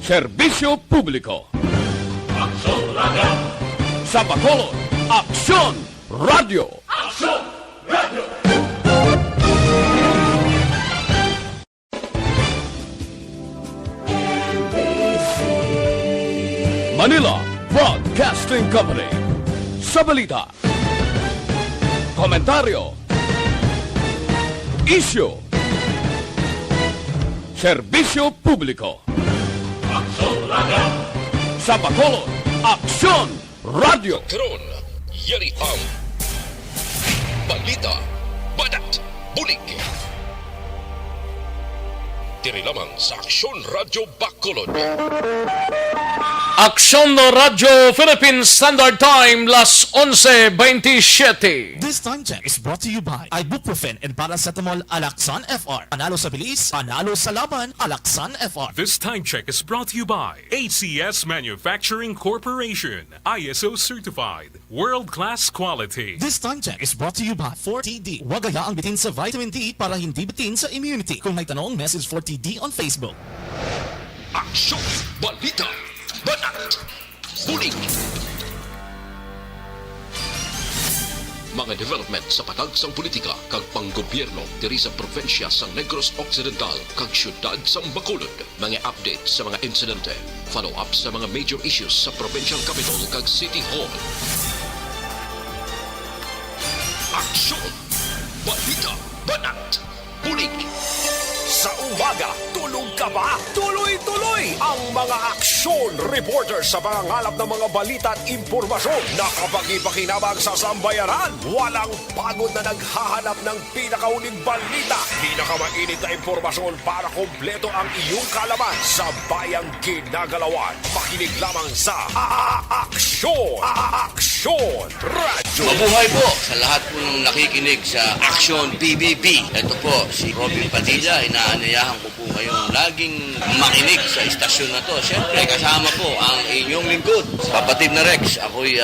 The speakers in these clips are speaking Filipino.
Serbisyo Publiko. Aksyon Radio! Sa Bacolod, Aksyon Radio! Aksyon Radio! Manila Broadcasting Company. Sa balita, komentaryo, isyu, serbisyo publiko. Aksyon Radio! Sa Bacolod, Aksyon Radio! Karon, yari ang Balita, Banat, Bulig. Diri lamang sa Aksyon Radio Bacolod. Aksyon Radio Philippine Standard Time, las 11:27. This time check is brought to you by Ibuprofen and Paracetamol Alaksan FR. Panalo sa bilis, panalo sa laban, Alaksan FR. This time check is brought to you by ACS Manufacturing Corporation, ISO certified, world-class quality. This time check is brought to you by 4TD. Huwag hayaang bitin sa vitamin D para hindi bitin sa immunity. Kung may tanong, message 4TD on Facebook. Aksyon, Balita, Banat, Bulig. Mga development sa patagsang politika kag panggobyerno diri sa probinsya sa Negros Occidental kag syudad sa Bacolod. Mga update sa mga insidente, follow up sa mga major issues sa provincial capital kag City Hall. Aksyon, Balita, Banat, Bulig. Sa umaga, tulog ka ba? Tuloy-tuloy ang mga aksyon reporter sa pangangalap ng mga balita at impormasyon na kapag-ipakinabang sa sambayanan. Walang pagod na naghahanap ng pinakauling balita. Pinakamainit na impormasyon para kompleto ang iyong kalaman sa bayang kinagalawan. Makinig lamang sa Aksyon! Aksyon Radio! Mabuhay po sa lahat po ng nakikinig sa Aksyon PBB. Ito po si Robin Padilla. Inaanayahan ko po kayong laging makinig sa istasyon na to. Siyempre kasama po ang inyong lingkod. Kapatid na Rex, ako'y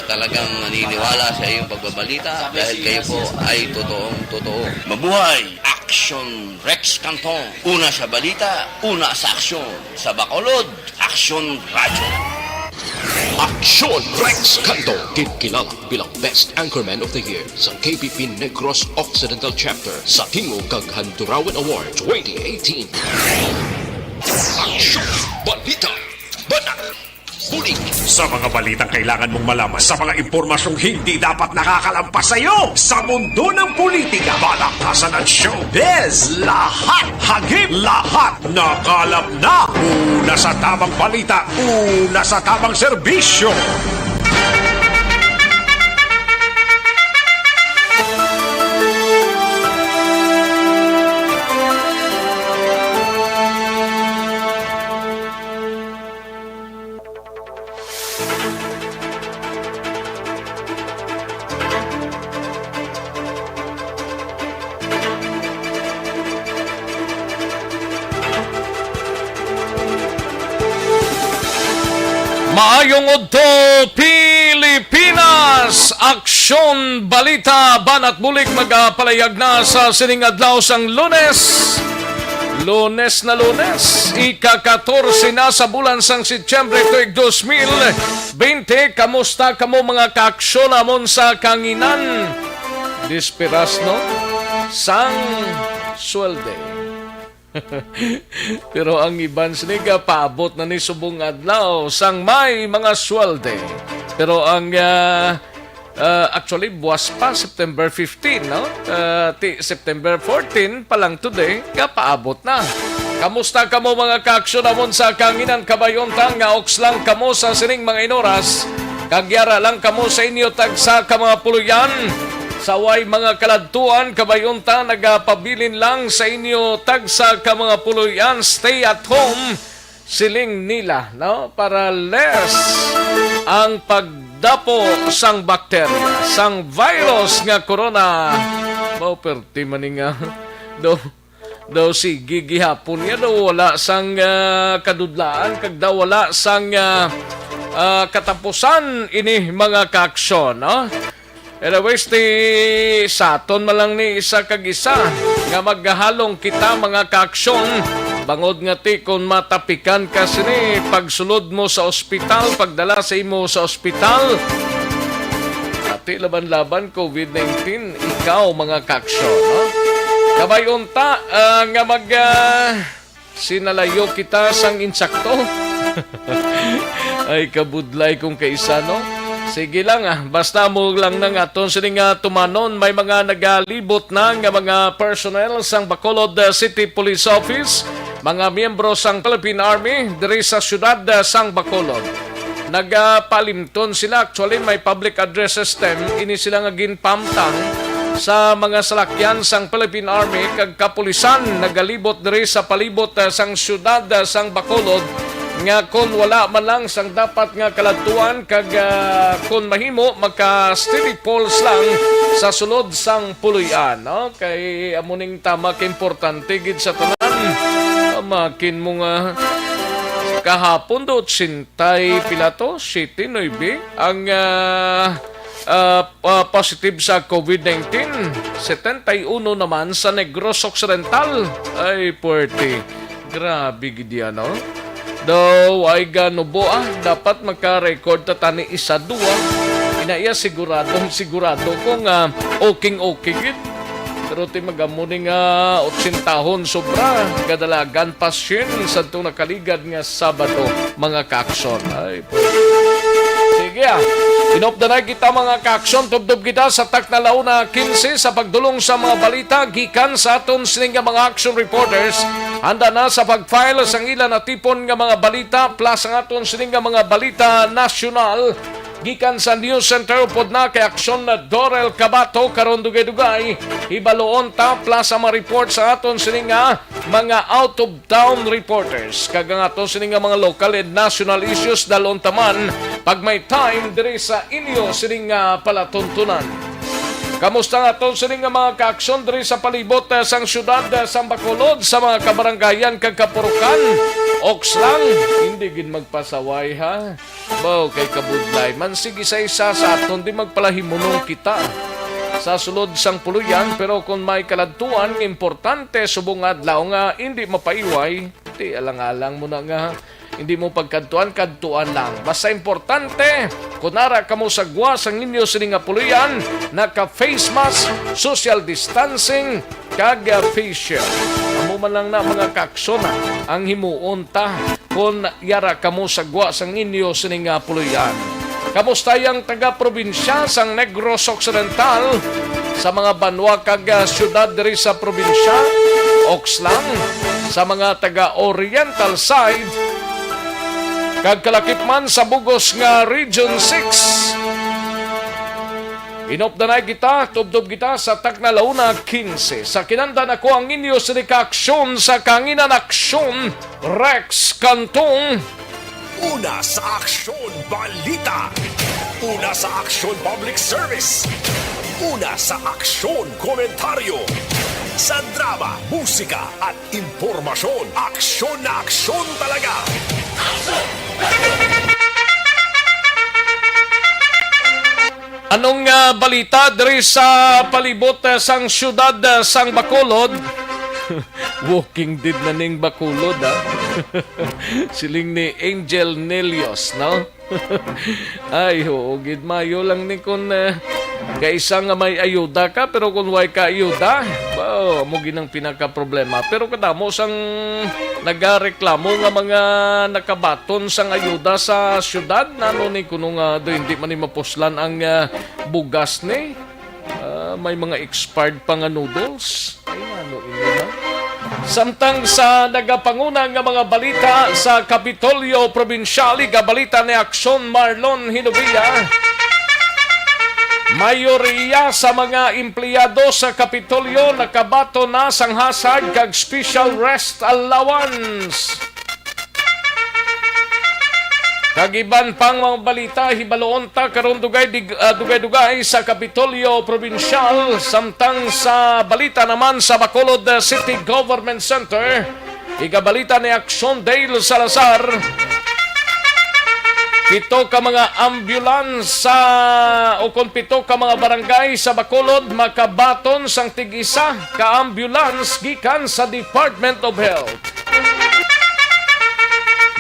talagang naniniwala sa iyong pagbabalita dahil kayo po ay totoong-totoo. Mabuhay! Aksyon Rex Cantong. Una sa balita, una sa aksyon. Sa Bacolod, Aksyon Radio. Aksyon Rex Cantong, kilala bilang Best Anchorman of the Year sa KPP Negros Occidental Chapter sa Tingog kag Handurawan Award 2018. Aksyon, Balita, Banat, Bulig. Sa mga balitang kailangan mong malaman, sa mga impormasyong hindi dapat nakakalampas sa iyo, sa mundo ng politika, balakasan at showbiz, lahat, hagip, lahat, nakalap na. Una sa tamang balita, una sa tamang serbisyo. Maayong udto Pilipinas! Aksyon Balita Banat Bulig magapalayag na sa sining adlaw sang Lunes. Lunes na Lunes, ika-14 na sa bulan sang Setyembre tuig 2020. Kamusta kamo mga kaaksyon amon sa kanginan? Disperas no? Sang swelde. Pero ang iban siniga paabot na ni subong adlaw sang may mga sweldo. Pero ang actually buwas pa September 15, no? September 14 pa lang today paabot na. Kamusta kamo mga kaaksyon amon sa kanginan kabayontan nga oks lang kamo sa sining mga inoras. Kagyara lang kamo sa inyo tagsa ka mga puluyan. Saway mga kaladtuan, kabayunta, nagapabilin lang sa inyo tagsa ka mga puluyan, stay at home, siling nila, no? Para less ang pagdapo sang bakterya, sang virus nga corona. Mauperti maninga, daw si gigihapon niya, daw wala sang kadudlaan, kag daw wala sang katapusan ini mga kaaksyon, no? Anyways, saton malang ni isa kag isa nga maghahalong kita mga kaaksyon Bangod nga ti kung matapikan ka sini pagsulod mo sa ospital, pagdala sa imo sa ospital. Ati laban-laban COVID-19, ikaw mga kaksyon. No? Kabay unta nga mag sinalayo kita sang insakto. Ay kabudlay kung kaisa, no? Sige lang basta mo lang nang aton sining tumanon, may mga nagalibot na nga mga personnel sang Bacolod City Police Office, mga miyembro sang Philippine Army diri sa syudad sang Bacolod. Nagapalimton sila, actually may public address system, ini sila nga ginpamtang sa mga salakyan sang Philippine Army kag kapulisan nagalibot diri sa palibot sang syudad sang Bacolod nga kung wala man lang sang dapat nga kaladtuan kag kung mahimo magka-steady pulse lang sa sulod sang puluyan, no? Kay amuning tama ka importante gid sa tanan. Makin mo nga kahapon do sintay pilato 79 ang positive sa COVID-19, 71 naman sa Negros Occidental. Ay puwerte, grabe gid yan, no? Daw ay ganubo dapat magka-record ta tani isa duwa. Inaiya sigurado kung okay gid. Pero ti magamuning 80 tahon sobra kadalagan pasyen sa itong nakaligad nga Sabado mga kaksyon. Ay sige Inopda na kita mga kaksyon, tubdob kita sa taknalaw na 15 sa pagdulong sa mga balita gikan sa aton sining mga action reporters. Handa na sa pag-file sang ilan na tipon nga mga balita plus ang aton sining mga balita nasyonal. Gikan sa News Center pod na kay Aksyon na Dorel Cabato karon dugay-dugay hibaloon ta plus ang mga report sa aton sining mga out of town reporters kag ang aton sining mga local and national issues dalon taman pag may time diri sa inyo sining palatuntunan. Kamusta nga aton sining mga kaaksyon diri sa palibot sang syudad sang Bacolod sa mga kabaranggayan kag kapurukan? Oks lang, hindi gid magpasaway ha. Baw kay kabudlay man sige sa isa sa aton di magpalahimunong kita sa sulod sang puluyan, pero kung may kaladtuan importante subong adlaw nga hindi mapaiway, di alang-alang mo na nga hindi mo kadtuan lang. Basta importante, kunara kamo sagwa sang inyo sining puluyan, naka-face mask, social distancing, kag face shield. Amo man lang na mga kaksona ang himuon ta kung yara kamo sagwa sang inyo sining puluyan. Kamusta yang taga-probinsya sang Negros Occidental sa mga banwa kag syudad diri sa probinsya? Oks lang sa mga taga-oriental side kag kalakip man sa bugos nga Region 6. Inopda na kita, tubdob kita sa taknalauna 15. Sa kinandan ako ang inyo sa aksyon sa kanginan aksyon, Rex Cantong. Una sa Aksyon Balita. Una sa Aksyon Public Service. Una sa Aksyon Komentaryo. Sa drama, musika at impormasyon, aksyon na aksyon talaga. Anong balita diri sa palibot sang syudad sang Bacolod? Walking Dead na ning Bacolod Siling ni Angel Nelios, no? Ay, ho, gidmayo lang ni kun kaisa nga may ayuda ka, pero kung way ka ayuda, mo ginang pinaka-problema. Pero kadamo sang nagareklamo nga mga nakabaton sang ayuda sa syudad, nano ni kuno nga do hindi man ni mapuslan ang bugas ni. May mga expired pa nga noodles. Ay, ano ini ba? Samtang sa nagapanguna nga mga balita sa Kapitolyo Probinsyali, balita ni Aksyon Marlon Hinubia, mayoriya sa mga empleyado sa Kapitolyo nakabato na sang hasard kag special rest allowance. Kagiban pang mga balita, hibaloon ta karon dugay-dugay sa Kapitolyo Provincial, samtang sa balita naman sa Bacolod City Government Center, igabalita ni Aksyon Dale Salazar, pito ka mga ambulance o kung pito ka mga barangay sa Bacolod makabaton sang tig-isa ka ambulance gikan sa Department of Health.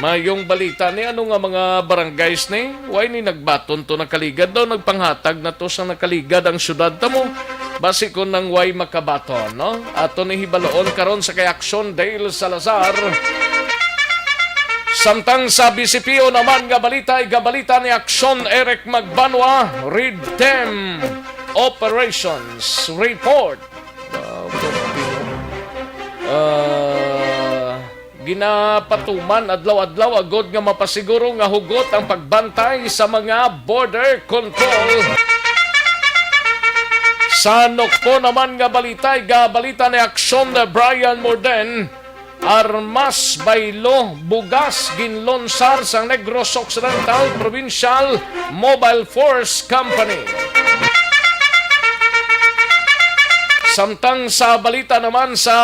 Mayong balita ni ano nga mga barangays ni, why ni nagbaton to nakaligad daw, nagpanghatag na to sa nakaligad ang syudad tamo. Basi ko nang why makabaton, no? Ato ni hibaloon karon sa kay Aksyon Dale Salazar. Samtang sa BCPO naman nga balita, igabalita ni Aksyon Eric Magbanwa, Read Them Operations Report. Ginapatuman adlaw-adlaw agod nga mapasiguro nga hugot ang pagbantay sa mga border control. Sa nokpo naman nga balita, balita ni Aksyon na Brian Morden, armas baylo bugas ginlonsar sa Negros Occidental Provincial Mobile Force Company. Samtang sa balita naman sa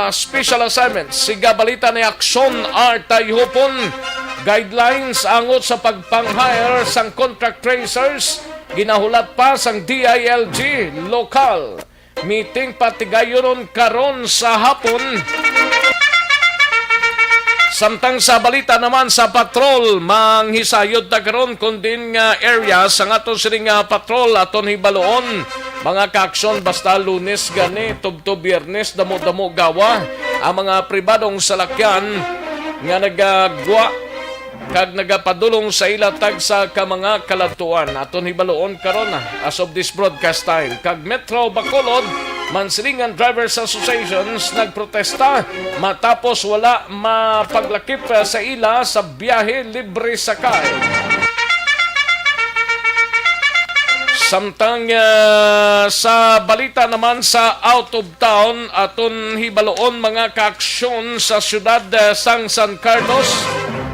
special assignments, siga balita ni Aksyon Artayhupon, guidelines angot sa pagpang-hire sang contract tracers, ginahulat pa sang DILG lokal. Meeting patigayon karon sa hapon. Samtang sa balita naman sa patrol, manghisayod na karon kundin nga area sa aton sining patrol aton hibaloon. Mga kaaksyon basta Lunes gani, tubto Biyernes, damo-damo gawa ang mga pribadong salakyan nga nagagwa kag nagapadulong sa ilatag sa ka mga kalatuan. Aton hibaloon karon as of this broadcast time. Kag Metro Bacolod, Mansilingan Drivers Associations nagprotesta matapos wala mapaglakip sa ila sa biyahe libre sakay. Samtang sa balita naman sa out of town, aton hibaloon mga kaaksyon sa siyudad sang San Carlos.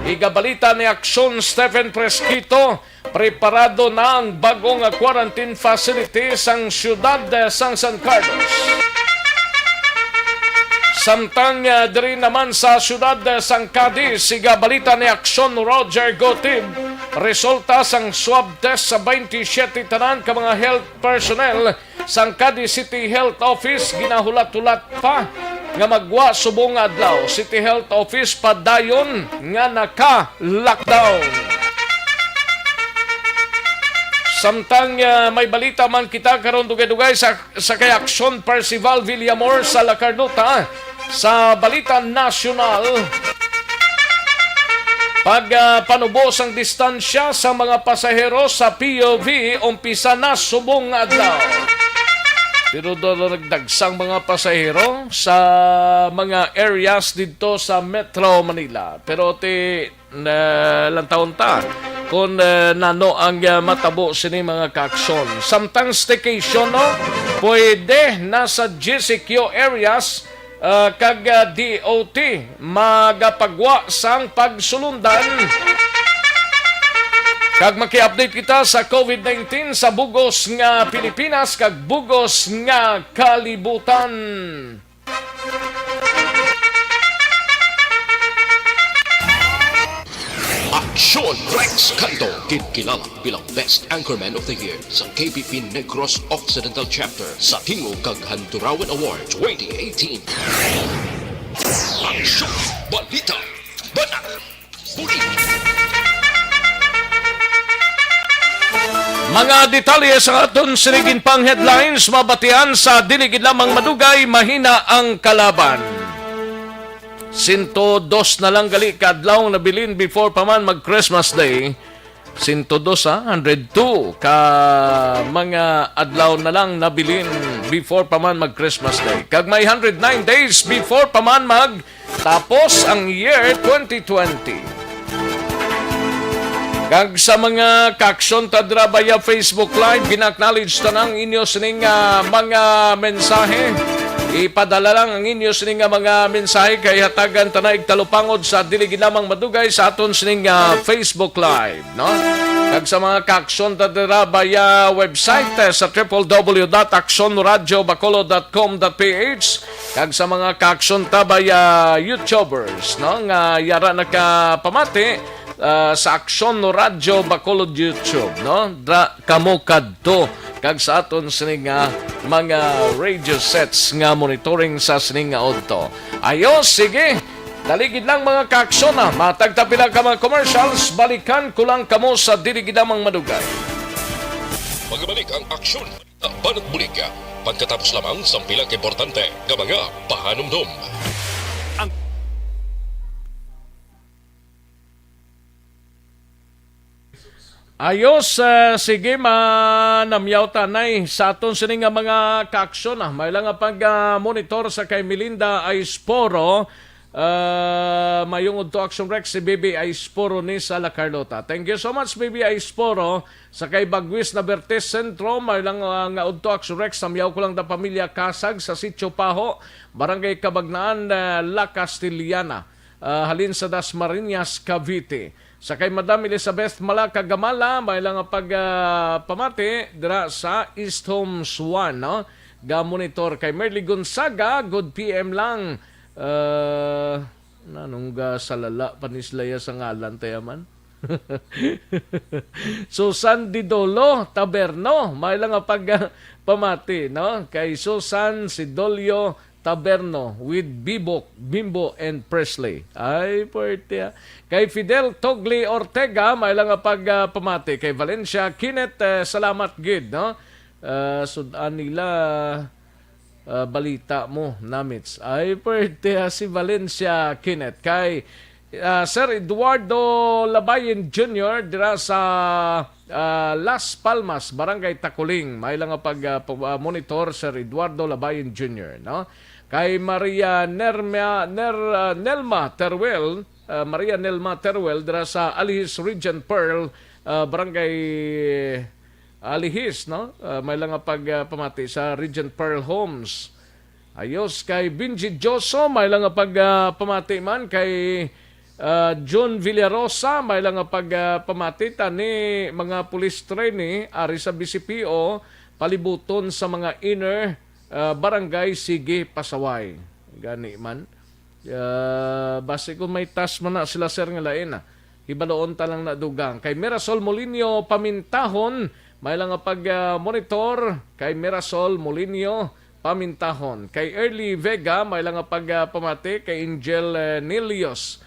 Igabalita ni Aksyon Stephen Fresquito, preparado na ang bagong quarantine facility sang siyudad sang San Carlos. Samtang diri naman sa siyudad sang Cadiz, igabalita ni Aksyon Roger Gotib, resulta sang swab test sa 27 tanan ka mga health personnel sang Cadiz City Health Office, ginahulat-hulat pa nga magwa subong adlaw. City Health Office padayon nga naka-lockdown. Samtang may balita man kita karon dugay-dugay sa kay Aksyon Percival Villamor sa La Carnota. Sa balita nasyonal, panubos ang distansya sa mga pasahero sa POV, umpisa na subong adlaw. Pero doon nagdagsang mga pasahero sa mga areas dito sa Metro Manila. Pero lang taon ta kung nano ang matabo sini mga kaaksyon. Samtang staycation, no, pwede nasa GCQ areas kag DOT magapagwa sang pagsulundan. Kag maki-update kita sa COVID-19 sa bugos nga Pilipinas kag bugos nga kalibutan. Aksyon Rex Cantong, kilala bilang Best Anchorman of the Year sa KBP Negros Occidental Chapter sa Tingog kag Handurawan Award 2018. Aksyon, Balita, Banat, Bulig. Mga detalye sa aton sinigin pang headlines, mabatian sa diligid lamang madugay, mahina ang kalaban. 102 na lang gali kadlaw nabilin before pa man mag-Christmas Day. 102 102 ka mga adlaw na lang nabilin before pa man mag-Christmas Day. Kag may 109 days before pa man tapos ang year 2020. Kag sa mga kaaksyon tadra via Facebook Live, gina-acknowledge tanang inyo sining mga mensahe. Ipadala lang ang inyo sining mga mensahe kay hatagan tanay talupangod sa dili ginamang madugay sa aton sining Facebook Live, no? Kag sa mga kaaksyon tadra via website sa www.aksonradiobacolod.com.ph, kag sa mga kaaksyon ta via YouTubers, no, nga yara nakapamati sa Aksyon Radio Bacolod YouTube, no? Kamo kadto kag sa aton sining mga radio sets nga monitoring sa sining nga odto. Ayo, sige. Daligid lang mga kaaksyon na matagtapila ka mga commercials, balikan ko lang kamo sa dirigidamang madugay. Magbalik ang aksyon ng Banat Bulig. Pagkatapos lamang sa pilang importante ng mga pahanumdum. Ayos, sige manamyaw tanay sa aton sini nga mga kaaksyon. May lang nga pag-monitor sa kay Melinda Aisporo. Mayong to Action Rex si Baby Aisporo ni sa La Carlota. Thank you so much Baby Aisporo. Sa kay Bagwis na Bertes Centro, may lang nga to Action Rex. Namyaw ko lang da pamilya Kasag sa Sitio Paho, Barangay Kabagnaan, La Castillana. Halin sa Dasmariñas, Cavite. Sa kay Madam Elizabeth Malaka Gamala, may lang pamati dira sa East Homes 1, no? Ga-monitor kay Merly Gonzaga, good PM lang. Nanong salala panislaya sa ngalan tayaman. Susan Didolo Taberno, may lang pamati, no? Kay Susan Sidolio Taberno with Bimbo and Presley. Ay, puwerte. Kay Fidel Togli Ortega, may lang pamati. Kay Valencia Kinet, salamat gid, no? Sudan nila balita mo, namits. Ay, puwerte si Valencia Kinet. Kay Sir Eduardo Labayen Jr. dira sa Las Palmas, Barangay Takuling. May lang monitor Sir Eduardo Labayen Jr., no? Kay Maria Nelma Teruel, Maria Nelma Teruel dira sa Alihis Regent Pearl, Barangay Alihis, no? May lang pamati sa Regent Pearl Homes. Ayos kay Benji Joso, may lang pamati man kay John Villarosa, may lang pamati tani mga police trainee ari sa BCPO palibuton sa mga inner barangay Sige Pasaway. Gani man. Base kung may task man na sila sir nga lain na. Hibaloon ta lang na dugang. Kay Mirasol Molinio Pamintahon, may lang monitor kay Mirasol Molinio Pamintahon. Kay Early Vega, may lang pamati kay Angel Nilios.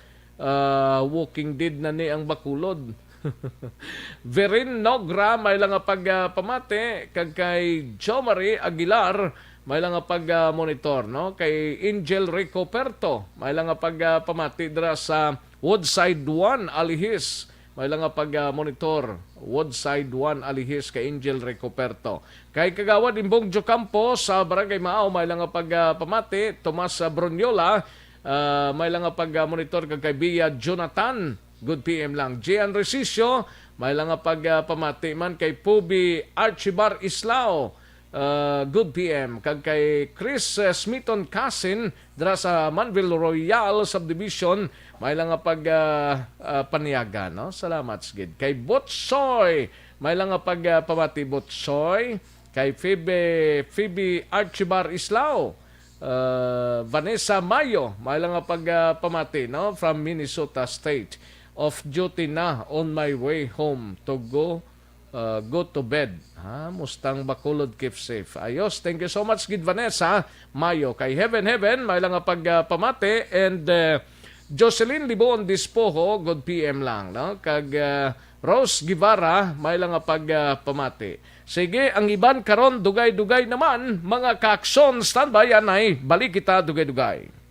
Walking dead na ni ang bakulod. Verin Nogra, may lang pamati kay Jomari Aguilar, may lang monitor, no? Kay Angel Ricoperto, may lang pamati dira sa Woodside 1 Alihis, may lang monitor Woodside 1 Alihis kay Angel Ricoperto. Kay Kagawad Imbong Jocampo sa Barangay Maaw, may lang pamati Tomas Bronyola, may lang monitor kay Bia Jonathan, good PM lang. Gian Resisio, may lang pamati man kay Pubi Archibar Islao, good PM. Kay Chris Smithon Casin dira sa Manville Royal Subdivision, may lang paniaga, no? Salamat gid. Kay Botsoy, may lang pamati Botsoy. Kay Phoebe Archibar Islao, Vanessa Mayo, may lang pamati, no? From Minnesota State. Off duty na, on my way home to go to bed. Mustang Bacolod, keep safe. Ayos, thank you so much gid Vanessa Mayo. Kay Heaven, may lang pamati. And Jocelyn Libon Dispoho, good PM lang, no? Kag Rose Guevara, may lang pamati. Sige, ang iban karon dugay-dugay naman, mga kaaksyon, standby anay, balik kita dugay-dugay.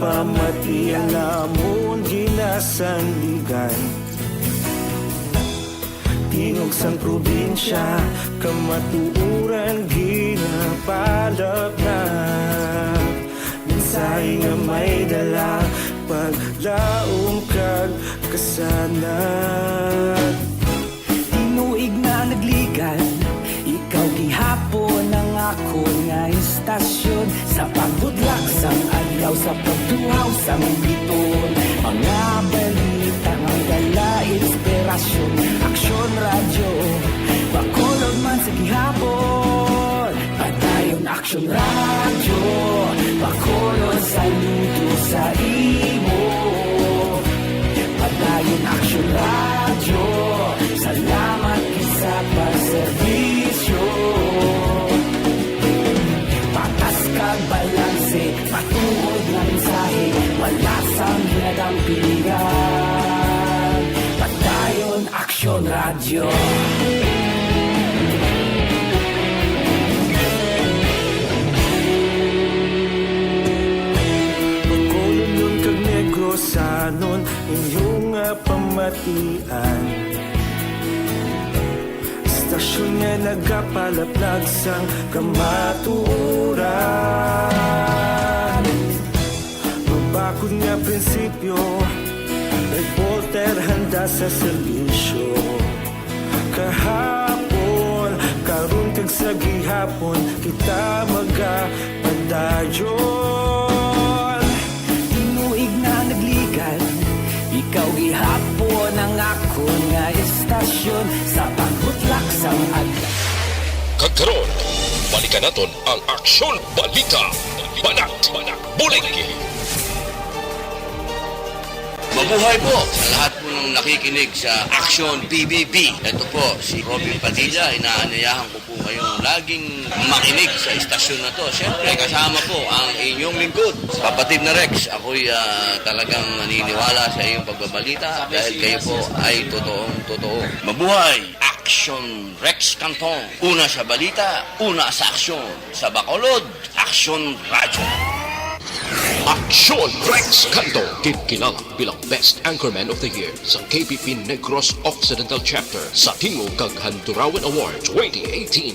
Pamati alamon ginasandigan Tingog sang probinsya kamatuuran ginapalap na Minsay nga may dala paglaong kag kasanat Tinuig na nagligan ikaw gihapon ang ako nga istasyon sa pagbudlak sang adlaw Adlaw sa pagduhaw sa biton, mga balita nga dala inspirasyon. Aksyon radyo, bakulog man sa gihapon. Padayon Aksyon radyo, bakulog sa luto sa imo. Padayon Aksyon radyo, salamat isa pa serbisyo. Patas kag balanse, matuod na mensahe, wala sang hinagang pilihan. Padayon Aksyon radyo. Pagkulong kag negrosanon, inyong pamatian. Istasyon nga nagapalaplag sang kamaturan. Mabakod nga prinsipyo, reporter handa sa serbisyo. Kahapon, karon kag sa gihapon, kita magapadayon. Tinuig na nagligan, ikaw gihapon ang akon nga istasyon sa pagbutlak sa adlaw. Kagkaroon, balikan naton ang Aksyon Balita. Banat, Bulig. Mabuhay po sa lahat po ng nakikinig sa Aksyon PBB. Ito po, si Robin Padilla. Inaanyayahan ko po kayong laging makinig sa istasyon na to. Siyempre, kasama po ang inyong lingkod. Kapatid na Rex, ako'y talagang naniniwala sa iyong pagbabalita dahil kayo po ay totoong-totoo. Mabuhay! Aksyon Rex Cantong. Una sa balita, una sa aksyon. Sa Bacolod, Aksyon Radyo. Aksyon Rex Cantong, kilala bilang Best Anchorman of the Year sa KPP Negros Occidental Chapter sa Tingog kag Handurawan Award 2018.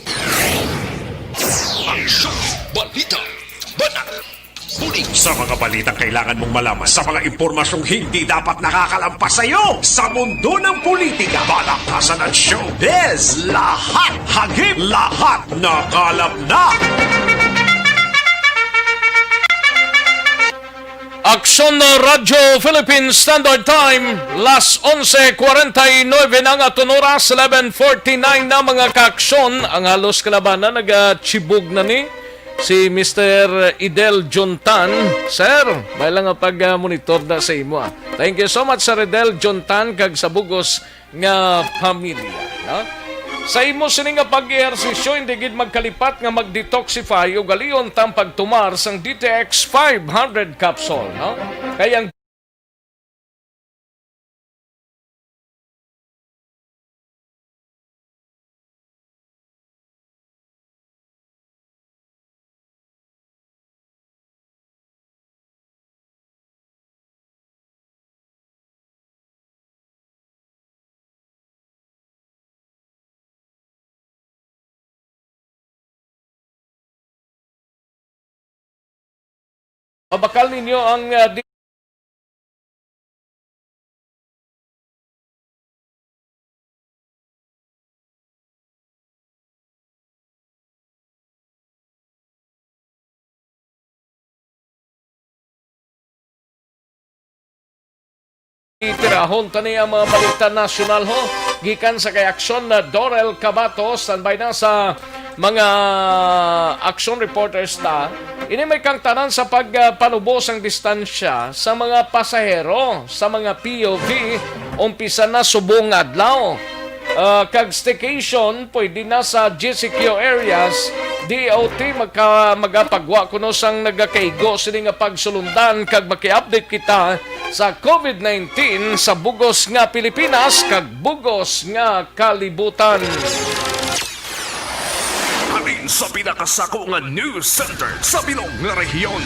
Aksyon Balita. Banat. Bulig. Sa mga balitang kailangan mong malaman, sa mga impormasyong hindi dapat nakakalampas sa iyo, sa mundo ng politika, balakasan at showbiz, lahat hagip, lahat nakalap na. Aksyon Radyo Philippines Standard Time, las 11:49 na nga tunoras, 11:49 na mga kaaksyon. Ang halos kalabanan nag-chibog na ni si Mr. Idel Jontan. Sir, may lang nga pag-monitor na sa imo. Thank you so much, Sir Idel Jontan, kag sa bugos nga pamilya. No? Sa imo sini nga pag-ehersisyo, hindi gid magkalipat nga mag-detoxify o galiyon tang pagtumar sang DTX 500 capsule. No? Kayang mabakal ninyo ang itirahon tani ang mga balita nasyonal ho gikan sa kay Aksyon na Dorel Cabato. Standby na sa mga action reporters ta. Ini may kang tanan sa pagpanubos ang distansya sa mga pasahero, sa mga POV, umpisa na subong adlaw. Kag staycation, pwede na sa GCQ areas, DOT magapagwa kuno sang nagakaigo sini nga pagsulundan kag maki-update kita sa COVID-19 sa bugos nga Pilipinas kag bugos nga kalibutan. Halin sa pinakasako nga news center sa bilog nga rehiyon.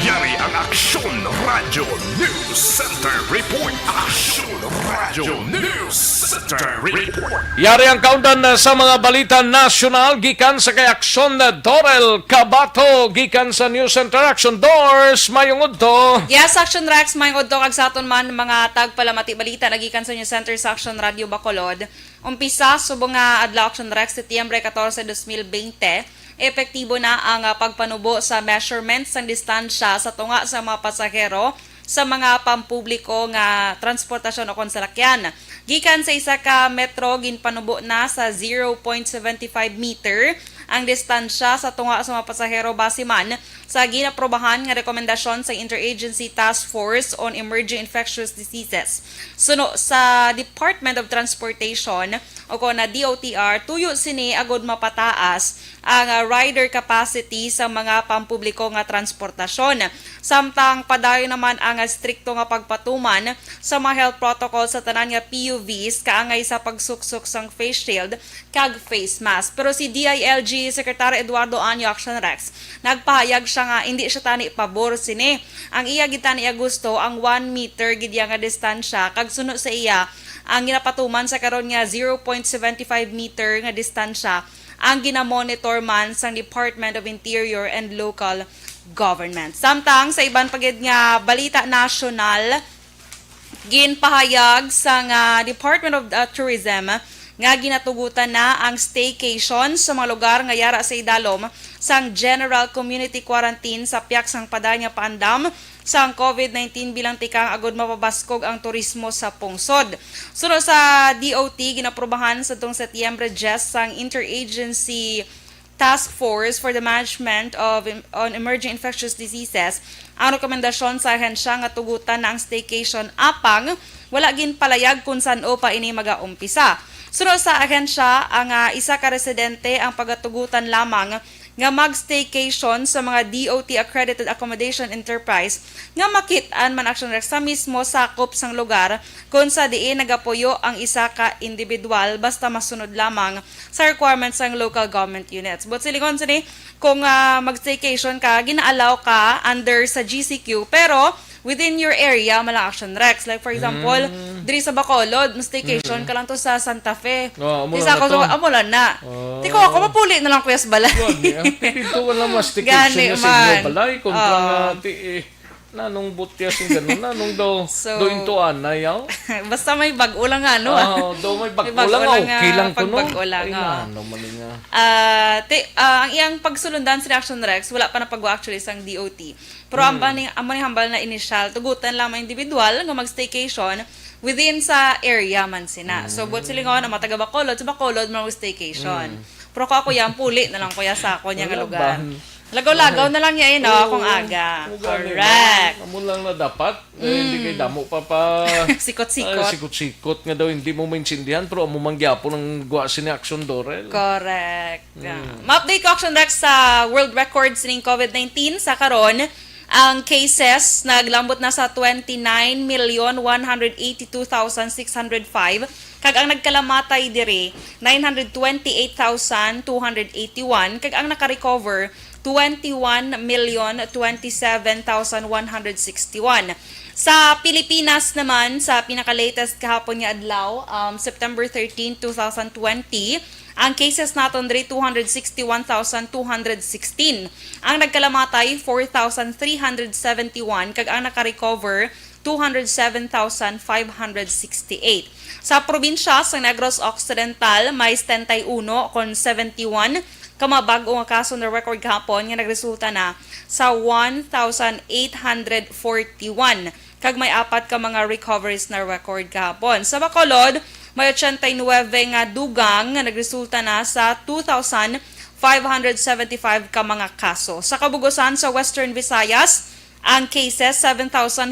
Yari ang Aksyon Radio News Center Report. Aksyon Radio News Center Report. Yari ang countdown sa mga balita nasyonal gikan sa kay Aksyon na Dorel Cabato gikan sa News Center Action Doors mayong udto. Yes, Action Rex, may udto kag sa aton man mga tagpalamati balita nagikan sa News Center sa Action Radio Bacolod. Umpisa subong nga adlaw Action Rex Setyembre 14, 2020. Epektibo na ang pagpanubo sa measurements ng distansya sa tunga sa mga pasahero sa mga pampubliko nga transportasyon o konsalakyan. Gikan sa isa ka metro, ginpanubo na sa 0.75 meter ang distansya sa tunga sa mga pasahero base man sa ginaprobahan nga rekomendasyon sa Interagency Task Force on Emerging Infectious Diseases. Suno sa Department of Transportation o na DOTR, tuyo sini agod mapataas ang rider capacity sa mga pampubliko nga transportasyon. Samtang padayon naman ang strikto nga pagpatuman sa mga health protocol sa tanan nga PUVs kaangay sa pagsuksok sang face shield kag face mask. Pero si DILG Secretary Eduardo Anyo Action Rex nagpahayag siya nga hindi siya tani pabor sini. Ang iya gitani gusto ang 1 meter gid nga distansya kag suno sa iya ang ginapatuman sa karon nga 0.75 meter nga distansya ang ginamonitor man sa Department of Interior and Local Government. Samtang sa iban pagid nga balita nasyonal, ginpahayag sa Department of Tourism nga ginatugutan na ang staycation sa mga lugar nga yara sa idalom sang General Community Quarantine sa piyak sang paday nga paandam sang COVID-19 bilang tikang agod mapabaskog ang turismo sa pungsod. Sunod sa DOT, ginaprobahan sa tong Setyembre 10 sang Interagency Task Force for the Management on Emerging Infectious Diseases ang rekomendasyon sa ahensya nga tugutan na ang staycation apang wala gin palayag kung saan o pa ini magaumpisa. Sunod sa ahensya, ang isa ka residente ang pagatugutan lamang nga mag-staycation sa mga DOT Accredited Accommodation Enterprise nga makitaan man Action Rex sa mismo sakop sang lugar kung sa diin nagapuyo ang isa ka individual basta masunod lamang sa requirements ng local government units. But silingon sini, kung mag-staycation ka, ginaalaw ka under sa GCQ pero within your area, malang Action Rex. Like for example, diri sa Bacolod, staycation ka lang to sa Santa Fe. Isa ako sa amulan na. Tiko ako mapuli na lang kuya sa balay. Dito wala mas staycation sa inyo balay kontra nga nanong butyas yung gano'n, nanong daw intuan na yaw. Basta may bag-o lang nga, no? Daw may bag-o lang, okay lang ko, no? Bag-o lang, ano, mali nga. Ang iyang pagsulundan sa Action Rex, wala pa na pag-o actually sang DOT. Pero ang hambal na initial, tugutan lamang individual nga mag-staycation within sa area man sina. So, but silingon, ang mataga Bacolod, sa Bacolod, mag-staycation. Pero ako yan, puli na lang kuya sa ako niya nga lugar. Lagaw-lagaw na lang yan, kung aga. Correct. Amo lang na dapat. Hindi kay damo pa. Sikot-sikot. Sikot-sikot nga daw, hindi mo maintindihan. Pero amo mangyapo ng guwasin ni Action Dorel. Correct. Ma-update ko Action Rex sa world records ng COVID-19 sa karon. Ang cases naglambot na sa 29,182,605 kag ang nagkalamatay dire 928,281 kag ang naka-recover 21,027,161. Sa Pilipinas naman, sa pinaka-latest kahapon nga adlaw, September 13, 2020, ang cases naton diri 261,216. Ang nagkalamatay 4,371 kag ang naka-recover 207,568. Sa probinsya sa Negros Occidental, may 71 kon 71 kamabag-o nga kaso na record kahapon nga nagresulta na sa 1,841 kag may 4 ka mga recoveries na record kahapon. Sa Bacolod, may 89 nga dugang nga nagresulta na sa 2,575 ka mga kaso. Sa Kabugusan sa Western Visayas, ang cases 7,555,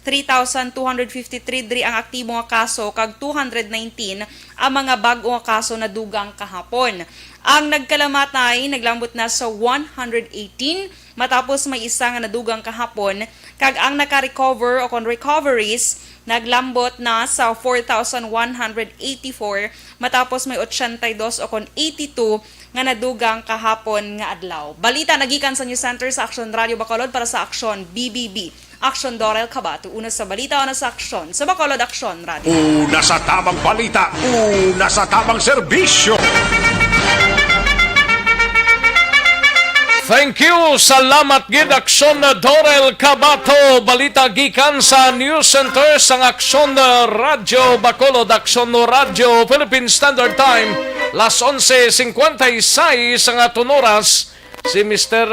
3,253 diri ang aktibo nga kaso kag 219 ang mga bag-o nga kaso na dugang kahapon. Ang nagkalamatay naglambot na sa 118 matapos may isa nga nadugang kahapon kag ang naka-recover o kon recoveries naglambot na sa 4,184 matapos may 82 o kon 82 nga nadugang kahapon nga adlaw. Balita nagikan sa News Center sa Aksyon Radio Bacolod para sa Aksyon BBB. Aksyon Dorel Cabato, una sa balita, una sa aksyon. Sa Bacolod Aksyon Radio. Una sa tamang balita, una sa tamang serbisyo. Thank you. Salamat gid Aksyon Dorel Cabato. Balita gikan sa News Center sang Aksyon Radio Bacolod, Aksyon Radio Philippine Standard Time. Las 11:56 sang aton oras. Si Mr.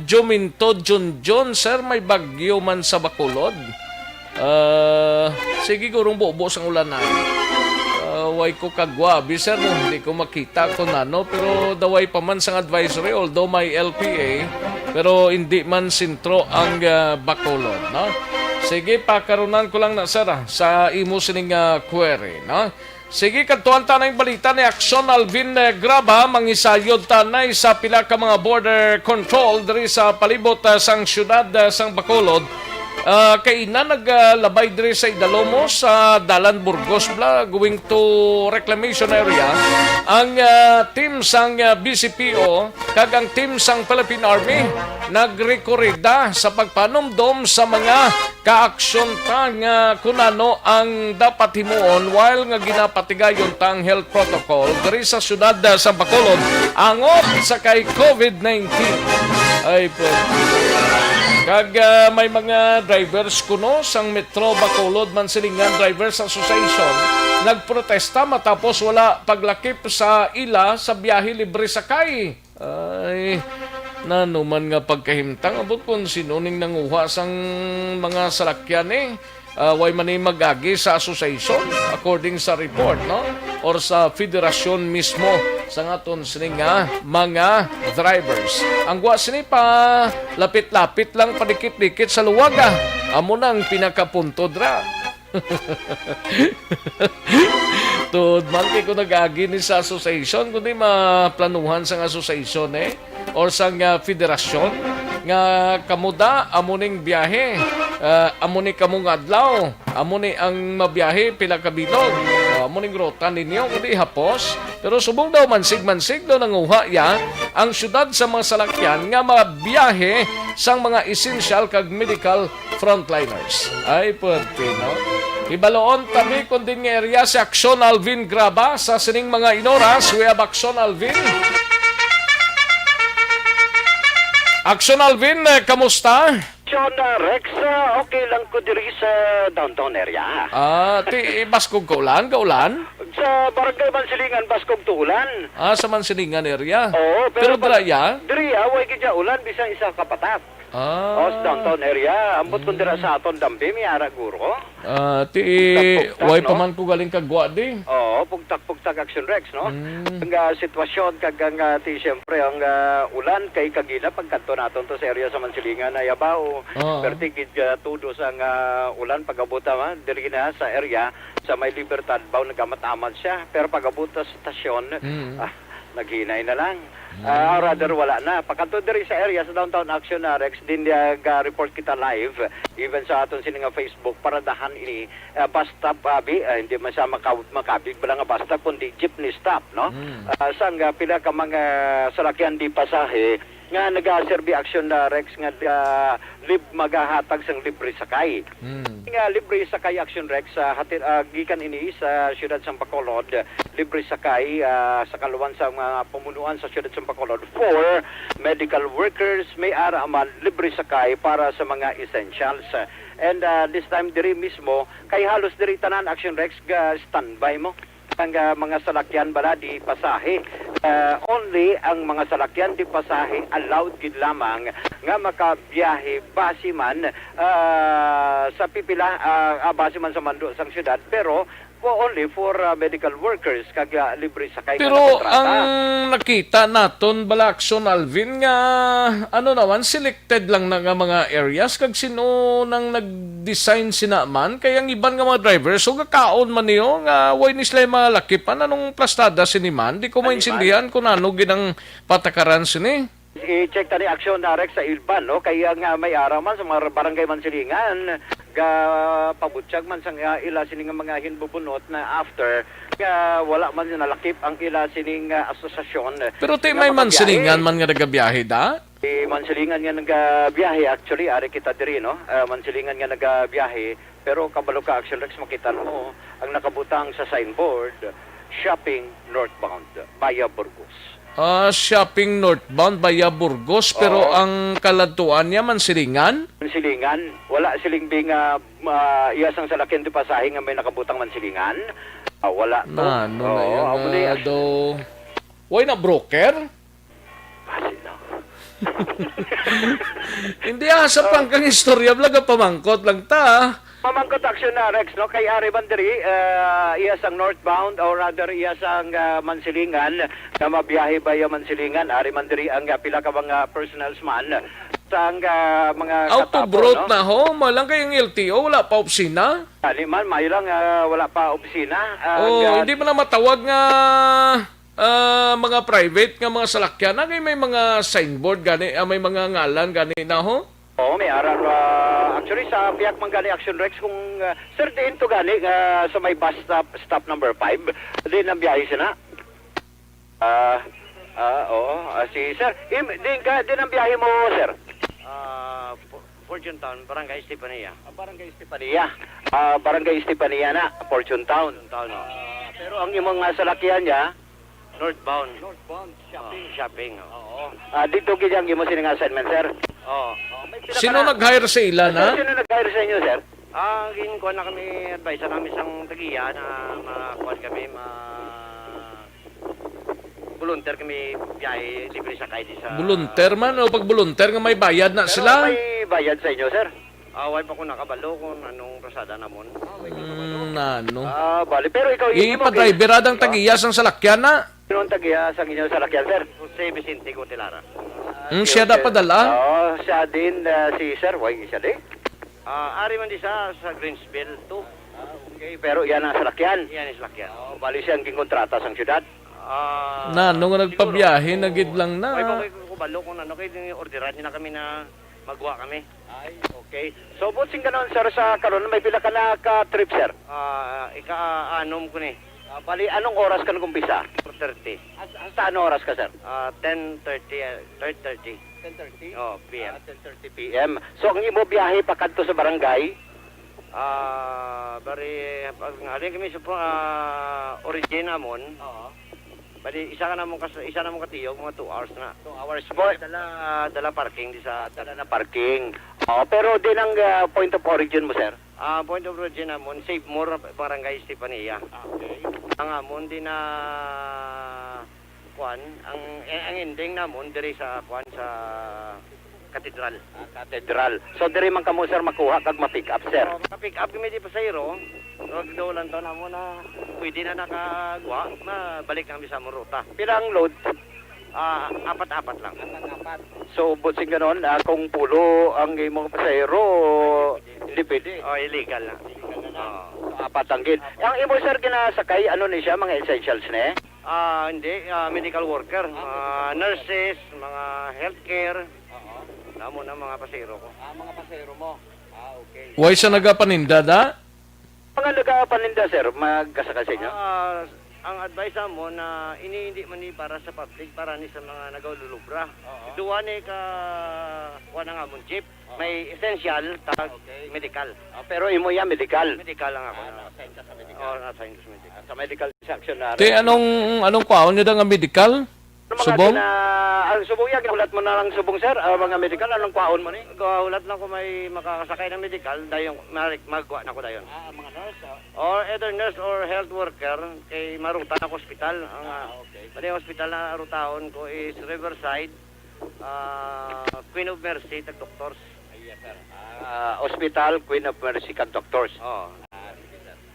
Juminto Junjun, sir, may bagyo man sa Bacolod. Sige, gurong buo sang ulan na. Way ko kagwabi, sir, no? Hindi ko makita kung ano, pero daway pa man sang advisory, although may LPA, pero hindi man sintro ang Bacolod, no? Sige, pakarunan ko lang na, sir, sa imo sining query, no? Sige, kantuan tanay balita ni Aksyon Alvin Graba, mangisayod tanay sa pila ka mga border control diri sa palibot sang syudad sang Bacolod. Kay na naglabay diri sa Idalomo sa Dalan Burgos bla going to reclamation area ang team sang BCPO kag ang team sang Philippine Army nagrekorida sa pagpanomdom sa mga kaaksyon tang kunano ang dapat himuon while nga ginapatigayon tang health protocol diri sa syudad sa Bacolod angot sa kay COVID-19. Ay po. Kag may mga drivers kuno sang Metro Bacolod Mansilingan Drivers Association nagprotesta matapos wala paglakip sa ila sa biyahe libre sakay. Ay, nanuman nga pagkahimtang abot kung sinuning nanguha sang mga salakyan way man magagi sa association according sa report, no? Or sa federasyon mismo sa ngaton sining mga drivers. Ang gwa sini pa lapit-lapit lang padikit-dikit sa luwaga. Amo nang pinakapunto dra.Tud man kay ko nag-agi ni sa association kundi maplanuhan sang association or sang federasyon nga kamuda amo ning biyahe amo ni kamong adlaw amo ni ang mabiyahe pila ka bilog amo ning rota ninyo kundi hapos pero subong daw mansig daw nanguha ya ang syudad sa mga salakyan nga mabiyahe sang mga essential kag medical frontliners. Ay pwede, no? Ibaloon kami kung din nga area si Aksyon Alvin Graba sa sining mga inoras. We have Aksyon Alvin. Aksyon Alvin, kamusta? Aksyon Rex, okay lang ko diri sa downtown area. Ti baskog kaulan? Sa barangay Mansilingan, baskog tuulan. Sa Mansilingan area? Oo, pero draya? Diriya, way gidya ulan, bisang isa kapatak. Sa downtown area, ambot kung dira sa aton dambi, may ara guro. Way pa man ko galing kagwa di. Oo, pugtak Aksyon Rex, no? Ang sitwasyon kagang ti siyempre ang ulan kay kagina pagkanto naton to sa area sa Mansilingan na yabaw. Pertigid tudos ang ulan pagabuta man diri na sa area sa may Libertad baw nagamat-amat siya pero pagabuta sa stasyon naghinay na lang. Rather wala na. Pagkanto diri sa area sa downtown Aksyon Rex din report kita live even sa aton sining Facebook para dahan ini bus stop hindi man siya makabig bala nga bus stop kundi jeepney stop, no? Sang pila ka mga salakyan di pasahe nga nagaserbi Aksyon Rex nga magahatag sang libre sakay. Nga libre sakay Aksyon Rex gikan ini sa siyudad sa Bacolod, libre sakay sa kaluwan sa mga pamunuan sa siyudad sa Bacolod for medical workers may araman libre sakay para sa mga essentials. And this time diri mismo kay halos diri tanan Aksyon Rex standby mo ang mga salakyan bala di pasahe. Only ang mga salakyan di pasahe allowed gid lamang nga makabiyahe base man sa pipila base man sa mando sang syudad pero only for medical workers kag libre sakay. Pero ang nakita naton bala Aksyon Alvin nga naman selected lang na nga mga areas kag sino nang nag-design sinaman kay ang iban nga mga drivers so gakaon man niyo nga way ni sila malakipan anong plastada siniman di ko maintindihan kung ano ginang patakaran sini. I-check tani aksyon na Rex sa Ilban, no? Kaya nga may araw man sa mga barangay Mansilingan, ga pabutyag man sa ila sining mga hinbubunot na after wala man nalakip ang ila sining asosasyon. Pero may Mansilingan man nga nagabiyahe da? Mansilingan nga nagabiyahe, actually, ari kita diri, no? Mansilingan nga nagabiyahe, pero kabalo ka Aksyon Rex, makita mo ang nakabutang sa signboard, shopping northbound, via Burgos. Shopping northbound via Burgos, pero ang kaladtuan niya Mansilingan? Mansilingan, wala siling bing iyasang salakyan di pasahe nga may nakabutang Mansilingan. Wala to. Na yan why na broker? Hindi sa pangkang istorya blaga pamangkot lang ta. Pamangkot Aksyon na Rex, no? Kay Ari Banderi, iyasang northbound or rather iyasang Mansilingan na mabiyahe via Mansilingan. Ari Banderi ang pila ka mga personals man sa mga autobrot, no? Na ho, malang kayong LTO, wala pa opisina? Man, may lang wala pa opisina. Hindi mo na matawag nga mga private nga mga salakyan na may mga signboard gani, may mga ngalan gani na ho? May aral. Actually, sa piyak man gani Aksyon Rex, kung certain to gani sa may bus stop number 5, din ang biyahe siya na. Si sir, din ang biyahe mo, sir. Fortune Town, Barangay Estepania. Barangay Estepania. Barangay Estepania na, Fortune Town. Pero ang imong salakyan niya, Northbound. shopping. Dito giyang imo sining assignment, sir. Sino nag-hire sa ila na? Sino nag-hire sa inyo, sir? Ginkuha na kami advice na kami isang tagiya na makuha kami volunteer kami biyahe libre sa kaidi sa... Volunteer man o pag volunteer nga may bayad na sila? Pero may bayad sa inyo, sir? Wala pa ko nakabalo kung anong pasada namon. Bali. Pero ikaw... Ipa-driver ang tagiyas ang salakyan na? Sino ang tagiyas ang inyong salakyan, sir? Jose Vicente Cotelara. Siya dapat dala? Siya din si sir. Why siya din? Ari man di sa Greensville 2. Okay, pero yan ang salakyan? Yan ang salakyan. Bali siya ang kingontrata sa syudad? Nung nagpabiyahe, nagid lang na. Ay, balo kung ano kayo, orderan niya na kami na magwa kami. Ay, okay. So, botsing ganon, sir, sa karon may pila ka na ka-trip, sir? Ika-anom ko ni. Bali, anong oras ka nag-umpisa? 4:30. Saan oras ka, sir? 10:30. 10:30? PM. 10:30 PM. So, ang imo biyahe pa kadto sa barangay? Bari, pag alin kami sa origin namon. Bali, isa na mong katiyog, mga 2 hours na. 2 hours mo. Dala parking di sa... Dala na parking. Pero din ang point of origin mo, sir? Point of origin namon, Save More, Barangay Estepania. Okay. Ang amon din na... ang ending namon, diri sa sa katedral. Katedral. So, diri man kamo, sir, makuha kag ma-pick up, sir? Ma-pick up kami di pasayro. Nagdolan to na mo na pwede na nakagwa, mabalik kami sa ruta. Pilang load? 4-4 lang. 4. So, butsing ganon, kung pulo ang imong pasahero, hindi pwede? Illegal na. 4 ang gid. Ang imo, sir, kinasakay, ano ni siya, mga essentials na Hindi, medical worker, nurses, mga healthcare. Namo na mga pasahero ko. Mga pasahero mo? Okay. Why siya nagapaninda da? Mga nagapaninda, sir, magkasakay sa inyo? Ang advice mo na hindi man ni para sa public, para ni sa mga nagawlulubra. Duwa ni ka wala nga mong jeep. May essential, medical. Pero imo yan, medical? Medical lang ako. Nasa sa medical? Nasa medical. Sa medical section na. Anong kwaon niya da nga medical? Subong? Ang subong yan, ginulat mo na lang subong, sir. Mga medical, anong kwaon mo ni? Gahulat lang ko may makakasakay ng medical, dayon magwa na ko dayon. Mga nurse? Or either nurse or health worker, kay maruta na ko hospital. Ang hospital na rutaon ko is Riverside, Queen of Mercy, tag doctors. Yes, sir. Hospital, Queen of Mercy, kag doctors.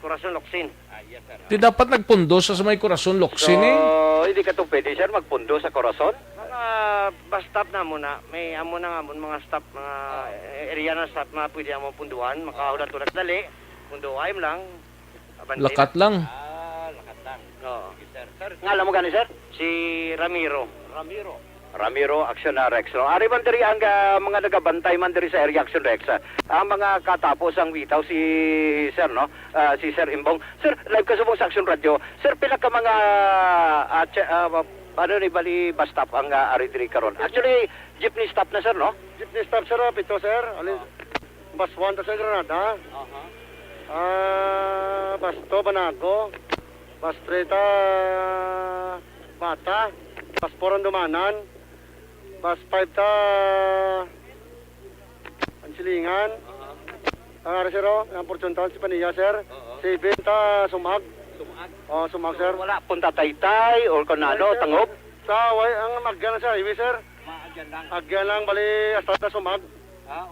Corazon Locsin. Yes, sir. Di dapat nagpundo sa may Corazon Locsin hindi ka to pwede, sir, magpundo sa Corazon? Mga bus stop na muna. May amo na nga mga stop, mga area na stop na pwede mo punduan. Makahulat-hulat dali. Punduayim lang. Lakat lang. Lakat lang. Yes, sir. Ngalan mo gani, sir? Si Ramiro. Ramiro Aksyon Rex. No? Ari man diri ang mga nagabantay man diri sa area Aksyon Rex. Ang mga katapos ang bitaw si Sir no, si Sir Imbong. Sir, live ka subong sa Aksyon Radio. Sir, pila ka mga ano ni bali bus stop ang ari diri karon. Actually, jeepney stop na sir no? Jeepney stop sir, pito sir. Alin bus 1 ta sa Granada. Bus 2 Banago. Bus 3 ta Bata. Bus 4 ang Dumanan. Bus 5 ta Ansilingan. Ang ari sir, ang Portuntal si Paniya sir. 7 ta Sumag. Sumag sir. Wala punta Taytay or kanano Tangob. Sa way ang magyan sa highway sir. Agyan lang bali hasta ta Sumag.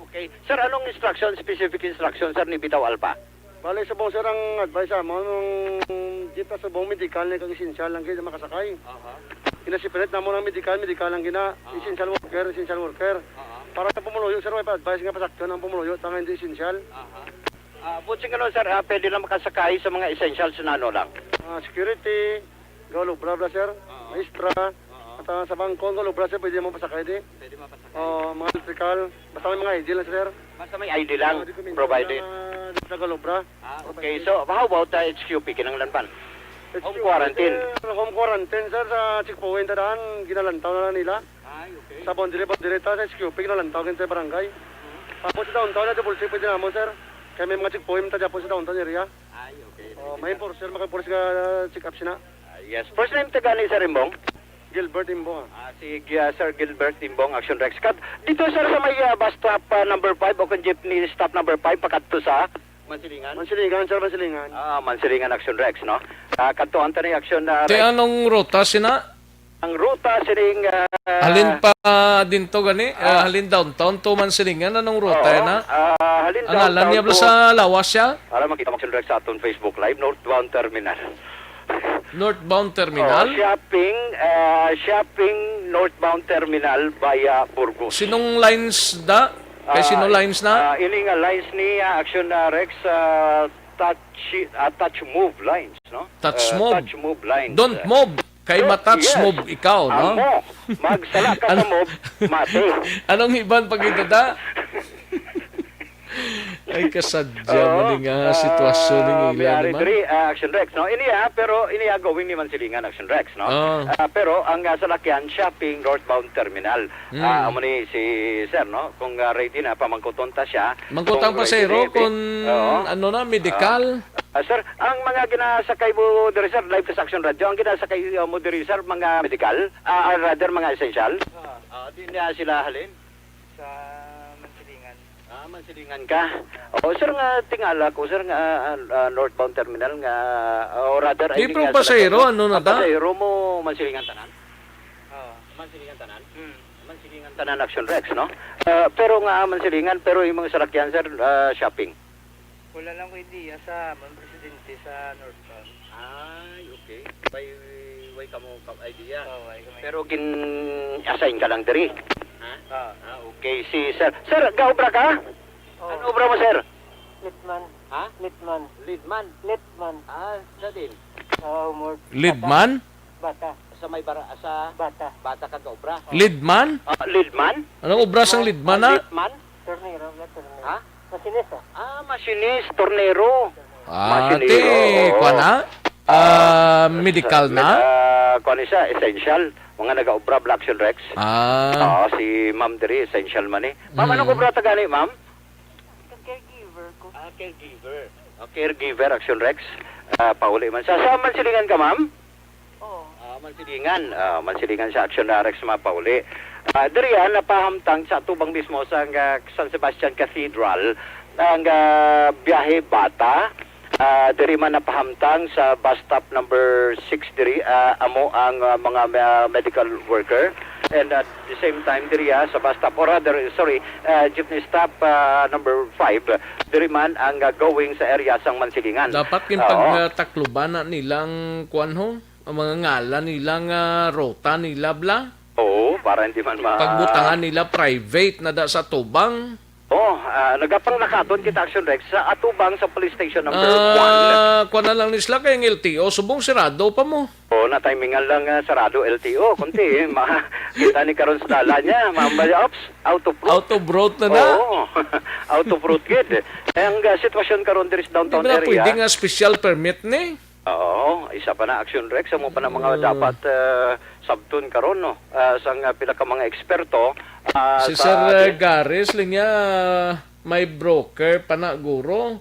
Okay. Sir, anong instruction, specific instruction sir ni Bitaw Alpa? Bali sa sir ang advice mo nung jeep sa buong medical na kang essential lang kayo makasakay. Kinasipilit na mo ng medical lang gina. Essential worker. Para sa pumuluyo sir, may pa-advise nga pasakyan ang pumuluyo tanga hindi essential. Butsing ano sir, pwede lang makasakay sa mga essentials na ano lang? Security, galubra sir, maestra, at sa bangko, galubra sir, pwede mo pasakay di. Pwede mapasakay. Mga electrical, basta may mga ID lang sir. Basta may ID lang, provided. Sa galubra. Okay, so how about HQP, kinanglan pan? Home quarantine. Home quarantine sir, sa checkpoint tadaan, ginalantaw na nila. Okay. Sa bondire ta sa HQP, ginalantaw kinta barangay. Tapos sa downtown na, sa pulsi pwede naman sir. Kaya may mga checkpoint ta po sa downtown area. Okay. May enforcer, maka-enforcer ka check up sina. Yes, first name taga ni Sir Imbong? Gilbert Imbong. Si Sir Gilbert Imbong, Action Rex. Dito sir sa may bus stop number 5 o kung jeepney stop number 5 pakadto sa Mansilingan? Mansilingan sir, Mansilingan. Mansilingan Action Rex, no? Kadto ang tanay Action Rex. Anong ruta sina? Ang ruta sining halin pa din to gani? Halin downtown to Mansilingan, anong ruta na? Halin ang alam niya ba sa lawas siya? Para makita mo Action Rex sa aton Facebook Live, Northbound Terminal. Northbound Terminal? Shopping Northbound Terminal via Burgos. Sinong lines da? Kay sino lines na? Ini nga lines ni Action Rex touch move lines, no? Touch move. Touch move lines. Don't move. Kay ma-touch move ikaw, no? Amo. Magsala ka sa move, mate. Anong iban pag ito da? Ay kasadya mo nga sitwasyon ng ilan naman. Action Rex, no? Pero ini gawin ni Mansilingan Action Rex, no? Pero ang salakyan shopping northbound terminal. Amo ni si Sir, no? Kung ready na pamangkuton ta siya. Mangkutang pasero kung ano na medical. Sir, ang mga ginasakay mo diri sir, live sa Action Radio, ang ginasakay mo diri sir, mga medical, rather mga essential. Di na sila halin sa Mansilingan. Mansilingan ka. Sir nga tingala ko sir nga northbound terminal nga rather di pro pasahero ano na ta? Pasahero mo Mansilingan tanan. Mansilingan tanan. Mansilingan tanan Action Rex, no? Pero nga Mansilingan pero yung mga salakyan sir shopping. Wala lang ko idea sa Presidente sa northbound. Okay. Way ka mo idea. Pero assign ka lang diri. Okay, si Sir. Sir, gaobra ka? Ano obra mo, Sir? Litman. Litman. Sa din. Leadman? Bata. Sa may sa Bata ka gaobra. Leadman? Leadman? Anong obra sang leadman na? Leadman? Tornero. Machinist. Machinist, tornero. Kuha na? Medical na? Kuha siya, essential. Mga nag-obra Action Rex. Si Ma'am Diri, essential man eh. Ma'am, anong obra tagani, Ma'am? Caregiver ko. Caregiver. Caregiver, Action Rex. Pauli man. Sa Mansilingan ka, Ma'am? Oo. Mansilingan. Mansilingan sa Action Rex, Pauli. Diri napahamtang sa tubang mismo sa San Sebastian Cathedral ang biyahe Bata. Diri man napahamtang sa bus stop number 6 diri amo ang mga medical worker, and at the same time diri sa bus stop or rather jeepney stop number 5 diri man ang going sa area sang Mansilingan. Dapat kin pagtakluban na nilang kuan ho, ang mga ngalan nilang rota nila bla. Para hindi man pagbutangan nila private na da sa tubang. nagapang nakaton kita Aksyon Rex sa atubang sa police station number 1. Kuha na lang nisla kay LTO, subong sirado pa mo. Na-timingan lang sarado LTO. Kunti, kita ni karon sa dala niya. Ops, out of road. Out of road na na. Oo, out of road kid. Ang sitwasyon karon diri sa downtown Di ba area. pwede nga special permit ni? Oo, isa pa na Aksyon Rex. Amo pa na mga dapat sabtun karon no. Sang pila ka mga eksperto. Si Sir Gares lang niya may broker panaguro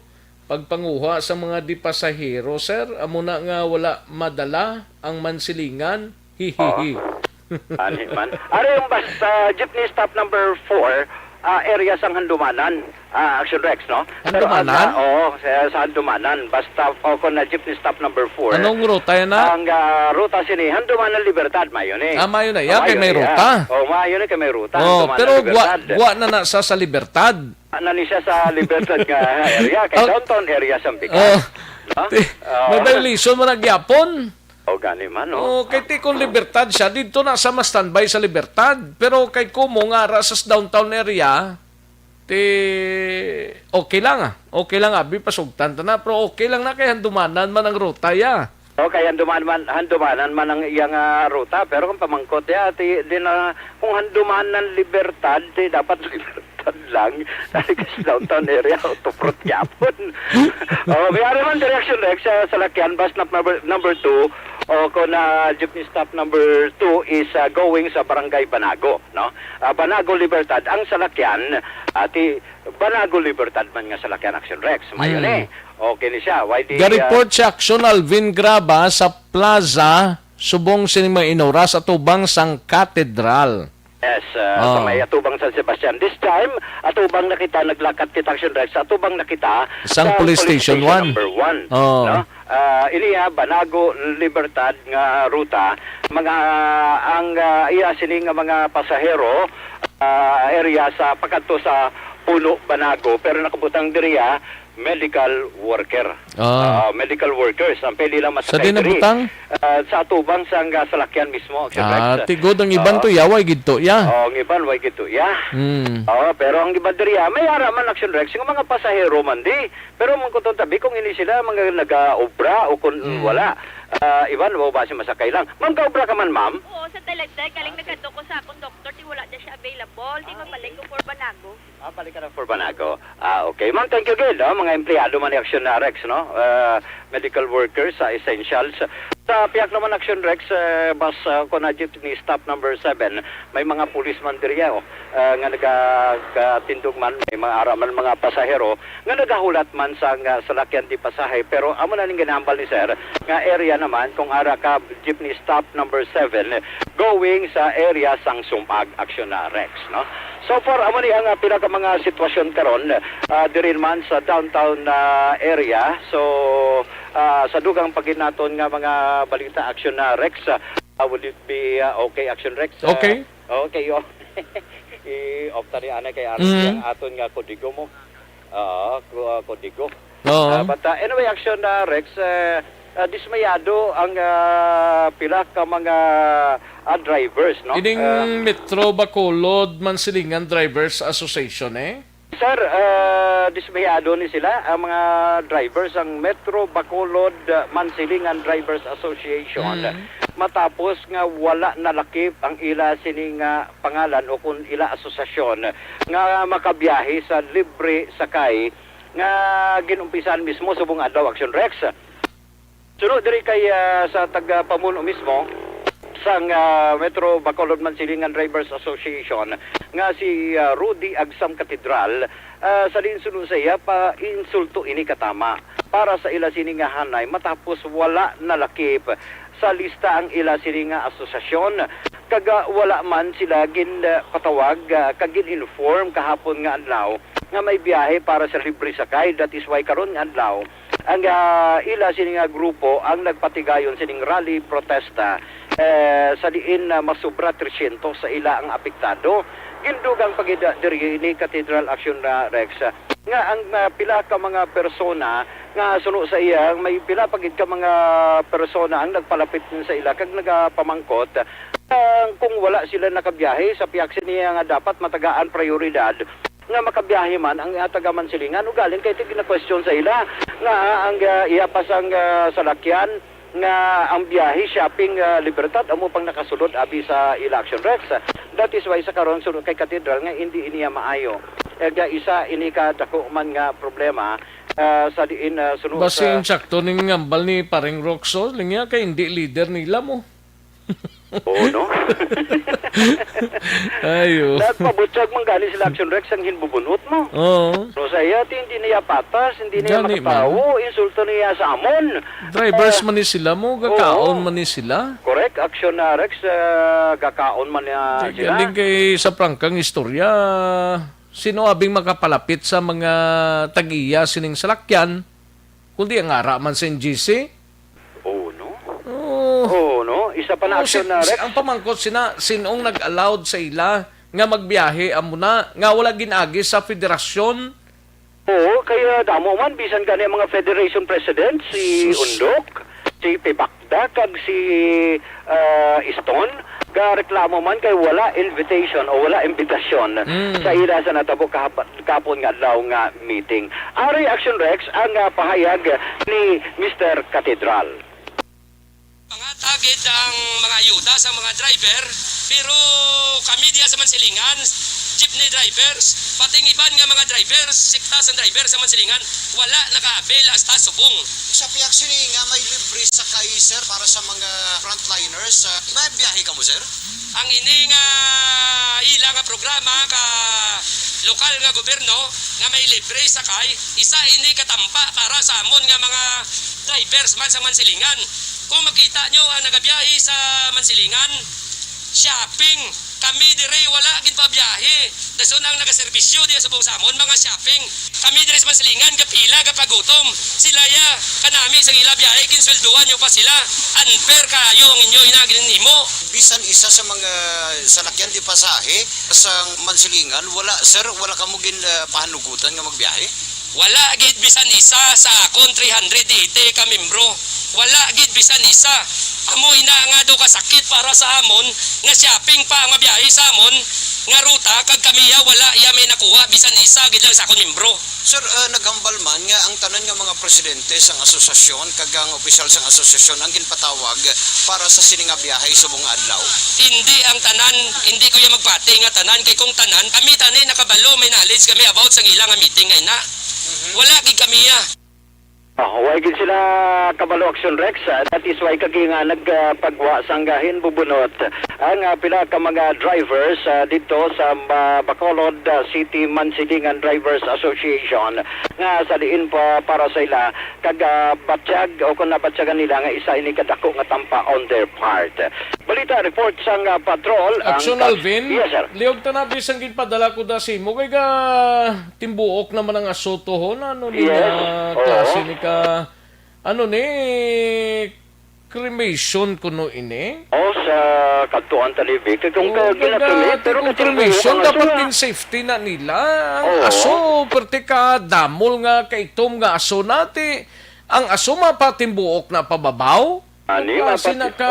pagpanguha sa mga di pasahero, sir. Amo na nga wala madala ang mansilingan. Hihihi. Ani man. Ari yung basta jeepney stop number 4, area sang Handumanan. Aksyon Rex, no? Handumanan? Oo, sa Handumanan. Basta ako na jeepney stop number 4. Anong ruta yan na? Ang ruta sini, Handumanan Libertad, mayon eh. Mayon na yan, kay may ruta. Mayon kay may ruta. Pero gwa na na sa Libertad. Nani siya sa Libertad nga area, kay downtown area sa Bigan. May-violation mo nagyapon. Gani man, no? Kay Tikon Libertad siya, dito na sa standby sa Libertad. Pero kay Kumo nga, sa downtown area, okay lang Okay lang abi pasugtan ta na, pero okay lang na kay handumanan man ang ruta ya. Kay handumanan man ang iyang ruta, pero kung pamangkot ya, kung handumanan Libertad, dapat Libertad lang. Dahil kasi downtown area, autoprot yapon. Mayroon man direction Rex sa Salakyan, bus number 2, kung jeepney stop number 2 is going sa Barangay Banago, no? Banago Libertad ang salakyan, Banago Libertad man nga salakyan Aksyon Rex. Mayon okay ni siya. Ga-report si Aksyon Alvin Graba sa Plaza subong sinima Inora sa tubang sang Katedral. Yes, sa may atubang San Sebastian. This time, atubang nakita, naglakad kita Aksyon Rex, atubang nakita sa Police Station 1. Number 1. No? Iniya, Banago, Libertad nga ruta, mga ang iya sining mga pasahero area sa pagkanto sa Puno, Banago, pero nakabutang diriya medical worker. Medical workers. Ang pwede lang masakay. Sa dinabutang? Sa atubang sa salakyan mismo. Tigod ang iban to yaway gito ya. Ang iban way gito ya. Pero ang iban diriya may araman Aksyon Rex yung mga pasahero man di. Pero mong kung tabi kung ini sila mga nag-obra o kung wala. Iban, ba si masakay lang. Ma'am, ka-obra ka man, ma'am? Oo, sa Talagday. Kaling nagkanto ko sa akong doktor, di wala na siya available. Di mabalik ko for Banago. Balik ka na for Banago. Okay. Ma'am, thank you again. Mga empleyado man ni Aksyon Rex, no? Medical workers, essentials. Sa piyak naman Aksyon Rex, bus kung na jeepney stop number 7, may mga policeman diriya, nga nagkatindog man, may mga araman mga pasahero, nga nagahulat man sa salakyan di pasahe. Pero amo na ning ginambal ni sir, nga area naman, kung ara ka jeepney stop number 7, going sa area sang Sumpag Aksyon Rex, no? So far, amo ni ang pinaka mga sitwasyon karon diri man sa downtown area. So sa dugang paginaton nga mga balita Aksyon Rex, would it be okay Aksyon Rex? Okay. Okay, i-off tani ana kay ang aton nga kodigo mo. Kodigo. But anyway, Aksyon Rex, dismayado ang pila ka mga drivers, no? Ining Metro Bacolod Mansilingan Drivers Association, Sir, dismayado ni sila ang mga drivers ang Metro Bacolod Mansilingan Drivers Association matapos nga wala nalakip ang ila sining pangalan o kung ila asosasyon nga makabiyahe sa libre sakay nga ginumpisan mismo subong adlaw Aksyon Rex. Sunod diri kay sa taga-pamuno mismo sang Metro Bacolod Mansilingan Drivers Association nga si Rudy Agsam Katedral sa dinsunod sa iya pa insulto ini katama para sa ila sininga hanay matapos wala nalakip sa lista ang ila sininga asosasyon kaga wala man sila gin patawag kagin inform kahapon nga adlaw nga may biyahe para sa libre sakay. That is why karon nga adlaw ang ila sininga grupo ang nagpatigayon sining rally protesta sa diin masubra 300 sa ila ang apektado. Gindugang pagida diri ni Cathedral Aksyon Rex nga ang pila ka mga persona nga suno sa iya may pila pagid ka mga persona ang nagpalapit sa ila kag nagapamangkot kung wala sila nakabiyahe sa piyak niya nga dapat matagaan prioridad nga makabiyahe man ang taga Mansilingan ugaling kay tig na question sa ila nga ang iyapas ang salakyan nga ang biyahe shopping Libertad amo pang nakasulod abi sa Aksyon Rex. That is why sa karon sulod kay Cathedral nga hindi iniya maayo. Isa ini ka dako man nga problema sa diin sunod basin sakto ning ngambal ni paring Roxo linya kay hindi leader nila mo. Oo, no? Ayo. Nagpabutsag man gani sila Aksyon Rex ang hinbubunot mo. Oo. So saya hindi niya patas, hindi niya makatawo, insulto niya sa amon. Drivers man ni sila mo, gakaon man ni sila. Correct, Aksyon Rex, gakaon man niya sila. Galing kay sa prangkang istorya, sino abing makapalapit sa mga tagiya sining salakyan, kundi ang ara man sa NGC? Oo, no? Oo, no? Isa pa na Aksyon Rex. Ang pamangkot sinong nag-allowed sa ila nga magbiyahe amo na nga wala ginagi sa federasyon. Oo, kaya damo man bisan gani ang mga federation president si Undok, si Pibakda kag si Iston reklamo man kay wala invitation o wala imbitasyon sa ila sa natabo kapon nga adlaw nga meeting. Ari Aksyon Rex ang pahayag ni Mr. Cathedral. Target ang mga ayuda sa mga driver, pero kami diya sa Mansilingan, jeepney drivers, pating iban nga mga drivers, sikta sa driver sa Mansilingan, wala naka-avail hasta subong. Sa Piaksyon nga may libre sa kay sir para sa mga frontliners. May biyahe ka mo sir? Ang ini nga ilang nga programa ka lokal nga gobyerno nga may libre sakay, isa ini katampa para sa amon nga mga drivers man sa Mansilingan. Kung makita nyo ang nagabiyahe sa Mansilingan, shopping, kami dire wala gid pa biyahe. Dason ang nagaserbisyo diya sa buong samon mga shopping. Kami dire sa Mansilingan gapila gapagutom. Sila ya kanami sa ila biyahe kinswelduan nyo pa sila. Unfair kayo ang inyo inagin nimo. Bisan isa sa mga salakyan di pasahe sa Mansilingan, wala sir, wala kamo gin pahanugutan nga magbiyahe. Wala gid bisan isa sa akon 380 ka membro. Wala gid bisan isa. Amo ina nga daw kasakit para sa amon nga shopping pa ang mabiyahe sa amon nga ruta kag kamiya wala iya may nakuha bisan isa gid lang sa akon membro. Sir, naghambal man nga ang tanan nga mga presidente sang asosasyon kag ang opisyal sang asosasyon ang ginpatawag para sa sining nga biyahe sa mga adlaw. Hindi ang tanan, hindi ko ya magpati nga tanan kay kung tanan kami tanin nakabalo may knowledge kami about sang ilang nga meeting ay na. Wala gid kamiya. Why gid sila kabalo Aksyon Rex. That is why kagi nga nagpagwa sanggahin bubunot ang pila ka mga drivers dito sa Bacolod City Mansilingan Drivers Association nga sa diin pa para sa ila kag batsyag o kung nabatsyagan nila nga isa ini kadako nga tampa on their part. Balita report sang patrol Aksyon Alvin. Yes sir. Liog tanabi sang ginpadala ko da si mo kay ga timbuok naman ang asoto ho na ano ni klase ni ka ano ni cremation kuno ini? Sa katuan talibik kung ginatumi pero cremation dapat din safety na nila ang aso perti ka damol nga kaitom nga aso nati ang aso mapatimbuok na pababaw kasi naka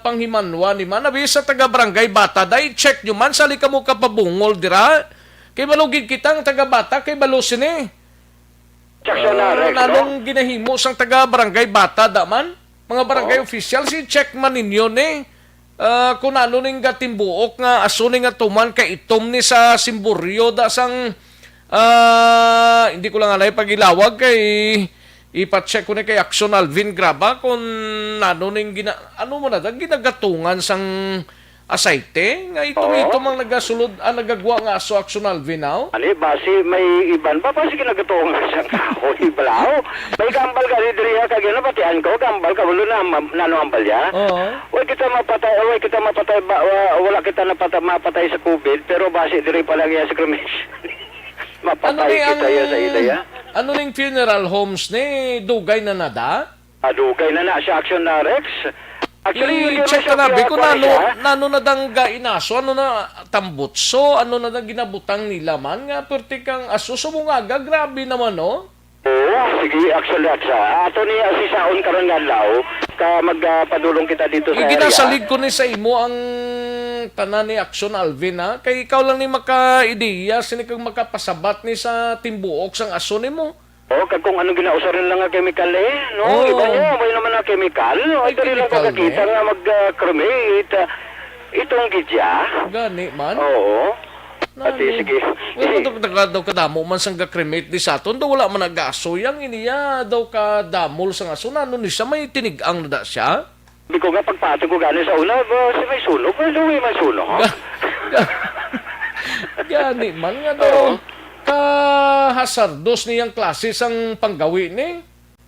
panghimanwa ni man nabi sa taga barangay bata dai check nyo man sali ka mo kapabungol dira kay balugid kitang taga bata kay balusin nanong ginahimo sang taga barangay bata daman mga barangay official si check man ninyo ni kung ano ning gatimbuok nga aso ni nga tuman kay itom ni sa simburyo da sang hindi ko lang alay pagilawag kay ipacheck ko ni kay Aksyon Alvin Graba kung ano ning ano mo na ginagatungan sang asaite nga itom ang nagasulod nagagwa nga aso Aksyon Alvin now. Ani basi may iban pa basi ginagatuong sang kahoy balao. May gambal ka diri kag ano patian ko gambal ka ulo na nano ambal ya. Wala kita mapatay wala kita mapatay sa COVID pero basi diri pa lang ya sa cremation. Mapatay kita ya sa ilaya. Ano ning funeral homes ni dugay na nada? Dugay na sa Aksyon Rex. Actually, check ka na, kung nano na dangga inaso, ano na tambutso, ano na dang ginabutang nila man, nga perti kang aso, sumungaga, grabe naman, no? Oo, sige, actually, ato ni asisaon karon nga law, ka magpadulong kita dito sa area. Ginasalig ko ni sa imo ang tanan ni Aksyon Alvin ha. Kay ikaw lang ni maka-ideya, sini kang makapasabat ni sa timbuok sang aso ni mo. Kag kung anong ginausarin lang nga chemical no? Oo. Iba nyo, may naman na chemical. Ay, dali lang chemical kakakita nga mag-cremate. Itong gidya. Gani man? Oo. Ati, sige. Wala daw kadamo man sang ga-cremate di sa aton, daw wala man nag-aso yang iniya daw kadamol sang aso na ni siya may tinigang na da siya. Hindi ko nga pagpatong ko gano'n sa una, may sunog, may sunog. Gani man nga daw. Kahasardos niyang klase sang panggawi ni.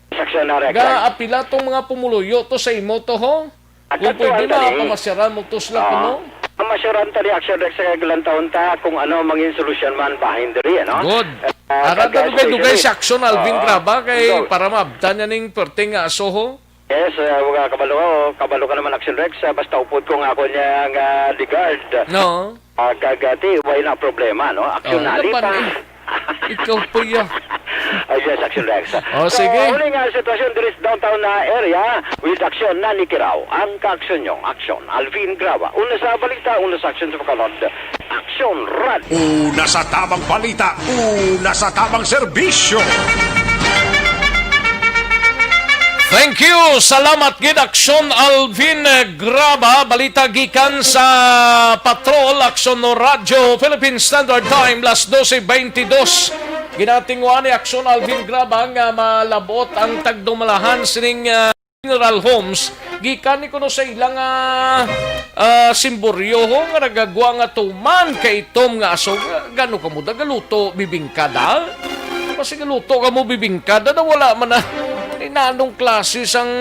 Saksyon na record. Ga-apila tong mga pumuluyo to sa imo to ho. Kung pwede na, pamasyaran mo to sila kuno. Ang masyaran ta ni Aksyon Rex sa kagalang taon ta kung ano mangin solusyon man behind the ano? Good. Ara na dugay sa Aksyon Alvin Graba kay para maabtan niya ning perting nga aso ho. Yes, kabalo ka naman Aksyon Rex, basta upod ko nga ako niya nga ligard. No. Kagati, wala na problema, no? Aksyon pa. Ikaw po yan. Yes, Aksyon Rex. Sige. Huli nga sitwasyon dito sa downtown na area with Aksyon na Nikiraw. Ang ka-aksyon nyo, Aksyon, Alvin Graba. Una sa balita, una sa aksyon sa Bacolod. Aksyon Radio. Una sa tamang balita, una sa tamang serbisyo. Thank you. Salamat gid Aksyon Alvin Graba. Balita gikan sa Patrol Aksyon no Radio Philippine Standard Time las 12:22. Ginatingwa ni Aksyon Alvin Graba nga malabot ang tagdumalahan sining funeral homes gikan ni kuno sa ilang simboryo ho nga nagagwa nga tuman kay itom nga aso gano kamo da galuto bibingkada. Kasi galuto ka mo bibingkada na wala man na nanong klase sang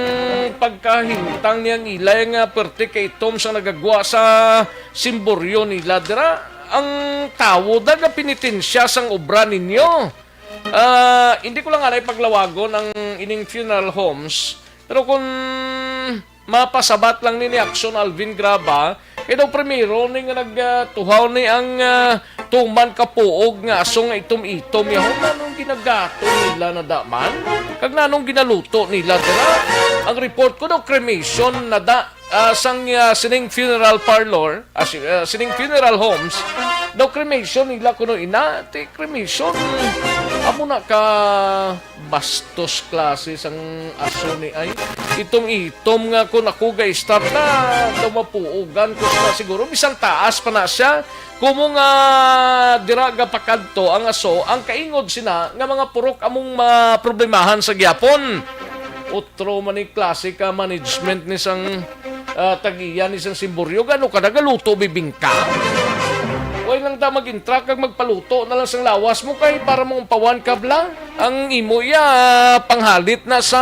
pagkahintang niyang ilay nga perte kay Tom sa nagagwa sa simboryo nila dira ang tawo daga pinitensya sang obra ninyo. Hindi ko lang alay paglawagon ang ining funeral homes pero kung mapasabat lang ni Aksyon Alvin Graba kaya daw primero ni nga nagtuhaw ni ang tuman kapuog nga aso nga itom-itom yaho nanong ginagato nila na daman kag nanong ginaluto nila dira ang report ko daw cremation na da sang sining funeral parlor sining funeral homes daw cremation nila kuno ina ti cremation amo na ka bastos klase sang aso ni ay itom-itom nga kun ako ga start na daw mapuugan ko na siguro bisan taas pa na siya kumo nga diraga pakadto ang aso ang kaingod sina nga mga purok among maproblemahan sa gyapon utro man ni klase ka management ni sang tagiyan ni sang simboryo gano ka nagaluto bibingka way lang ta mag-intract kag magpaluto na lang sang lawas mo kay para mong pawan kabla ang imo panghalit na sa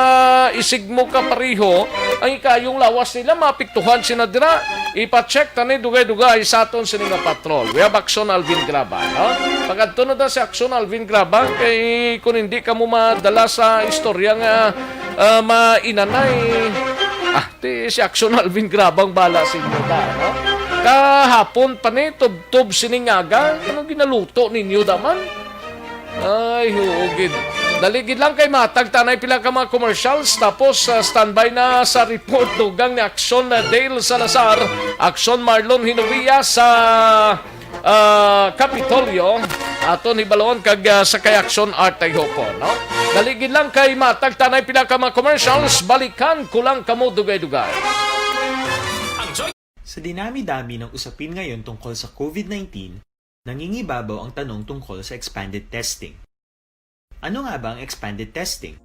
isig mo ka pariho ang ikayong lawas nila mapiktuhan sina dira ipa-check tani dugay-dugay sa aton sining patrol we have Aksyon Alvin Graba no? Pagadto na ta si Aksyon Alvin Graba kay kung hindi ka mo madala sa istorya nga mainanay si Aksyon Alvin Graba ang bala sa inyo da no? Kahapon pa ni tub-tub siningaga anong ginaluto ninyo daman ay huugid daligid lang kay matag tanay pila ka mga commercials tapos standby na sa report dugang ni Aksyon Dale Salazar Aksyon Marlon Hinovia sa Kapitolyo aton hibalon kag sa kay Aksyon Art ay hopo no daligid lang kay matag tanay pila ka mga commercials balikan kulang kamo dugay-dugay. Sa dinami-dami ng usapin ngayon tungkol sa COVID-19, nangingibabaw ang tanong tungkol sa expanded testing. Ano nga ba ang expanded testing?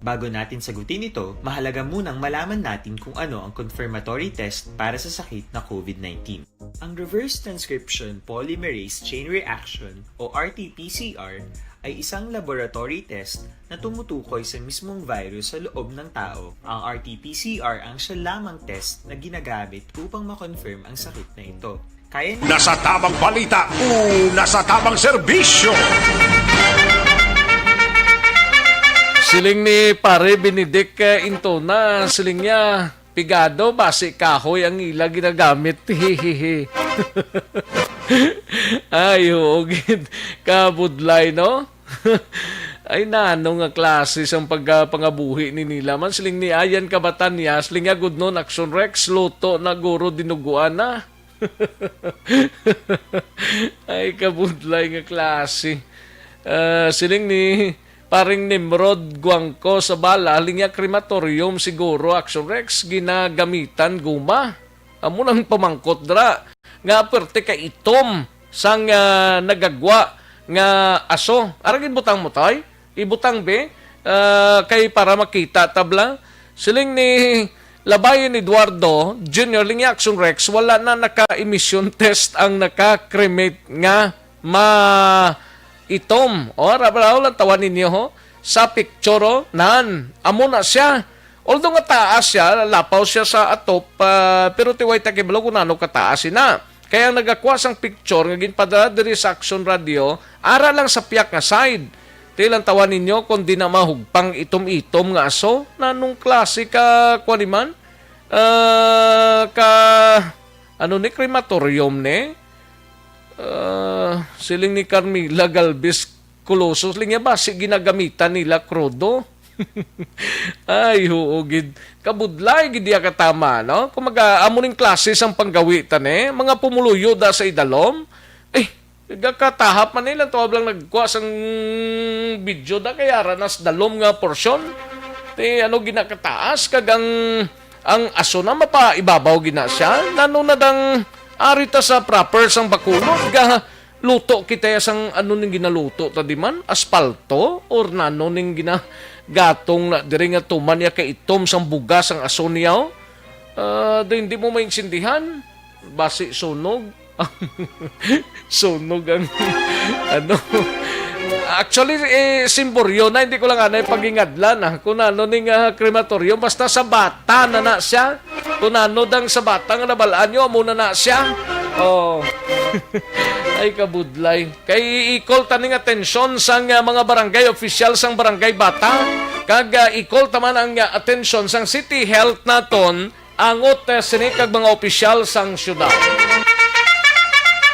Bago natin sagutin ito, mahalaga munang malaman natin kung ano ang confirmatory test para sa sakit na COVID-19. Ang reverse transcription polymerase chain reaction o RT-PCR ay isang laboratory test na tumutukoy sa mismong virus sa loob ng tao. Ang RT-PCR ang siya lamang test na ginagamit upang makonfirm ang sakit na ito. Nasa tamang balita, nasa tamang serbisyo. Siling ni Pare Benedict Intona, siling niya, pigado, base kahoy ang ila ginagamit. Hihihi. Ay, hugid. Kabudlay, no? Ay, nano nga klase sang pagpangabuhi ni nila man. Siling ni Ayan Kabatan niya, siling nga good noon, Aksyon Rex, luto na guro dinuguan na. Ay, kabudlay nga klase. Siling ni paring Nimrod Guangko sa bala, linya krematorium siguro, Aksyon Rex, ginagamitan guma. Amo nang pamangkot dra. Nga perte ka itom sang nagagwa nga aso. Aragin butang mo tay? Ibutang be? Kay para makita tabla. Siling ni Labayan Eduardo, Junior Linya Aksyon Rex, wala na naka-emission test ang naka-cremate nga itom. O, rabraw lang tawan ninyo ho. Sa picture, nan, amo na siya. Although nga taas siya, lapaw siya sa atop, pero tiway takibalo kung ano kataas na. Kaya nagakwa sang picture, nga ginpadala diri sa Aksyon Radio, ara lang sa piyak nga side. Tilang tawan ninyo kung di na mahugpang itom-itom nga aso, na nung klase ka, kwaniman, ano ni, crematorium ni, siling ni Carmila Galvez Colosos, linya ba, si ginagamitan nila krudo? Ay, huugid. Kabudlay, gid ka tama, no? Kung mag-amuning klase sang panggawitan mga pumuluyo da sa idalom, katahap man nila, tawag lang nagkuha sang video da, kaya ranas dalom nga porsyon. Ginakataas, kagang ang aso na mapaibabaw gina siya, nanunadang arita sa proper sang bakulod, luto kita sang ning ginaluto, tadiman, aspalto, or ning gatong na diri nga tuman ya kay itom sang bugas ang aso niya. Hindi mo maintindihan, basi sunog. Sunog ang actually simboryo na, hindi ko lang pagingadlan kung ano ning crematorium, basta sa bata na siya, kung ano dang sa bata nga nabalaan nyo, muna na siya. Ay, kabudlay. Kay i-call taning atensyon sang mga barangay official sang barangay bata, kag i-call taman ang atensyon sang city health naton, angot sinikag mga opisyal sang syudad.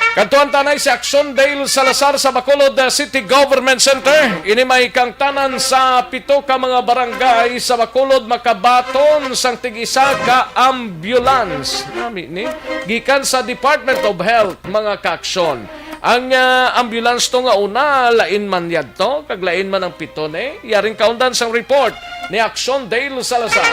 Kantuan tanay si Aksyon Dale Salazar sa Bacolod City Government Center. Ini may kang tanan sa 7 ka mga barangay sa Bacolod makabaton sang tig-isa ka ambulance. Gikan sa Department of Health mga kaaksyon. Ang ambulance to nga una, lain man yadto, kag lain man ang 7 yaring kaundan sang report ni Aksyon Dale Salazar.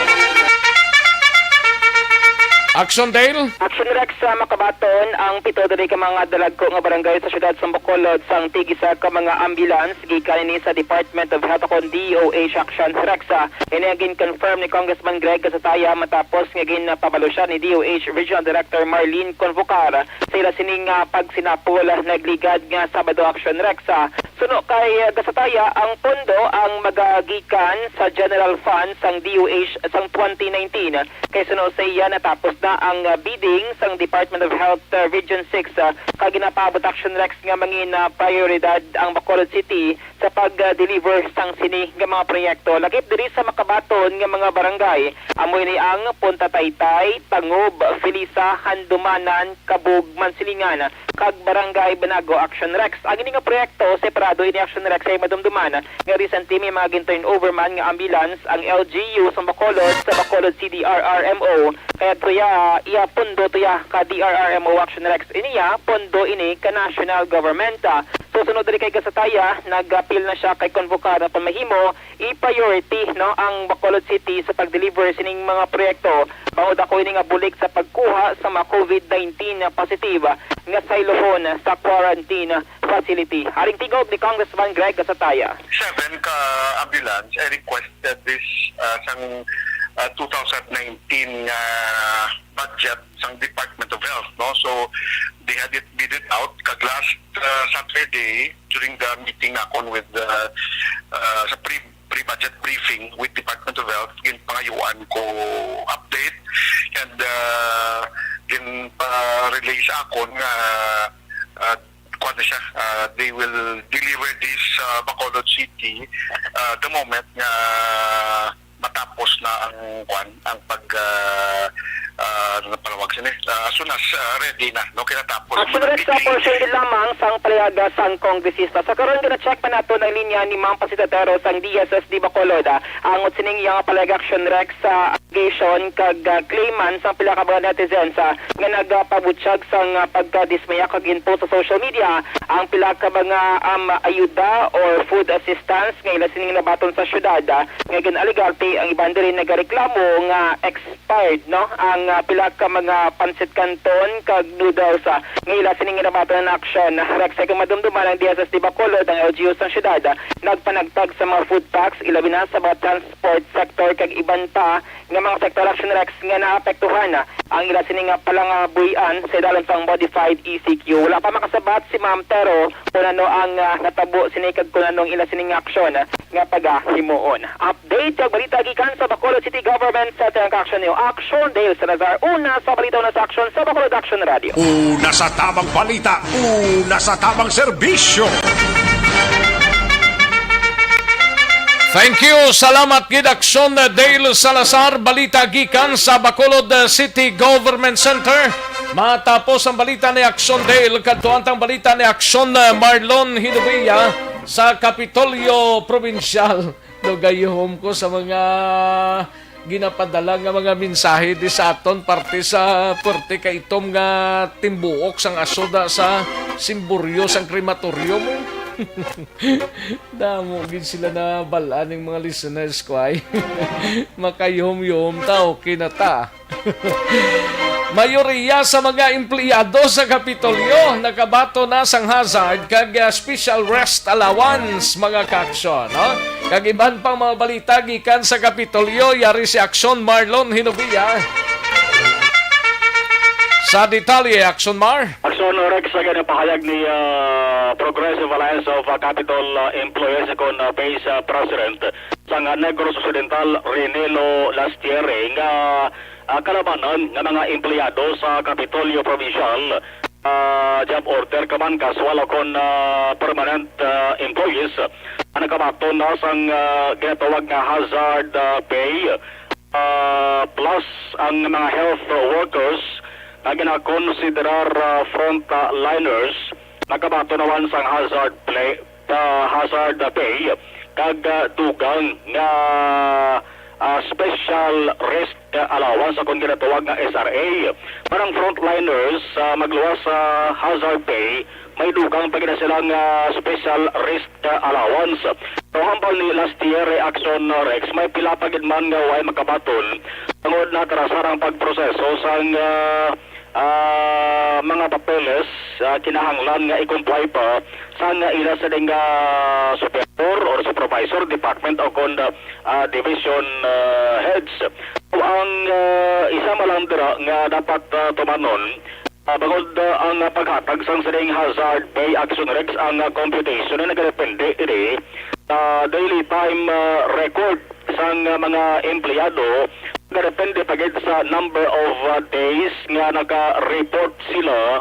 Aksyon Dale? Aksyon Rex sa Makabaton, ang 7 diri ka mga dalagko nga barangay sa syudad sa Bacolod sang tigisa ka mga ambulance gikan ni sa Department of Health kon DOH Aksyon Rex. Ini agin confirm ni Congressman Greg Casataya matapos nga ginpabalo siya ni DOH Regional Director Marlene Convocar. Sila sining pagsinapol nagligad nga Sabado Aksyon Rex. Suno kay Casataya, ang pondo ang magagikan sa General Fund sang DOH sang 2019. Kay suno sa iya natapos na ang bidding sang Department of Health Region 6 kag ginapabot Aksyon Rex nga mangin prioridad ang Bacolod City sa pag-deliver sang sini nga mga proyekto. Lagip diri sa Makabaton nga mga barangay, amoy ni ang Punta Taytay, Tangob, Felisa, Handumanan, Kabug, Mansilingan kag Barangay Banago Aksyon Rex. Ang ini nga proyekto separado ini Aksyon Rex ay madumduman nga recently may mga turnover man nga ambulance ang LGU sa Bacolod CDRRMO kaya tuya iya pondo tuya ka DRRMO Aksyon Rex iniya pondo ini ka national government. Susunod diri kay Casataya, nag-appeal na siya kay Convocar na pamahimo i-priority ang Bacolod City sa pag-deliver sining mga proyekto. Bangod ako ini nga bulig sa pagkuha sa mga COVID-19 positive nga silohon sa quarantine facility. Haring tigog ni Congressman Greg Casataya. 7 ka ambulance I requested this sang 2019 budget sang Department of Health, no? So they had it bidded out kag last Saturday during the meeting nakon with sa pre-budget briefing with Department of Health, ginpangayuan ko update and ginpa-relay sa akon nga they will deliver this Bacolod City the moment nga matapos na ang pag palawag sini as soon as ready na kinatapos. Aksyon Rex sa portion din lamang sang palayaga sang kongresista. Sa karon gina-check pa nato ang linya ni Ma'am Pasitatero sang DSSD Bacolod. Ang sining iyang palayaga Aksyon Rex investigation kag claimant sa pila ka mga netizens nga nagpabutyag sang pagkadismaya kag inpo sa social media ang pila ka mga ayuda or food assistance nga ila sining nabaton sa syudad nga ginaligarte ang iban diri nagareklamo nga expired no ang pila ka mga pansit canton kag noodles nga ila sining nabaton na aksyon rex kag madumduman ang DSS di Bacolod ang LGU sa syudad nagpanagtag sa mga food packs ilabi na sa mga transport sector kag iban pa nga mga sector action rex nga naapektuhan ang ila sining palangabuyan sa dalan pang modified ECQ. Wala pa makasabat si Ma'am Tero kung ano ang natabo sinikag kung anong ila sining aksyon nga pagahimuon. Update kag balita gikan sa Bacolod City Government Center ang aksyon niyo. Aksyon Dale Salazar una sa balita na sa aksyon sa Bacolod Action Radio. Una sa tamang balita, una sa tamang serbisyo. Thank you. Salamat gid Aksyon Dale Salazar, balita gikan sa Bacolod City Government Center. Matapos ang balita ni Aksyon Dale, kadtuantang balita ni Aksyon Marlon Hinubia sa Kapitolyo Provincial. Dugayhom ko sa mga ginapadala nga mga mensahe di sa aton parte sa puerte kay itom nga timbuok sang asoda sa simburyo sang krematoryo mo. Damo gid sila na balaan ng mga listeners ko ay makayom-yom tao kinata. Mayoriya sa mga empleyado sa Kapitolyo nakabato na sang hazard kag special rest allowance mga kaaksyon, no? Kag iban pang mga balita gikan sa Kapitolyo yari si Aksyon Marlon Hinubia. Sa detalye, Aksyon Mar. Aksyon Rex sa pahayag ni Progressive Alliance of Capital Employees kon Base President sa Negros Occidental Renelo Lastiere nga kalabanan ng mga empleyado sa Kapitolyo Provincial job order kaman kaswala kon permanent employees ang nakabato na sang ginatawag nga hazard pay plus ang mga health workers na ginakonsiderar frontliners nakabato naman sang hazard pay kag dugang nga special rest allowance akong ginatawag nga SRA. Parang frontliners magluwas sa hazard pay may dugang pag silang special rest allowance. So hambal ni last year Aksyon Rex may pila pagid man nga way makabaton tungod na tarasarang pagproseso sang mga papeles kinahanglan nga i-comply pa sa ila sa ding superior or supervisor department o kon division heads. So, ang isa malandra nga dapat tumanon bangod ang paghatag sang sading hazard pay Aksyon Rex ang computation na nagdepende iri daily time record sang mga empleyado depende pagid sa number of days nga naka-report sila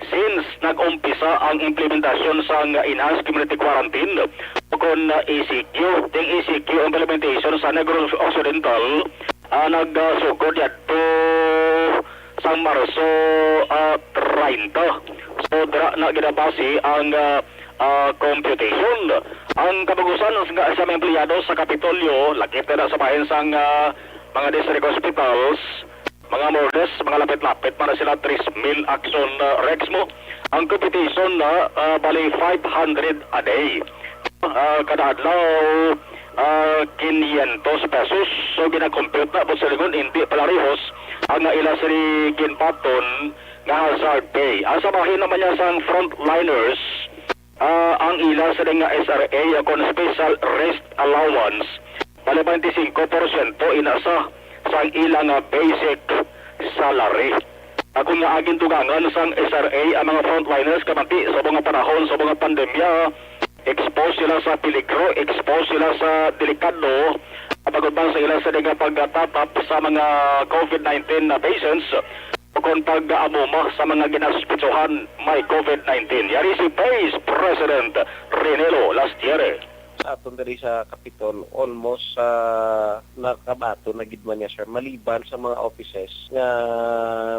since nag-umpisa ang implementasyon sa enhanced community quarantine kon ECQ. Ting ECQ implementation sa Negros Occidental nagsugod yadto sa Marso 30. So dira na ginabasi ang computation. Ang kabagusan sa mga empleyado sa Kapitolyo lakip na sa bahin sang mga district hospitals, mga mordes, mga lapit-lapit para sila 3,000 Aksyon Rex mo. Ang competition na bali 500 a day. Kada adlaw 500 pesos. So ginakompute na po sa lingon, hindi palarihos ang ila siri ginpaton nga hazard pay. Ang sabahin naman niya sa frontliners, ang ila sa nga SRA akong special rest allowance bali 25% inasa sa ilang basic salary. Ako nga aging tugangan sang SRA ang mga frontliners kamanti sa mga panahon sa mga pandemya, expose sila sa peligro, expose sila sa delikado pagod sa ila sa nga pagtatap sa mga COVID-19 patients kung pag-amuma sa mga ginaspitsuhan may COVID-19. Yari si Vice President Renelo Lastiere. Sa aton diri sa Capitol almost nakabato na gid man niya sir maliban sa mga offices nga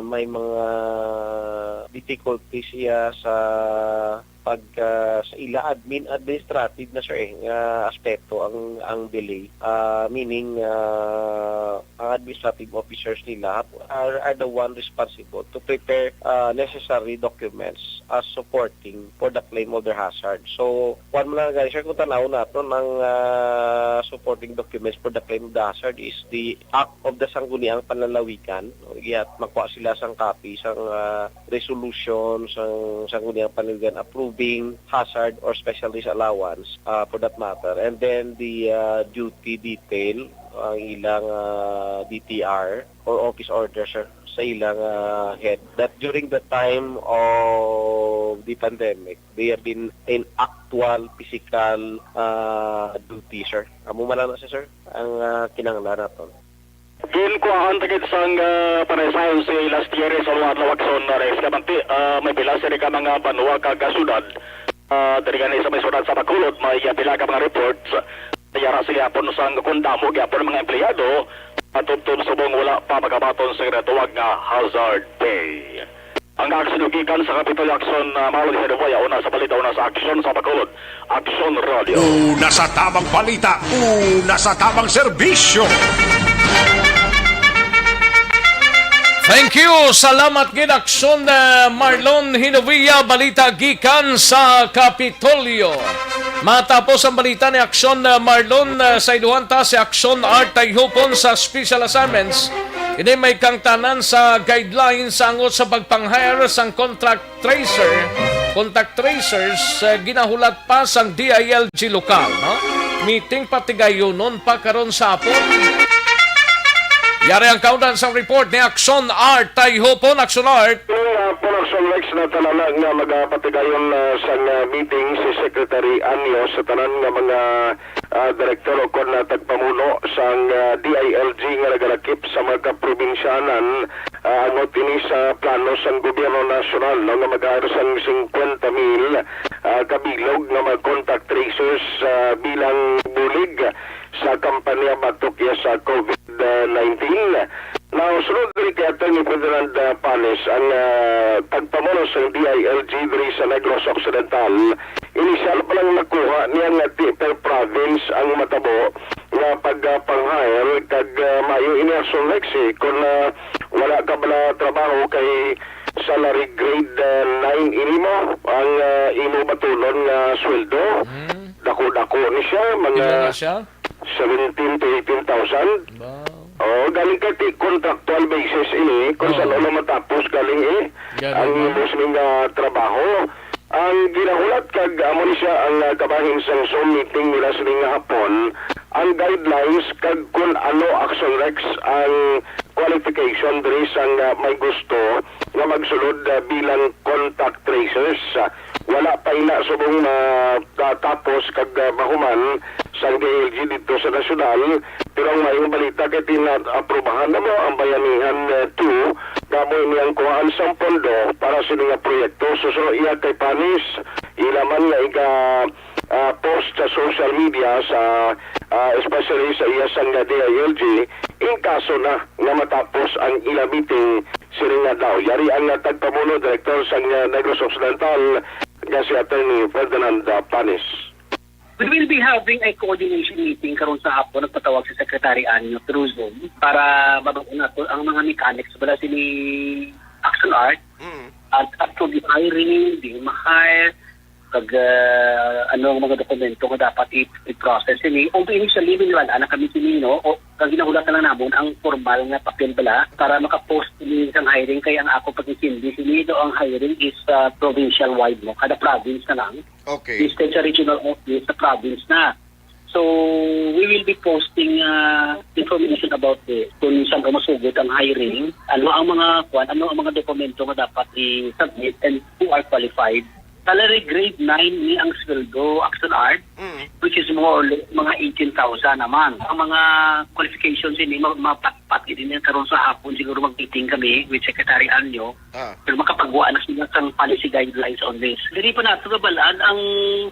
may mga difficulties siya sa pag sa ila administrative na sir aspeto ang delay. Meaning ang administrative officers nila are the one responsible to prepare necessary documents as supporting for the claim of their hazard. So, one mo lang guys, sir, kung tanaw nato ng supporting documents for the claim of the hazard is the act of the sangguniang panlalawigan. At makuha sila sang copy sang resolution sang sangguniang panlalawigan approving hazard or special risk allowance for that matter. And then the duty detail, ang ilang DTR or office order sir, sa ilang head that during the time of the pandemic they have been in actual physical duty sir. Amo man na sir ang kinahanglan naton. Gil ko ang tagit sang paresayon si last year sa mga lawakson na res kamanti may bilas rin ka mga banwa kagasudad dari ganit sa may sudan sa Bacolod may pila ka mga reports yara siya po sang kundamo gyapon mga empleyado atuptun subong wala pa magabaton sa retawag nga hazard pay. Ang aksyon sa Kapitol Aksyon mawali sa Duwaya una sa balita una sa Aksyon sa Bacolod Aksyon Radio. Una sa tamang balita, una sa tamang serbisyo. Thank you. Salamat gid Aksyon Marlon Hinovia balita gikan sa Kapitolyo. Matapos ang balita ni Aksyon Marlon sa iduhanta si Aksyon Art Tayhupon sa special assignments. Ini may kangtanan sa guidelines sangot sa pagpang-hire sang contact tracers ginahulat pa sang DILG lokal, no? Meeting patigayonon pa karon sa hapon. Yari ang kaunan sa report ni Aksyon Art Tayhupon. Aksyon Art. Aksyon Rex na talaga nga magpatigayon sa meeting si Secretary Anyo sa tanan nga mga direktor o kon na tagpamuno sang DILG nga nagalakip sa mga probinsyanan angot ini sa plano sang gobyerno nasyonal no, nga mag-aaro sang 50,000 kabilog nga mga contact tracers bilang bulig sa kampanya batok sa COVID-19. Now, sunod rin kay Atty. Ferdinand Panes ang pagpamuno sa DILG diri sa Negros Occidental. Inisyal pa lang nakuha niya nga per province ang matabo nga pagpang-hire kag mayo ini Aksyon Lexi kung wala ka bala trabaho kay salary grade 9 ini mo ang imo batulon nga sweldo. Dako-dako ni siya mga 17 to 18,000. Galing ka contractual basis ini kung saan matapos galing ang muslim nga trabaho. Ang ginahulat kag amo ni siya ang kabahin sang Zoom meeting nila sa nga hapon ang guidelines kag kung ano Aksyon Rex ang qualification diri sang may gusto nga magsulod bilang contact tracers. Wala pa ina subong tapos kag mahuman sa DILG dito sa nasyonal, pero ang mayong balita kay tinaprubahan na mo ang Bayanihan 2 gamoy niyang kuhaan sa pondo para sa mga proyekto. So iya kay Panis ilaman nga post sa social media sa especially sa iya sang DILG in kaso na nga matapos ang ila meeting sila nga daw. Yari ang tagpamuno director sa Negros Occidental nga si Atty. Ferdinand Panis. We will be having a coordination meeting karon sa hapon. Nagpatawag si Secretary Anyo through Zoom para mabago na to ang mga mechanics bala sini Aksyon Art at to the hiring, di ma-hire kag ano mga dokumento nga dapat i-process ini. Although initially wala na kami sinino o kag ginahulatan lang namon ang formal nga papel bala para maka-post ini sang hiring kay ang ako pagkisindi sinido ang hiring is provincial wide mo kada province na lang. Okay. Instead sa regional office sa province na. So we will be posting information about this kung saan ka masugot ang hiring, ano ang mga dokumento nga dapat i-submit and who are qualified. Salary grade 9 ni ang sweldo Aksyon Art, which is more or less mga 18,000 naman. Ang mga qualifications ini mapatpat din yan karon sa hapon siguro mag-meeting kami with Secretary Anyo. Pero makapagawa na sila ng policy guidelines on this. Dili pa nato balaan ang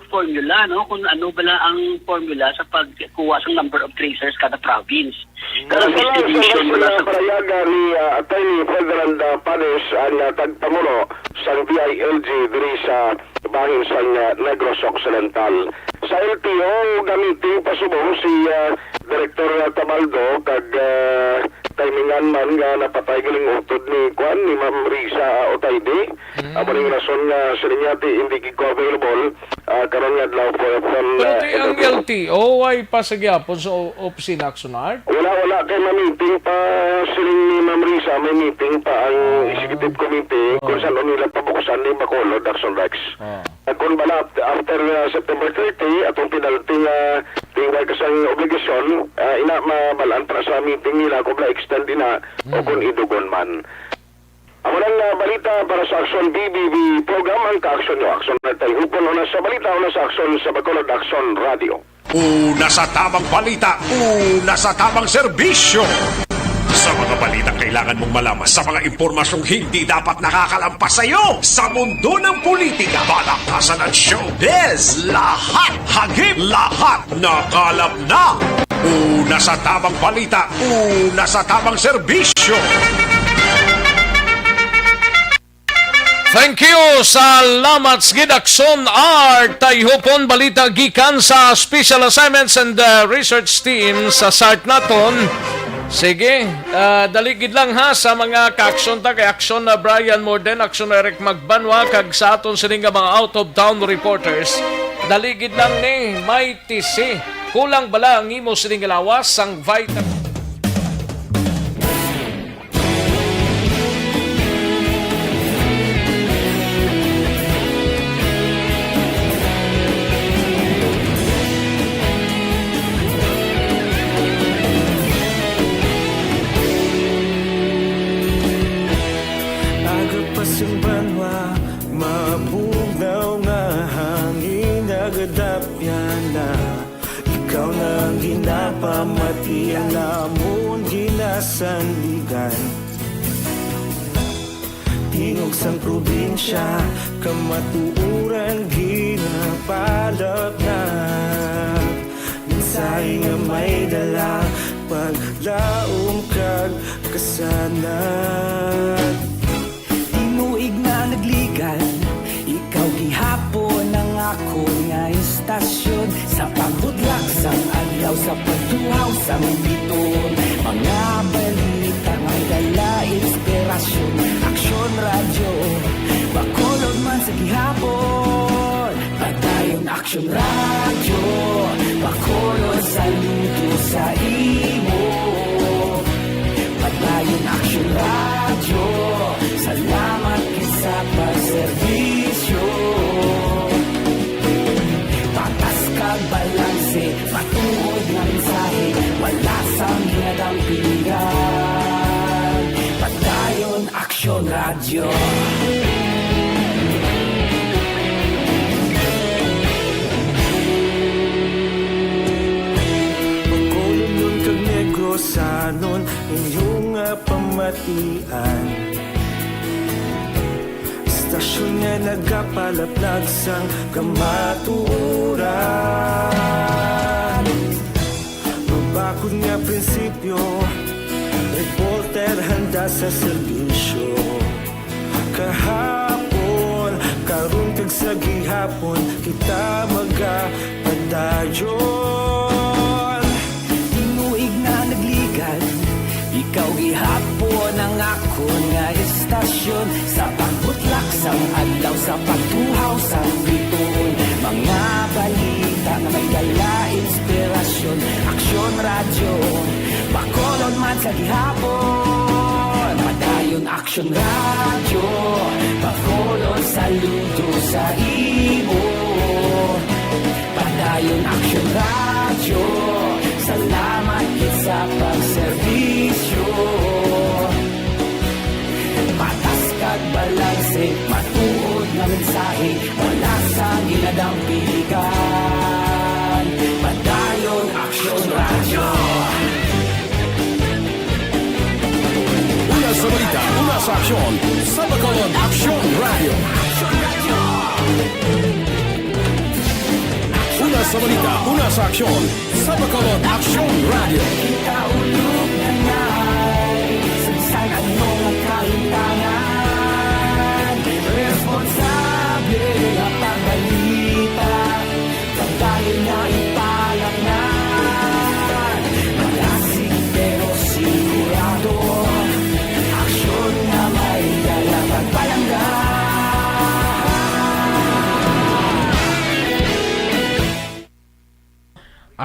formula, no? Kung ano bala ang formula sa pagkuha sa number of tracers kada province. Kada distribution bala sa parayaga ni Atty. Ferdinand Panis ang tagpamuno sa DILG diri sa bahin sa Negros Occidental. Sa LTO, gamitin pasubong si Director Tabaldo kag timingan man nga napatay galing utod ni Kwan, ni Ma'am Risa Otayde. Maring rason nga sila niya hindi ko available karon nga adlaw from Pero di ang LTO ay pasagyapon sa opisina Aksyon. Wala kay ma-meeting pa siling ni Ma'am Risa, may meeting pa ang executive committee kung saan nila pabukusan ni Bacolod Action Rex. Kung Banat after September 30 atong penalty nga tingway kasang obligasyon ina mabalaan para sa meeting nila kung extend na o kung idugon man. Ang unang balita para sa Aksyon BBB program ang ka-aksyon nyo. Aksyon na tayo hupon una sa balita, una sa Aksyon sa Bacolod Aksyon Radio. Una sa tamang balita, una sa tamang serbisyo. Sa mga balita kailangan mong malaman sa mga impormasyong hindi dapat nakakalampas sa iyo. Sa mundo ng politika, balakasan at showbiz, lahat hagip, lahat nakalap na. Una sa tamang balita, una sa tamang serbisyo. Thank you. Salamat Gid Aksyon R. Tayhupon balita gikan sa Special Assignments and Research Team sa SART naton. Sige, daligid lang ha sa mga ka-aksyon ta kay Aksyon na Brian Morden, Aksyon na Eric Magbanwa kag sa aton sining mga out of town reporters. Daligid lang ni may tisi. Kulang bala ang imo sining lawas sang vitamin. Mabugaw nga hangin agadapyan na ikaw nang ginapamati ang lamon ginasanligan. Tingog sang probinsya kamatuuran ginapalap na minsay nga may dala paglaom kag kasanat. Tinuig na nagligan, ikaw gihapon ang ako nga istasyon sa pagbudlak sang adlaw sa pagtuhaw sa biton. Mga balita may dala inspirasyon, Aksyon Radio, Bacolod man sa gihapon. Padayon Aksyon Radio, Bacolod saludo sa imo. Padayon Aksyon Radio, salamat sa pagserbisyo. Patas kag balanse, patuod na mensahe, wala sang hinadang pilihan. Padayon Aksyon Radio. Bacolod nun kag Negros anon inyong pamatian. Istasyon nga nagapalaplag sang kamatuuran. Mabakod nga prinsipyo, reporter handa sa serbisyo. Kahapon, karon kag sa gihapon, kita magapadayon. Tinuig na nagligan, ikaw gihapon ang ako nga istasyon sa pagbutlak sang adlaw sa pagtuhaw sa biton. Mga balita na may dala inspirasyon, Aksyon Radio, Bacolod man sa gihapon. Padayon Aksyon Radio, Bacolod saludo sa imo. Padayon Aksyon Radio, salamat sa pagserbisyo. Patas kag balanse, matuod na mensahe, wala sa ginadang piligan. Padayon Aksyon Radio. Una sa balita, una sa aksyon, sa Bacolod Aksyon Radio. Una sa balita, una sa aksyon, sa Bacolod Aksyon Radio. Kita ulog na ngay, sagsay anong ang kahintangan. Responsable at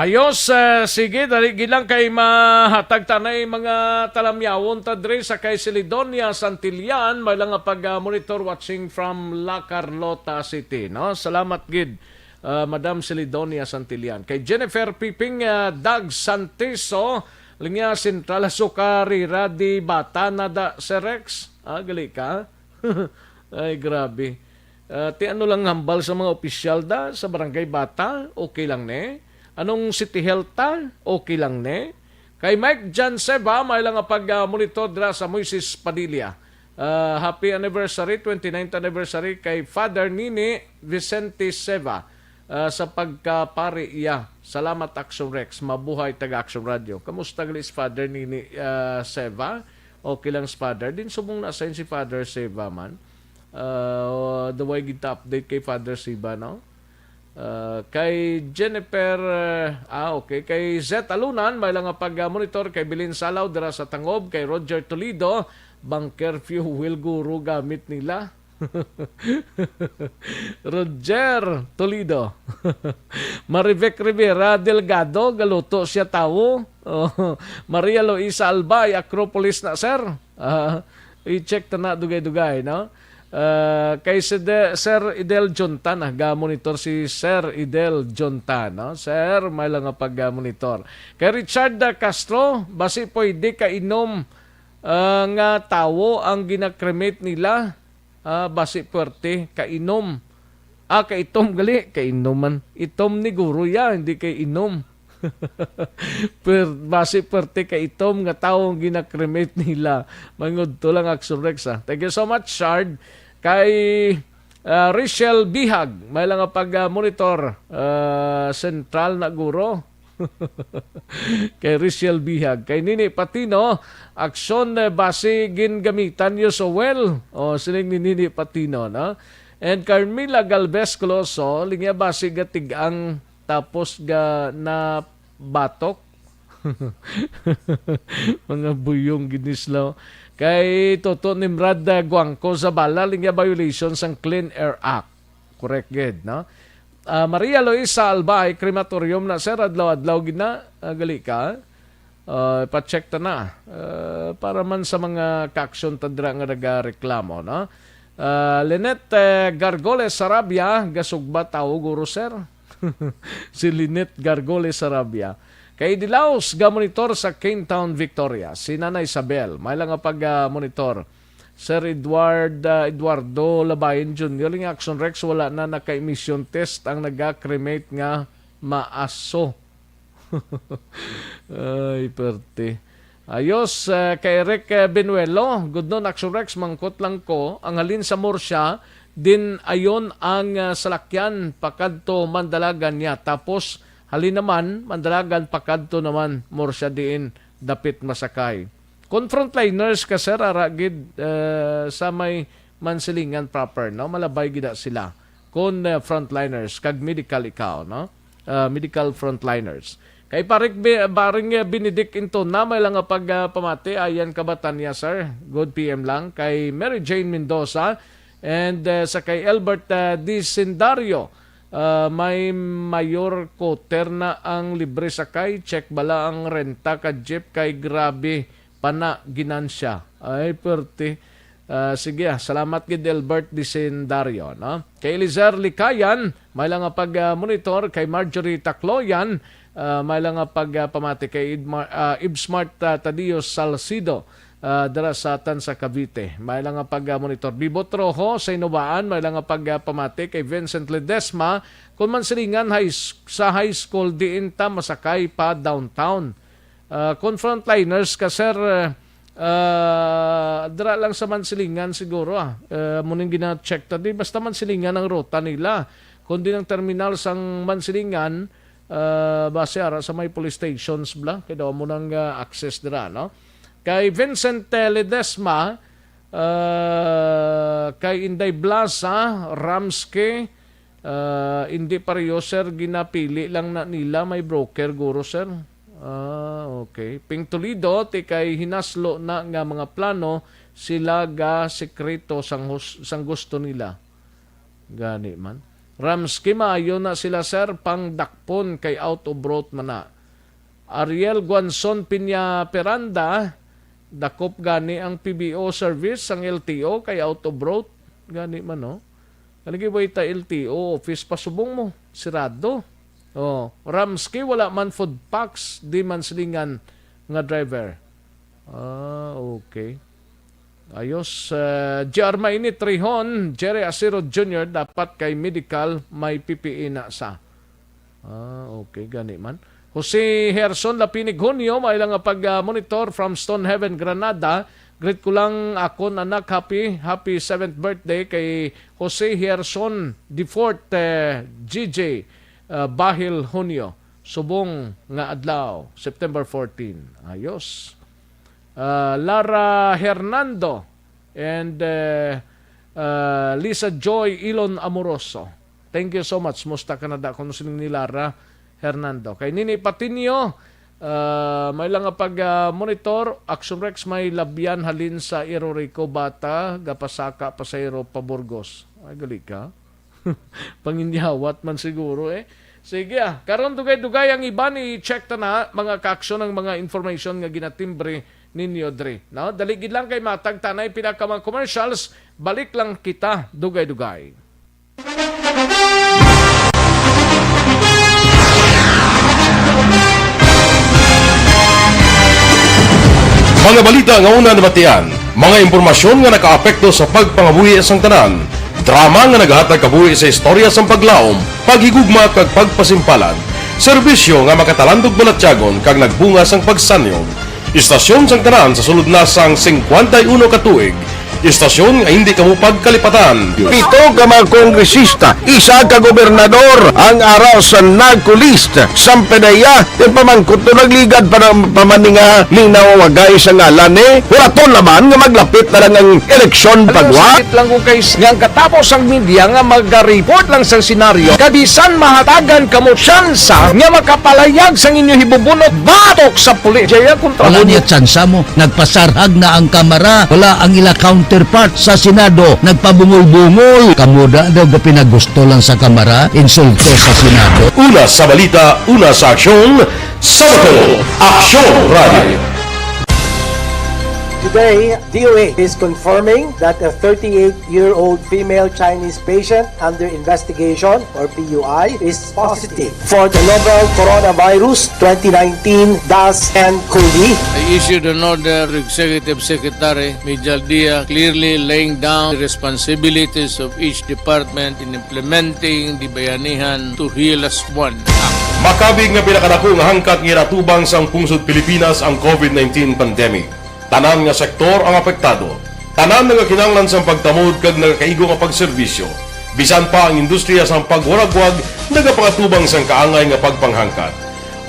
Ayos, sige, dali gilang kay mahatag tanay mga talamyawon ta dre sa kay Silidonia Santillan, may lang pag-monitor watching from La Carlota City, no? Salamat gid, Madam Silidonia Santillan. Kay Jennifer Piping Dag Santiso, linya Sentral Sukari Radi Bata na da Serex. Gali ka? Ay, grabe. Ti ano lang hambal sa mga opisyal da sa Barangay Bata, okay lang ne? Anong City Health ta? Okay lang ne? Kay Mike Jan Seba, may lang pag-monitor dra sa Moises Padilla. Happy anniversary, 29th anniversary kay Father Nini Vicente Seba sa pagkapari iya. Salamat Aksyon Rex, mabuhay taga Aksyon Radio. Kamusta galis Father Nini Seba? Okay lang Father. Din subong na si Father Seba man. The way kita update kay Father Seba, no? Kay Jennifer okay, kay Zet Alunan may lang pag-monitor kay Bilin Salaw dira sa Tangob, kay Roger Toledo bang curfew will guru gamit nila. Roger Toledo. Marivek Rivera Delgado galuto siya tawo. Maria Luisa Albay Acropolis na sir. I-check ta na dugay-dugay, no? Kay Sir Idel Jontan, ga-monitor si Sir Idel Jontan, no? Sir, may lang pag-monitor. Kay Richard Castro, basi pwede kainom nga tawo ang ginakremate nila, basi pwerte kainom. Kaitom gali, kainuman. Itom ni guro ya, hindi kay inom. Basi pwerte kaitom nga tawo ang ginakremate nila. Mangod to lang Aksyon Rex. Thank you so much, Shard. Kay Rachel Bihag, may lang pag-monitor Central na guro. Kay Rachel Bihag. Kay Nini Patino, aksyon base gingamitan nyo so well. Siling ni Nini Patino, no? And Carmila Galvez Coloso, linya base gatigang tapos ga na batok. Mga buyong ginislaw. Kay Toto Nimrad Guangco Zabala, linya violation sang Clean Air Act. Correct, good, no? Maria Luisa Albay, crematorium na sir, adlaw-adlaw gina, gali ka. Pa-check ta na. Para man sa mga kaksyon tadra nga nagareklamo, no? Lynette Gargoles Sarabia, gasugba tao guro sir. Si Lynette Gargoles Sarabia. Kay Dilaos, ga-monitor sa Cantong, Victoria. Si Nana Isabel, may lang pag-monitor. Sir Eduardo Labayan Jr. Yung Aksyon Rex, wala na naka-emission test ang nag-cremate nga maaso. Ay, perte. Ayos, kay Rick Benuelo, good noon, Aksyon Rex, mangkot lang ko, ang halin sa Morsya, din ayon ang salakyan, pakadto mandalagan niya. Tapos, halin naman, mandalagan pakadto naman, Morsya diin, dapit masakay. Confrontliners ka sir, aragid sa may mansilingan proper, no? Malabay gida sila. Kon frontliners, kag medical ikaw, no? Medical frontliners. Kay paring Benedict into na may lang pagpamati, ayan kabatan niya sir. Good PM lang. Kay Mary Jane Mendoza, and sa kay Albert Dicendario, may mayor koter na ang libre sakay, check bala ang renta ka jeep, kay grabe pana ginansya. Ay perte. Sige, salamat gid Albert Dicendario, no? Kay Elizer Likayan, may lang pag-monitor. Kay Marjorie Tacloyan, may lang pagpamati. Kay Ibsmart Tadio Salcido, dara sa atan sa Cavite, may lang pag-monitor. Bibot Rojo sa Inobaan, may lang pagpamati. Kay Vincent Ledesma, kung man silingan sa high school diin ta masakay pa downtown. Confrontliners ka sir, dara lang sa Mansilingan siguro muning gina-check ta di basta Mansilingan ang ruta nila, kundi ng terminal sang Mansilingan, base ara sa may police stations bla kay daw mo nang access dira, no? Kay Vincent Ledesma, kay Inday Blaza Ramske, hindi pareho sir, ginapili lang na nila, may broker guro sir. Okay. Ping Toledo, ti kay hinaslo na nga mga plano, sila ga sekreto sang gusto nila. Gani man. Ramsky, maayo na sila sir, pang dakpon kay out of road man na. Ariel Guanzon Piña Peranda, dakop gani ang PBO service ang LTO kay out of road. Gani man no. Kanigi ta LTO office pasubong mo, sirado. Oh, Ramsky wala man food packs, di man silingan nga driver. Okay. Ayos. JR Mainit Trihon, Jerry Asiro Jr. dapat kay medical may PPE na sa. Okay, gani man. Jose Herson Lapinig Junio, may lang pag-monitor from Stonehaven, Granada. Greet ko lang ako anak, happy 7th birthday kay Jose Herson Defort GJ Bahil Junio. Subong nga adlaw, September 14. Ayos. Lara Hernando and Lisa Joy Ilon Amoroso. Thank you so much. Musta Canada kung sining ni Lara Hernando. Kay Nini Patinio, may lang pag-monitor, Aksyon Rex may labyan halin sa Irorico Bata, Gapasaka, Pasayro, Paburgos. Ay, gali ka. Panginyawat man siguro eh. Sige karon dugay-dugay ang iba ni check ta na mga kaaksyon ng mga information nga ginatimbre ninyo dre. No? Daligid lang kay matag tanay pinaka mga commercials, balik lang kita dugay-dugay. Mga balita nga una nabatian, mga impormasyon nga nakaapekto sa pagpangabuhi sang tanan, drama nga nagahatag kabuhi sa istorya sang paglaom, paghigugma kag pagpasimpalan, serbisyo nga makatalandog balatyagon kag nagbunga sang pagsanyog, istasyon sang tanan sa sulod na sang 51 ka tuig, istasyon nga hindi kamo pagkalipatan. 7 ka mga kongresista, 1 ka gobernador ang araw sa nagkulist sa pedaya yung pamangkot to nagligad para pamaninga linaw wagay sa ngalan wala to naman nga maglapit na lang ang eleksyon pagwa. Sakit lang kung kayo nga katapos ang media nga mag-report lang sa senaryo kabisan mahatagan kamo tsansa nga makapalayag sa inyo hibubunot batok sa pulis. Jaya kontra wala niya tsansa mo, nagpasarhag na ang kamara, wala ang ila counterpart sa Senado, nagpabungol-bungol. Kamuda daw pinagusto lang sa kamara, insulto sa Senado. Una sa balita, una sa aksyon, Sabado, Aksyon Radio. Today, DOA is confirming that a 38-year-old female Chinese patient under investigation, or PUI, is positive for the novel coronavirus 2019-nCoV. I issued an order, Executive Secretary Mijal Dia, clearly laying down the responsibilities of each department in implementing the bayanihan to heal as one. Makabig nga pinakadako nga hangkat nga natubang sang pungsod Pilipinas ang COVID-19 pandemic. Tanan nga sektor ang apektado. Tanan nga kinahanglan sang pagtamod kag nagakaigo nga pagserbisyo. Bisan pa ang industriya sang pagwaragwag nagapangatubang sang kaangay nga pagpanghangkat.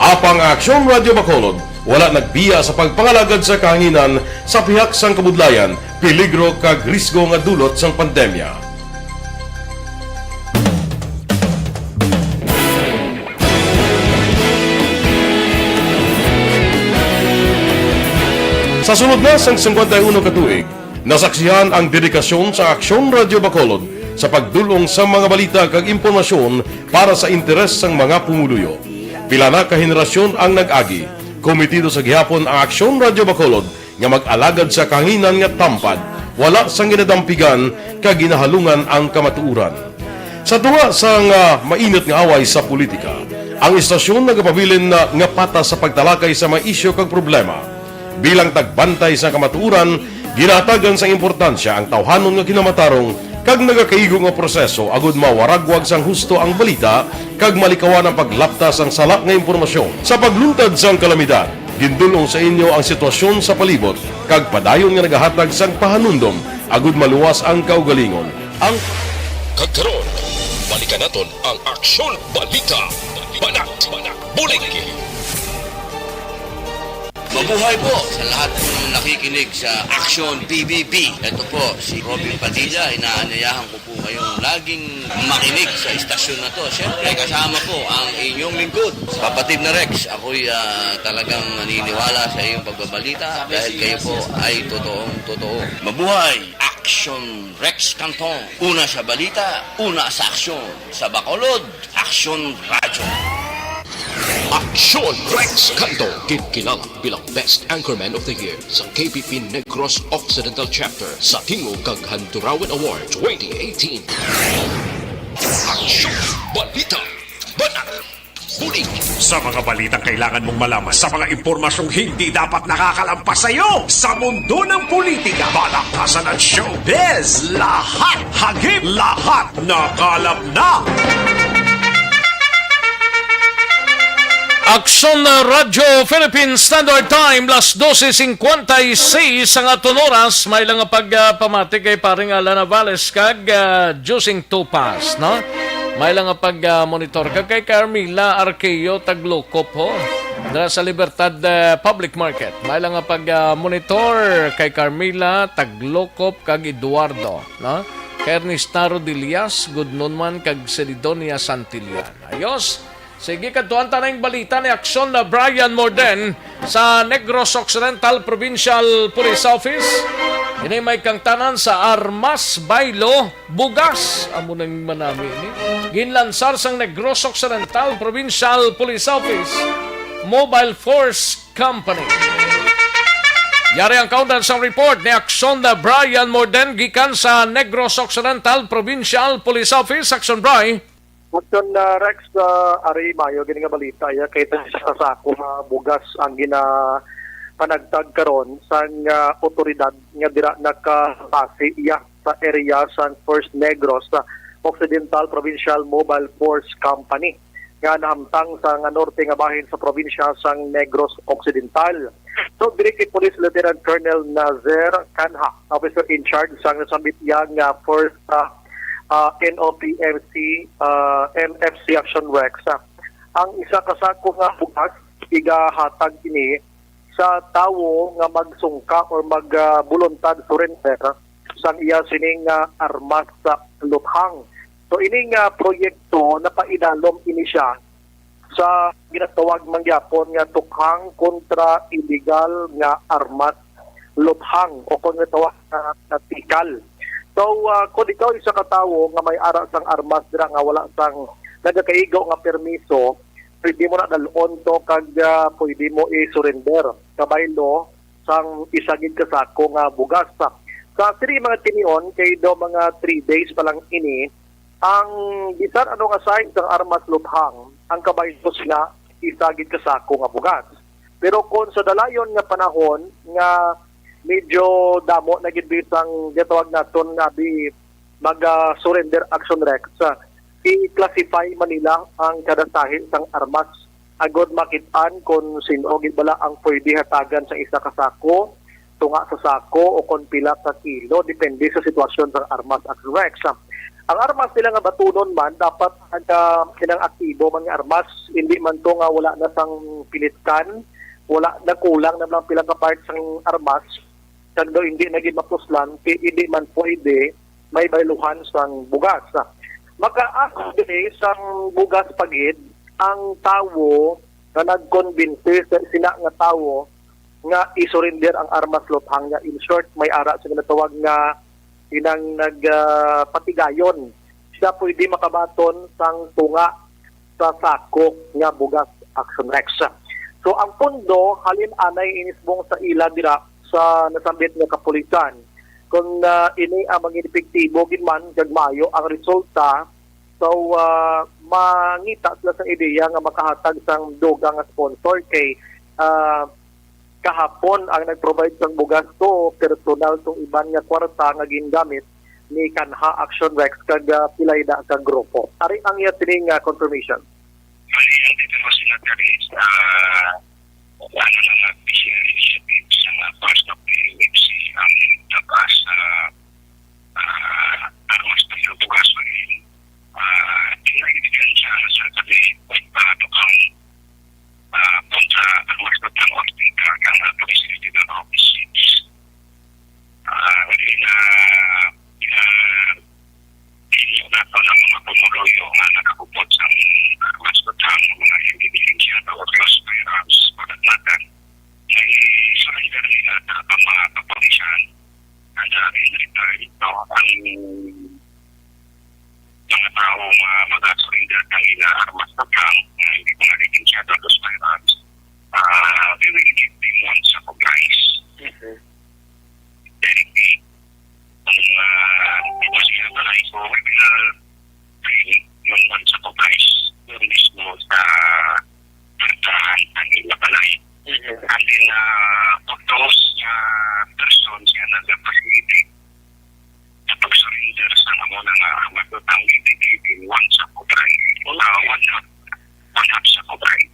Apang Aksyon Radio Bacolod wala nagbiya sa pagpangalagad sa kahanginan sa pihak sang kabudlayan, peligro kag risgo nga dulot sang pandemya. Sa sunod na sang 51 katuig, nasaksihan ang dedikasyon sa Aksyon Radio Bacolod sa pagdulong sa mga balita kag impormasyon para sa interes sang mga pumuluyo. Pila na ka henerasyon ang nag-agi, komitido sa gihapon ang Aksyon Radio Bacolod nga mag-alagad sa kahanginan nga tampad, wala sang ginadampigan kag ginahalungan ang kamatuuran. Sa tunga sang mainit nga away sa politika, ang istasyon nagapabilin na nga patas sa pagtalakay sa mga isyu kag problema. Bilang tagbantay sa kamatuuran, ginatagan sa importansya ang tawhanon nga kinamatarong kag nagakaigo nga proseso agud mawaragwag sang husto ang balita kag malikawan ang paglaptas ang salak nga impormasyon. Sa pagluntad sang kalamidad, gindulong sa inyo ang sitwasyon sa palibot kag padayon nga nagahatag sang pahanundom agud maluwas ang kaugalingon. Ang kagkaron, balikan naton ang Aksyon Balita. Banat, Bulig. Mabuhay po sa lahat ng nakikinig sa Aksyon PBB. Ito po si Robin Padilla. Inaanyayahan ko po kayong laging makinig sa istasyon na to. Siyempre kasama po ang inyong lingkod. Kapatid na Rex, ako'y talagang naniniwala sa iyong pagbabalita dahil kayo po ay totoong totoo. Mabuhay! Aksyon Rex Cantong. Una sa balita, una sa aksyon. Sa Bacolod, Aksyon Radyo. Aksyon Rex Cantong, kinikilala bilang Best Anchorman of the Year sa KPP Negros Occidental Chapter sa Tingog kag Handurawan Award 2018. Aksyon Balita, Banat, Bulig. Sa mga balitang kailangan mong malaman, sa mga impormasyong hindi dapat nakakalampas sa iyo, sa mundo ng politika, balakasan at showbiz, lahat hagip, lahat nakalap na. Aksyon Radyo Philippine Standard Time, las 12:56 ang aton oras. May lang pagpamati kay paring Alan Navales kag Jusing Tupas, no? May lang pag-monitor kag kay Carmila Arqueo Taglocop ho. Dara sa Libertad Public Market. May lang pag-monitor kay Carmila Taglocop kag Eduardo, no? Kay Ernesta Rodillas, Gudnon man kag Celidonia Santillan. Ayos. Sige, kantuan tanang balita ni Aksyon na Brian Morden sa Negros Occidental Provincial Police Office. Ini may kangtanan sa Armas Bailo Bugas. Amo nang manami ini. Ginlansar sang Negros Occidental Provincial Police Office Mobile Force Company. Yari ang kaundan sa report ni Aksyon na Brian Morden gikan sa Negros Occidental Provincial Police Office. Aksyon Brian. Aksyon Rex, Ari Mayo, gini nga balita, kaya sa sako nga bugas ang panagtag karon sa otoridad nga dira nakapasi sa area sa First Negros sa Occidental Provincial Mobile Force Company nga nahamtang sa norte nga bahin sa probinsya sa Negros Occidental. So, Direct Police Lieutenant Colonel Nazer Kanha, officer in charge sa nasambit nga first NOPMC MFC Action Rex. Ang isa kasako nga bukas igahatag ini sa tawo nga magsungka or magbuluntad surrender sa iya sining armas sa luthang. So ining proyekto napaidalom ini siya sa ginatawag mangyapon nga tukhang kontra illegal nga armas luthang o kung natawag na tikal. So, kung ikaw isa katawo nga may ara sang armas dira nga wala sang nagakaigaw nga permiso, pwede mo na dalon to kag pwede mo i-surrender. Kabaylo sang isagid kasako nga bugas. Sa mga tinion, kay do mga 3 days pa lang ini, ang bisan ano nga sign sang armas luthang, ang kabaylo sila isagid kasako nga bugas. Pero kung sa dalayon nga panahon nga medyo damo na gidbisang gitawag naton nga mag-surrender action rex, i-classify Manila ang kada sahi sang armas agod makitaan kung sino gid bala ang pwede hatagan sa isa ka sako, tunga sa sako o kung pila ka kilo depende sa sitwasyon sang armas action rex. Ang armas nila nga batunon man dapat kinang aktibo man nga armas, hindi man to nga wala na sang pilitkan, wala na kulang na lang pila ka parts sang armas. Kag daw hindi naging mapuslan, hindi man pwede may bayluhan sang bugas. Makaas din sang bugas pagid ang tawo na nag-convince sina nga tawo nga isurrender ang armas luthang nga. In short, may ara sa ginatawag nga inang nagpatigayon. Siya pwede makabaton sang tunga sa sako nga bugas action rex. So ang pundo halin anay inisbong sa ila dira sa nasambit nga kapulisan. Kung ini ang maging epektibo ginman gagmayo ang resulta, so mangita sila sa ideya nga makahatag sang dugang nga sponsor kay kahapon ang nag-provide sang bugas to personal tong iban nga kwarta nga gingamit ni Kanha Action Rex kag pilayda ka grupo. Ari ang iya tining confirmation. Mali ang dito sila is ano lang mag-fishing initiative sa parts of the UFC ang labas armas na bukas mo rin tinagitigan siya sa tabi tukang kontra armas na tangos ng kakang police na office na pinyo na ito ng mga pumuloyo na nakakupot sa armas na tangos mga hindi niligyan o close firearms ang mga tao mag-surrender ng ilang armas na plan na hindi pa nagiging shadow those firearms. We will give them one supplies. Directly. Kung ito sila pala, so we will bring yung one supplies yung mismo sa pagkahan ng ilang palay. And then, for those persons na nag-facility na pag-surrender sa mga matutang ibigin one supplies. One half supplies.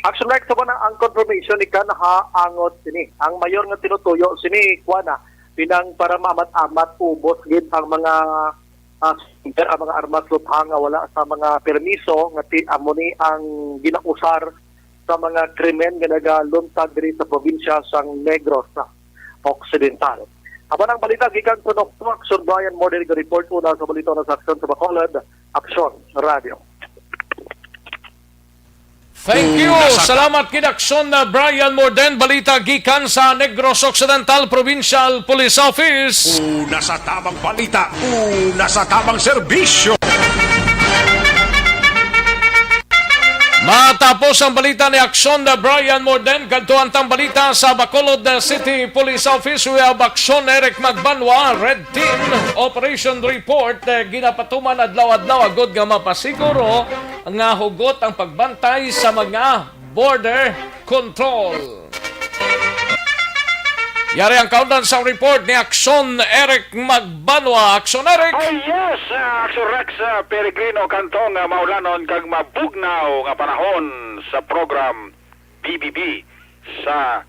Action Rex sa na ang confirmation ni kan angot sini. Ang mayor nga tinutuyo sini kuana pinang para maamat-amat ubos gid ang mga ang mga armas luthang nga wala sa mga permiso nga amo ni ang ginausar sa mga krimen nga nagaluntad diri sa probinsya sang Negros Occidental. Aban ang balita gikan sa Aksyon Brian Morder report una sa balita na sa Aksyon sa Bacolod, Aksyon Radio. Thank you. Salamat kid Aksyon na Brian Morden, balita gikan sa Negros Occidental Provincial Police Office. Una sa tamang balita, una sa tamang serbisyo. Matapos ang balita ni Aksyon na Brian Morden, ganito ang balita sa Bacolod City Police Office. We have Aksyon Eric Magbanwa, Red Team Operation Report. Ginapatuman adlaw-adlaw agod nga mapasiguro nga hugot ang pagbantay sa mga border control. Yari ang kaunan sa report ni Aksyon Eric Magbanwa. Aksyon Eric! Ay yes, Aksyon Rex Peregrino Cantong maulanon kag mabugnaw nga panahon sa program BBB sa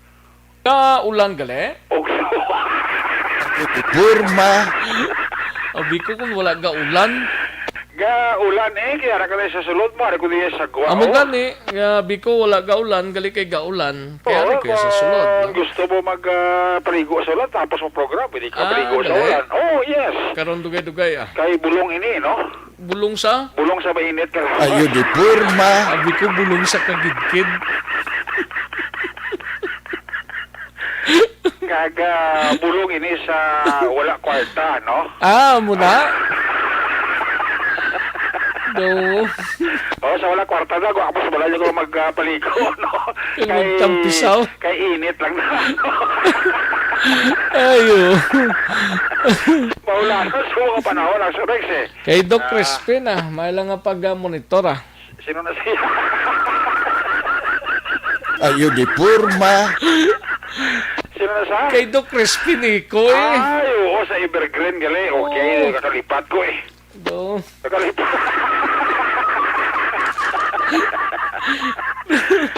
ulan gali? Purma. Abi ko kung wala ga ulan. Ga ulan kaya ra kay sa sulod mo, ara ko diya sa guwa. Amo gani, nga biko wala ga ulan, gali kay ga ulan. Kaya ra kay sa sulod. Gusto mo paligo sa ulan tapos mo program, hindi ka paligo sa ulan. Oh, yes. Karon dugay-dugay Kay bulong ini, no? Bulong sa? Bulong sa mainit ka. Ayo di purma. Abi ko bulong sa kagidkid. Kaga bulong ini sa wala kwarta, no? Muna. Do. Sa wala kwarta na, ako sa balay ko magpaligo, no? Magtampisaw. Kay init lang na, no? Ayo. Paula, sa mga panahon, Aksyon Rex Kay Doc Crispin may lang nga pag-monitor Sino na siya? Ayo di purma. Sino na siya? Kay Doc Crispin ko Ay, oo, sa Evergreen gali. Okay, kakalipat ko Do. Kakalipat.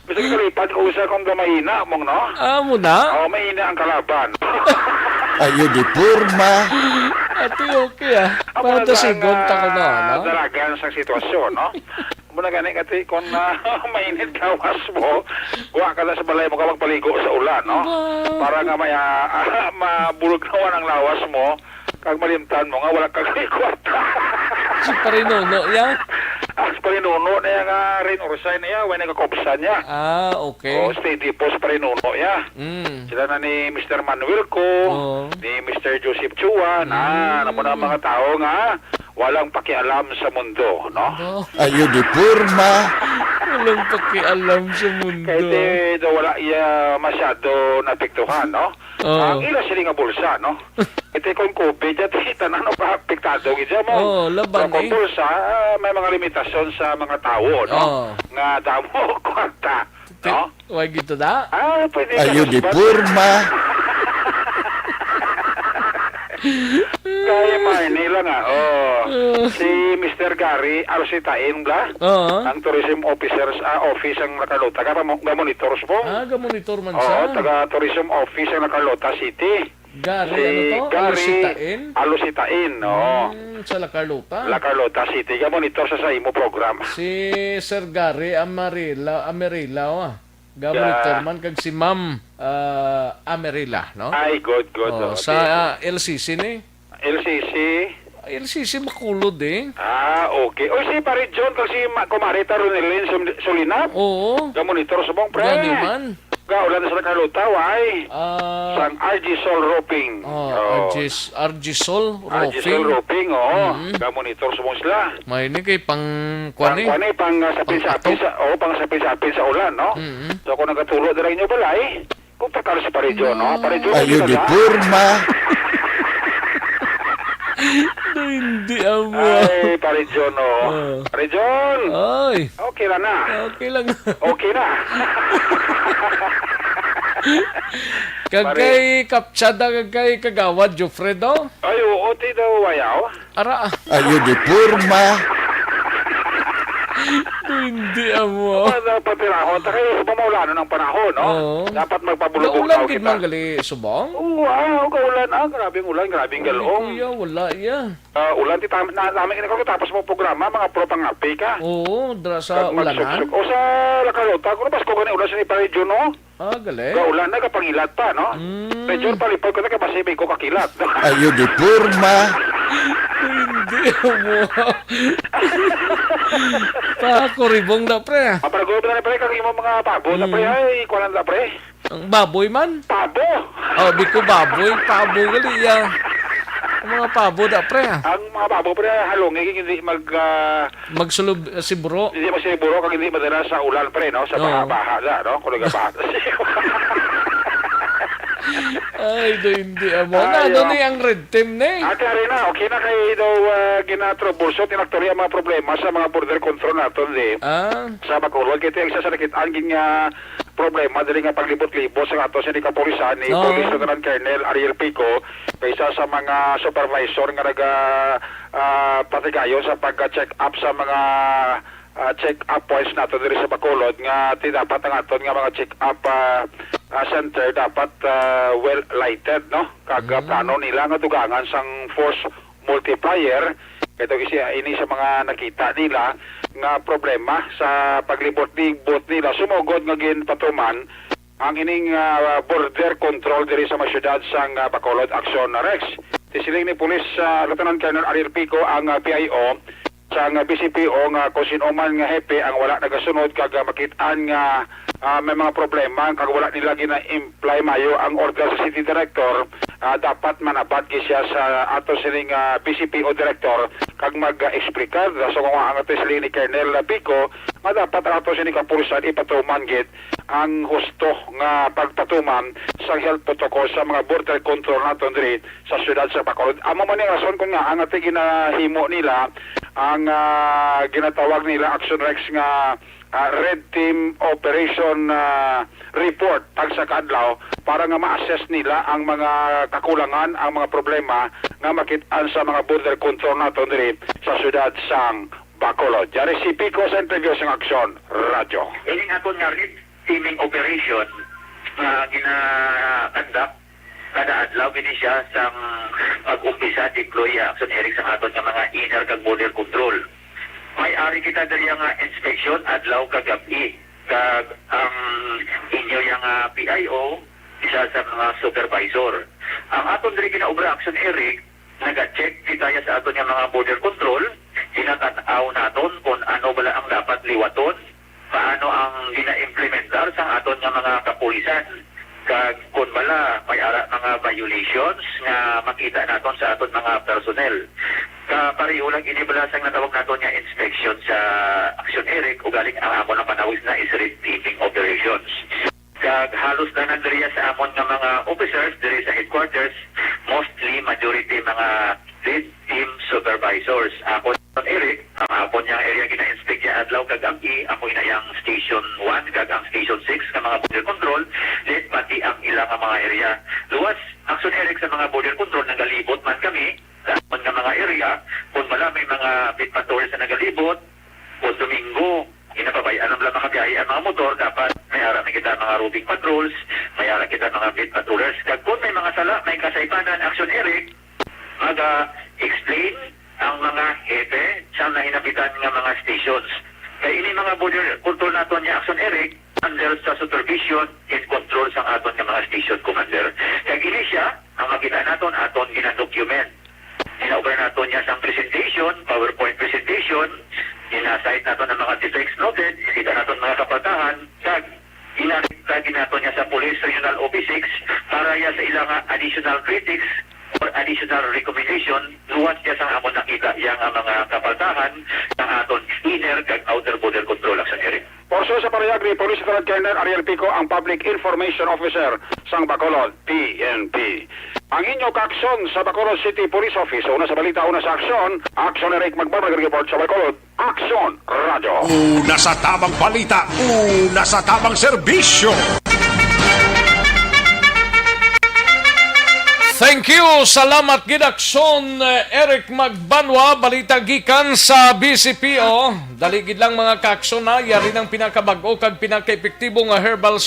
Basta kakalipat ko sa kung mahina mong, no? Muna? Oo, mahina ang kalaban. Ayo di purma. Ati okay Para to sigon ta ko na, no? Dalagan sa sitwasyon, no? Muna gani kati kung mainit gawas mo, kuha ka na sa balay mo ka magpaligo sa ulan, no? Para nga mabulog nawan ang lawas mo, kag malimtan mo nga wala kang kwarta. Si Parinuno ya? Si Parinuno na nga rin resign niya, wala nagkakopsa niya. Okay. Steady po sa Parinuno ya. Sila na ni Mr. Manuel ko, ni Mr. Joseph Chua, na mo na mga tao nga walang pakialam sa mundo, no? Ayo di purma. Walang pakialam sa mundo. Kaya wala masyado napiktuhan, no? Ang ila sila nga bulsa, no? Ito kung COVID, at tanan o pa-apektado. Isa mo, laban kung bulsa, may mga limitasyon sa mga tao, no? Nga damo, kwarta, no? Huwag ito da? Pwede Ayo di purma. Kaya Manila nga, si Mr. Gary Alositain ba? Ang tourism officers office ang nakalota. Ga-monitors mo? Ga-monitor man siya. Taga-tourism office ang nakalota City. Gary, ano to? Alositain? Alositain, no. Sa La Carlota? La Carlota City. Ga-monitor sa imo program. Si Sir Gary Amerila, Ga-monitor man kag si Ma'am Amerila, no? Ay, good. Sa LCC ni? LCC makulod okay. O si Pare John kag si Kumarita Ronelyn Solinap? Oo. Ga-monitor sa mong pre. Gani man. Ulan sa Carlota, why? Sang RG Sol Roping. RG Sol Roping. RG Sol Roping, oo. Monitor mo sila. May ini kay pang kuan pang sapin-sapin sa pang sapin-sapin sa ulan, no? So kung nagatulo dira inyo balay, kung takal sa Parejo, no? Parejo. Ayo di purma. Hindi amo. Ay, Parejo, no. Parejon. Ay. Okay lang na. Okay lang. Okay na. Kagay kaptsada kagay kagawad Jofredo. Ay, oo, ti daw wayaw. Ara. Ayo di purma. Hindi amo. Dapat pinahon. Tayo sa pamaulan ng panahon, no? Dapat magpabulubog ulan gid man gali subong. Wow, kaulan grabing ulan, grabing galong. Kuya, wala ya. Ulan ti namin ko tapos mo programa mga pro pangapi ka. Oo, dra sa ulanan. O sa Lakalota, kung pas ko gani ulan sa ni Parejo, no? Gali. Ulan na kapangilat pa, no? Medyo palipay ko na kapasibay ko kakilat. Ayo di purma. Hindi mo. Pakuribong na pre. Aparago na pre kang imo mga pabo na pre ay kuan na pre. Ang baboy man? Pabo. Biko baboy, pabo gali ya. Ang mga pabo da pre. Ang mga pabo pre halong hindi magsulub si buro. Hindi masiburo kag hindi madala sa ulan pre, no? Sa baha da, no? Kuliga baha. Ay, hindi amo. Ano ni ang red team ni? Ate Arena, okay na kay daw ginatrobulso, tinaktori ang mga problema sa mga border control natin, sa Bacolod. Kaya yung sasakit ang problema dali nga paglibot-libot sa ato sa kapulisan ni Police Lieutenant Colonel Ariel Pico kaysa sa mga supervisor nga patigayon sa pagka-check up sa mga check-up points nato diri sa Bacolod nga dapat ang aton nga mga check-up center dapat well lighted, no? Kaga plano nila nga dugangan sang force multiplier. Ito kasi ini sa mga nakita nila nga problema sa paglibot-libot nila sumugod nga ginpatuman ang ining border control diri sa syudad sang Bacolod Aksyon Rex. Tisiling ni Police Lieutenant Colonel Ariel Pico ang PIO sang BCPO nga kung sino man nga hepe ang wala nagasunod kag makitaan nga may mga problema kag wala nila gina-imply mayo ang order sa city director, dapat manabad siya sa ato sining BCPO director kag mag-explicar so kung ang ato siling ni Colonel Pico nga dapat ato sining kapulisan ipatuman gid ang husto nga pagpatuman sa health protocol sa mga border control naton diri sa syudad sa Bacolod. Amo man ni rason kun nga ang ato ginahimo nila ang ginatawag nila Action Rex nga Red Team Operation Report pag sa kadlaw para nga ma-assess nila ang mga kakulangan, ang mga problema nga makitaan sa mga border control naton diri sa syudad sang Bacolod. Yari si Pico sa interview sa Aksyon Radio. Ini nga nga Red Teaming Operation gina-conduct kada adlaw gini siya sang pag-umpisa deploy Aksyon Eric sa aton nga mga inner kag border control. May ari kita dali nga inspection adlaw kagabi kag ang inyo yang PIO isa sa mga supervisor. Ang aton diri ginaobra Aksyon Eric naga-check kita sa aton nga mga border control, sinatan-aw naton kung ano bala ang dapat liwaton, paano ang gina-implementar sa aton nga mga kapulisan kag kung bala may ara mga violations nga makita naton sa aton mga personnel. Pareho lang inibalasang natawag nato niya inspection sa Aksyon Eric o galing ang amon na panawis na is Red Teaming Operations. Kag halos na nandiriya sa amon nga mga officers diri sa headquarters, mostly majority mga Red Team Supervisors. Ako Eric, ang amon niyang area gina-inspect niya adlaw kag ang ako inayang Station 1 kag ang Station 6 nga mga border control, let pati ang ilang mga area. Luwas, Aksyon Eric sa mga border control nagalibot man kami sa nga mga area, kung wala may mga pit patrols na nagalibot, o Domingo, inapabayaan ang lang makabiyahe ang mga motor, dapat may ara kita mga roving patrols, may ara kita mga pit patrollers. Kag kung may mga sala, may kasaypanan, Aksyon Eric, mag-explain ang mga hepe sa nahinapitan nga mga stations. Kaya ini mga border control naton niya Aksyon Eric, under sa supervision and control sa aton nga mga station commander. Kaya ini siya, ang makita naton aton gina-document. Ina-over nato niya sa presentation, PowerPoint presentation, ina-cite nato ng mga defects noted, kita nato mga kapatahan, kag ina kag ginato niya sa Police Regional Office 6 para ya sa ilang additional critics or additional recommendation luwas niya sa amon nakita yang mga kapaltahan ng aton inner kag outer border control Aksyon Eric. Porso sa parehag ni Police Lieutenant Colonel Ariel Pico ang Public Information Officer sang Bacolod, PNP. Ang inyo ka-aksyon sa Bacolod City Police Office, una sa balita, una sa aksyon, Aksyon Eric Magbarag report sa Bacolod, Aksyon Radio. Una sa tamang balita, una sa tamang serbisyo. Thank you. Salamat gid Aksyon Eric Magbanwa, balita gikan sa BCPO. Dali gid lang mga ka-aksyon na yari ng pinakabag-o kag pinaka-epektibo nga herbal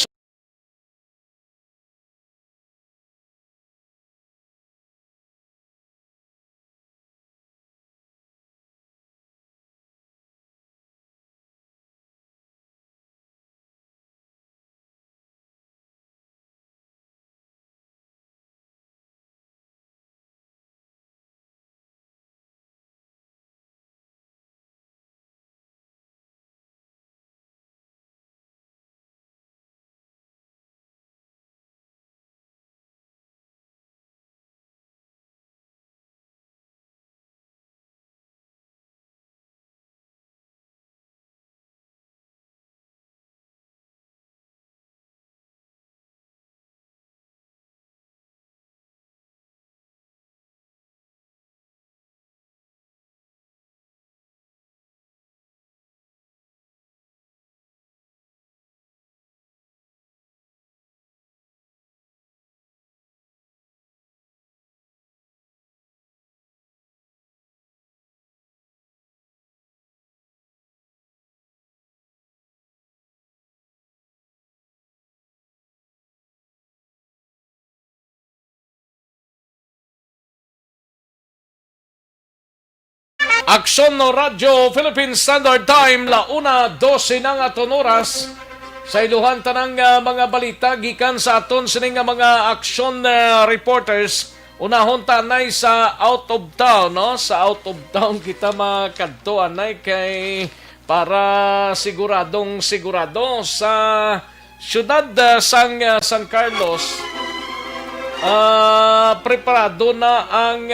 Aksyon no Radyo Philippine Standard Time launa 12 ng aton oras sa iluhan tanang mga balita gikan sa aton sining mga aksyon reporters. Unahon tanay sa out of town, no? Sa out of town kita makadto anay kay para siguradong sigurado sa syudad sang San Carlos. Preparado na ang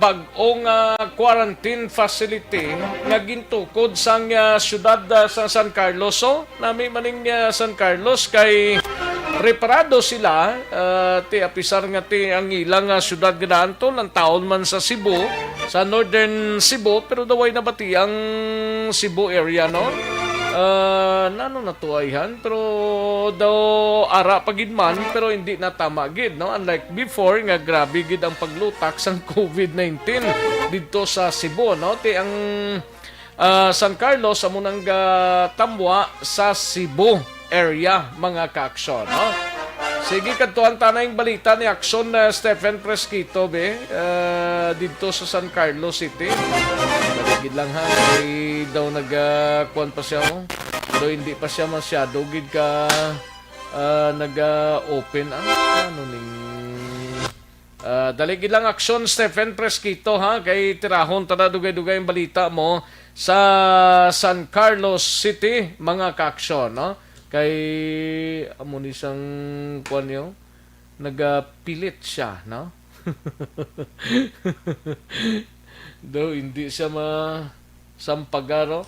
bag-ong quarantine facility nga gintukod sang syudad sa San Carlos. So, nami maning San Carlos kay preparado sila ti apisar nga ti ang ilang syudad ganaanto ng taon man sa Cebu, sa Northern Cebu, pero daway na bati ang Cebu area, no? Nano natuayhan pero daw ara pagid man pero hindi na tama gid, no? Unlike before nga grabe gid ang paglutak sang COVID-19 didto sa Cebu, no? Ti ang San Carlos amo nang tambwa sa Cebu area mga ka-aksyon, no? Sige kadtuan tanay balita ni Aksyon Stephen Fresquito be didto sa San Carlos City. Gid lang ha, ay daw nag-kuan pa siya mo. Pero hindi pa siya masyado gid ka nag-open ano ning dali gid lang Aksyon Stephen Fresquito ha, kay tirahon tada dugay-dugay ang balita mo sa San Carlos City mga ka-aksyon, no? Kay amo ni sang kuan yo nagapilit siya, no? Do hindi siya sampagaro.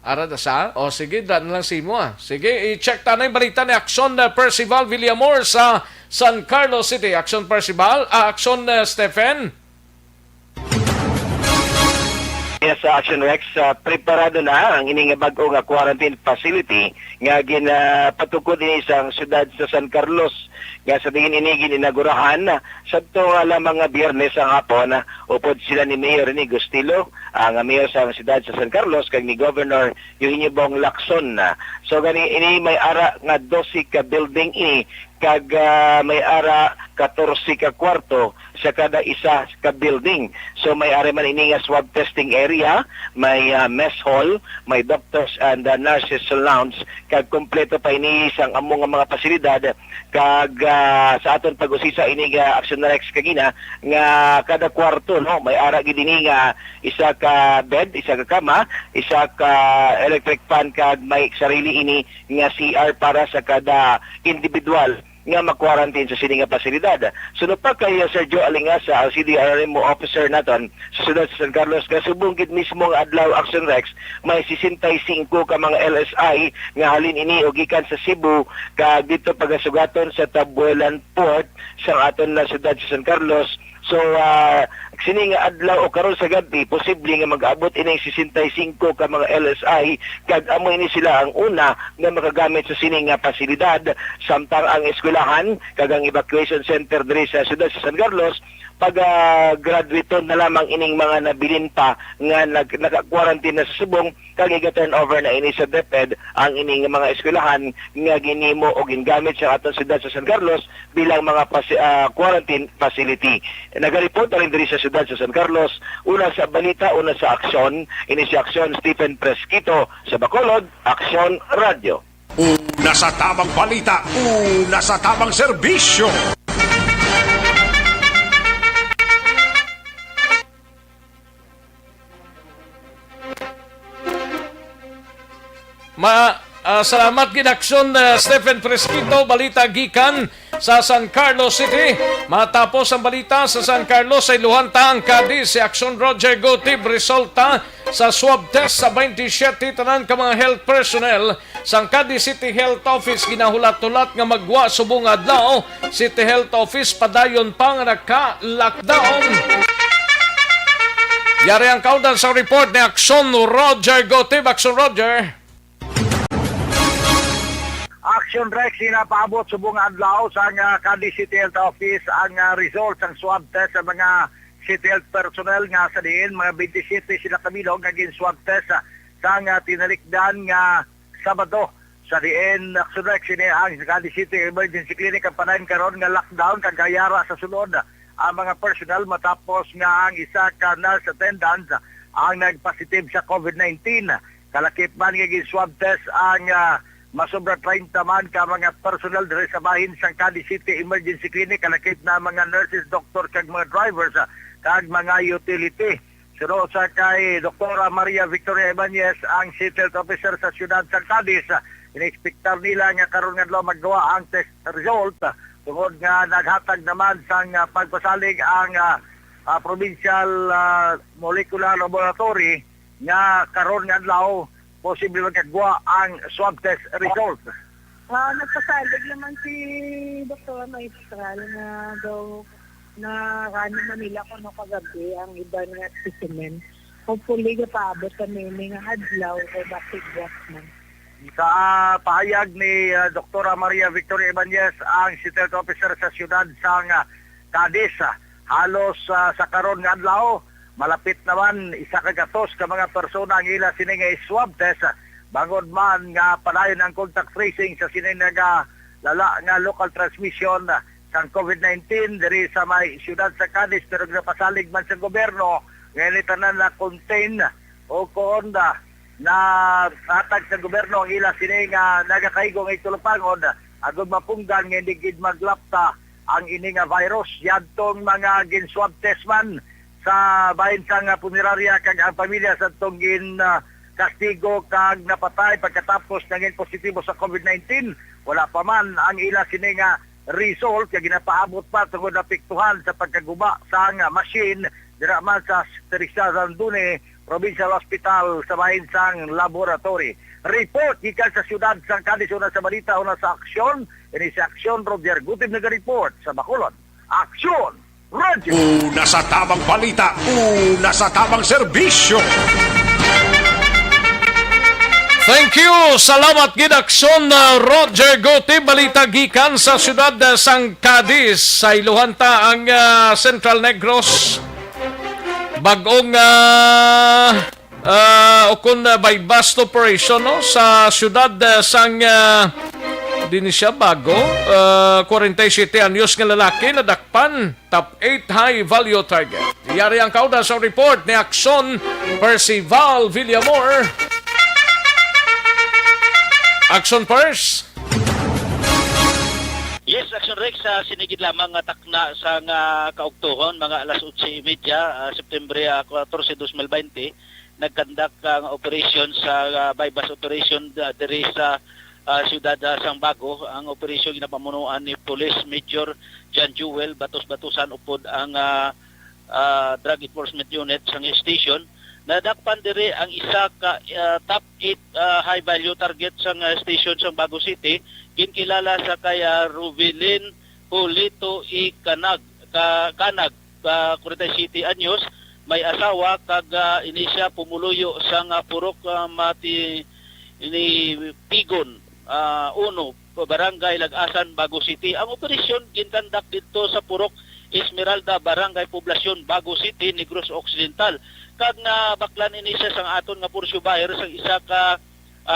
Arada sa? Sige, dan lang simo Sige, i-check tanay balita ni Aksyon Percival Villamor sa San Carlos City. Aksyon Percival, Aksyon Stephen. Sa Action Rex, preparado na ang ining bag-o nga quarantine facility nga ginapatukod ini isang syudad sa San Carlos nga sa tingin ini ginagurahan sabto nga mga Biyernes ang hapon upod sila ni Mayor ni Gustilo ang mayor sa syudad sa San Carlos kag ni Governor Eugenio Bong Lacson. So gani ini may ara nga 12 ka building ini kag may ara 14 ka kwarto sa kada isa ka building. So may ari man ini nga swab testing area, may mess hall, may doctors and nurses lounge, kag kompleto pa ini sang among nga mga pasilidad, kag sa aton pag-usisa ini nga Aksyon Rex kagina nga kada kwarto no may ara gid ini nga isa ka bed, isa ka kama, isa ka electric fan, kag may sarili ini nga CR para sa kada individual nga mag-quarantine sa sini nga pasilidad. Sunod pa kay Sergio Alingasa, ang CDRMO officer naton sa siyudad sa San Carlos, kasubong gid mismo nga adlaw Aksyon Rex, may 65 ka mga LSI nga halin ini og gikan sa Cebu kag dito pagasugaton sa Tabuelan Port sa aton na siyudad sa San Carlos. So, sini nga adlaw o karon sa gabi, posible nga mag-abot ining 65 ka mga LSI, kag amo ini sila ang una nga makagamit sa sini nga pasilidad, samtang ang eskwelahan kag ang evacuation center diri sa siyudad sa San Carlos pag-graduate na lamang ining mga nabilin pa nga naka-quarantine na sa subong, kag i-turn over na ini sa DepEd ang ining mga eskwelahan nga ginimo o gingamit sa aton siyudad sa San Carlos bilang mga quarantine facility. Nagareport rin diri sa siyudad sa San Carlos, una sa Balita, una sa Aksyon, ini si Aksyon Stephen Presquito sa Bacolod, Aksyon Radio. Una sa tamang balita, una sa tamang serbisyo. Salamat gid Aksyon Stephen Fresquito, balita gikan sa San Carlos City. Matapos ang balita sa San Carlos ay luhanta ang Cadiz si Aksyon Roger Gotib resulta sa swab test sa 27 tanan ka mga health personnel sang Cadiz City Health Office. Ginahulat-hulat nga magwa subong adlaw City Health Office padayon pang naka-lockdown. Yari ang kaudan sa report ni Aksyon Roger Gotib. Aksyon Roger. Aksyon Rex, paabot subong adlaw sa Cadiz City Health Office ang result ng swab test sa mga City Health personnel nga sa diin, mga 27 sila kabilog nga gin-swab test sa tinalikdan nga Sabado. Sa diin, Aksyon Rex, ang Cadiz City Emergency Clinic ang panayin karon nga lockdown kagayara sa sulod ang mga personnel matapos nga ang isa ka nurse attendant ang nagpositive sa COVID-19. Kalakip man nga gin-swab test ang masobra 30 man ka mga personal diri sa bahin sa Cadiz City Emergency Clinic, kalakip na mga nurses, doktor kag mga drivers kag mga utility. Suro sa kay Dr. Maria Victoria Ibanez, ang City Health Officer sa siyudad sa Cadiz, in-expectar nila nga karon nga maggawa ang test result tungod nga naghatag naman sang pagpasalig ang Provincial Molecular Laboratory nga karon nga adlaw posible magkagwa ang swab test result. Nagpasalig naman si Dr. Maestral na daw na kanin Manila ko no kagabi ang iba nga specimen. Hopefully paabot kami nga adlaw o bakit man. Sa pahayag ni Dr. Maria Victoria Ibanez, ang City Health Officer sa siyudad sa Cadiz, halos sa karon nga adlaw malapit naman isa ka gatos ka mga persona ang ila sini nga swab test bangod man nga padayon ang contact tracing sa sini nga lala nga local transmission sa COVID-19 diri sa may siyudad sa Cadiz, pero napasalig man sa gobyerno ngayon tanan na contain o konda na hatag sa gobyerno ang ila sini nga nagakaigong itulupangod agud mapunggan nga hindi gid maglapta ang ini nga virus. Yadtong mga gin swab test man sa bahin sang punerarya kag ang pamilya sa tunggin kastigo kag napatay pagkatapos naging positibo sa COVID-19, wala pa man ang ila sini nga result kag ginapaabot pa tungod napiktuhan sa pagkaguba sa machine dira man sa Teresa Randune Provincial Hospital sa bahin sang laboratory. Report gikan sa siyudad sang Cadiz, una sa balita, una sa Aksyon. Ini si Aksyon Roger Gutib nag-report sa Bacolod. Aksyon Radio. Una sa tamang balita, una sa tamang serbisyo. Thank you. Salamat gid Aksyon Roger Gotib, balita gikan sa siyudad sang Cadiz. Sa iluhanta ang Central Negros. Bagong ukon by bus operation no sa siyudad sang Din siya bago, 47 anyos nga lalaki na dakpan, top 8 high value target. Yari ang kauda sa report ni Aksyon Percival Villamor. Aksyon Pers. Yes, Aksyon Rex, sinigid lamang nga takna sa kaugtuhon, mga alas 8:30, September 14, 2020, nagkandak ang operation sa bypass operation diri sa siyudad Sangbago. Ang operasyon ginapamunuan ni Police Major John Jewel, batos-batusan upod ang Drug Enforcement Unit sa station. Nadakpan diri ang isa ka top 8 high value target sa station sa Bago City, ginkilala sa kaya Rubilin Polito I Kanag, 47 anyos, may asawa kag ini siya pumuluyo sa purok mati ini Pigon Uno, Barangay Lagasan, Bago City. Ang operasyon ginkandak dito sa Purok Esmeralda, Barangay Poblasyon, Bago City, Negros Occidental. Kag na baklan ini siya sang aton nga Porsche buyer sa isa ka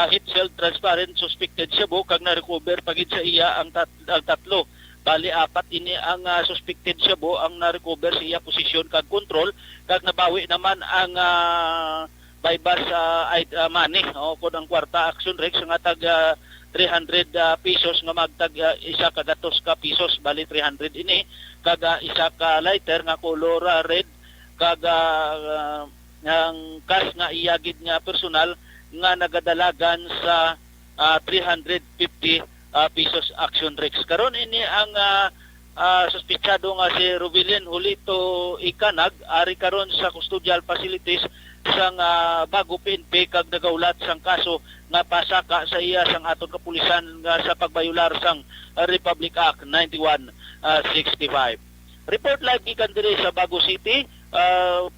heat cell transparent suspected shabu, kag na-recover pagid sa iya ang tatlo. Bali, 4 ini ang suspected shabu ang na-recover sa iya posisyon kag control, kag nabawi naman ang bypass money kung ang kwarta. Aksyon Rex nga tag 300 pesos nga magtag isa ka datos ka pesos, bali 300 ini, kag isa ka lighter nga color red, kag ang cash nga iyagid nga personal nga nagadalagan sa 350 pesos. Aksyon Rex karon ini ang suspitsado nga si Rubilin Julito Ikanag, ari karon sa custodial facilities sang Bago PNP, kag nagaulat sang kaso nga pasaka sa iya sang aton kapulisan nga sa pagbayular sang Republic Act 9165. Report live gikan diri sa Bago City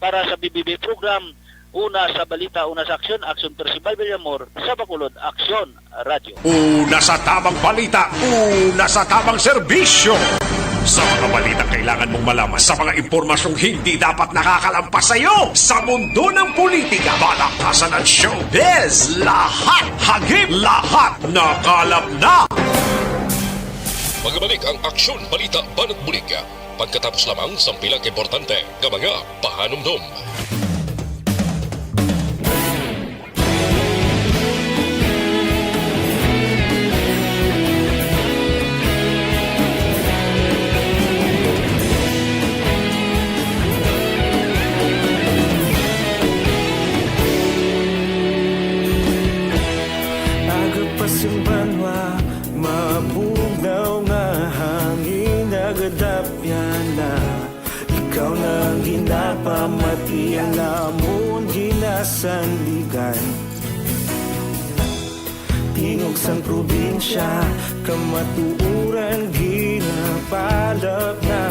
para sa BBB program. Una sa balita, una sa aksyon, Aksyon Percival Villamor, sa Bacolod, Aksyon Radio. Una sa tamang balita, una sa tamang serbisyo. Sa mga balita kailangan mong malaman, sa mga impormasyong hindi dapat nakakalampas sa iyo. Sa mundo ng politika, balakasan at showbiz, lahat hagip, lahat nakalap na. Magbalik ang Aksyon Balita Banat Bulig. Pagkatapos lamang sa pilang importante ng mga pahanumdum. Agapasumbanwa, mabugnaw nga hangin nagadapyan na. Ikaw na ginapamati ang namon ginasandigan. Tingog sang probinsya, kamatuuran ginapalap na.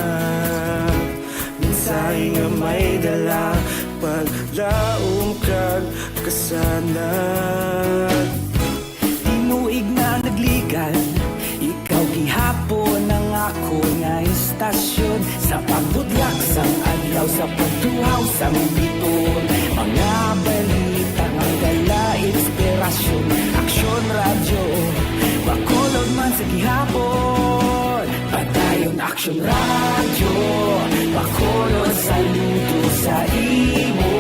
Minsay nga may dala, paglaom kag kasanat. Tinuig na nagligan, ikaw gihapon ang ako nga istasyon. Sa pagbudlak sang adlaw, sa pagtuhaw sang biton. Mga balita nga dala inspirasyon. Aksyon Radio, Bacolod man sa gihapon. Padayon Aksyon Radio, Bacolod saludo sa imo.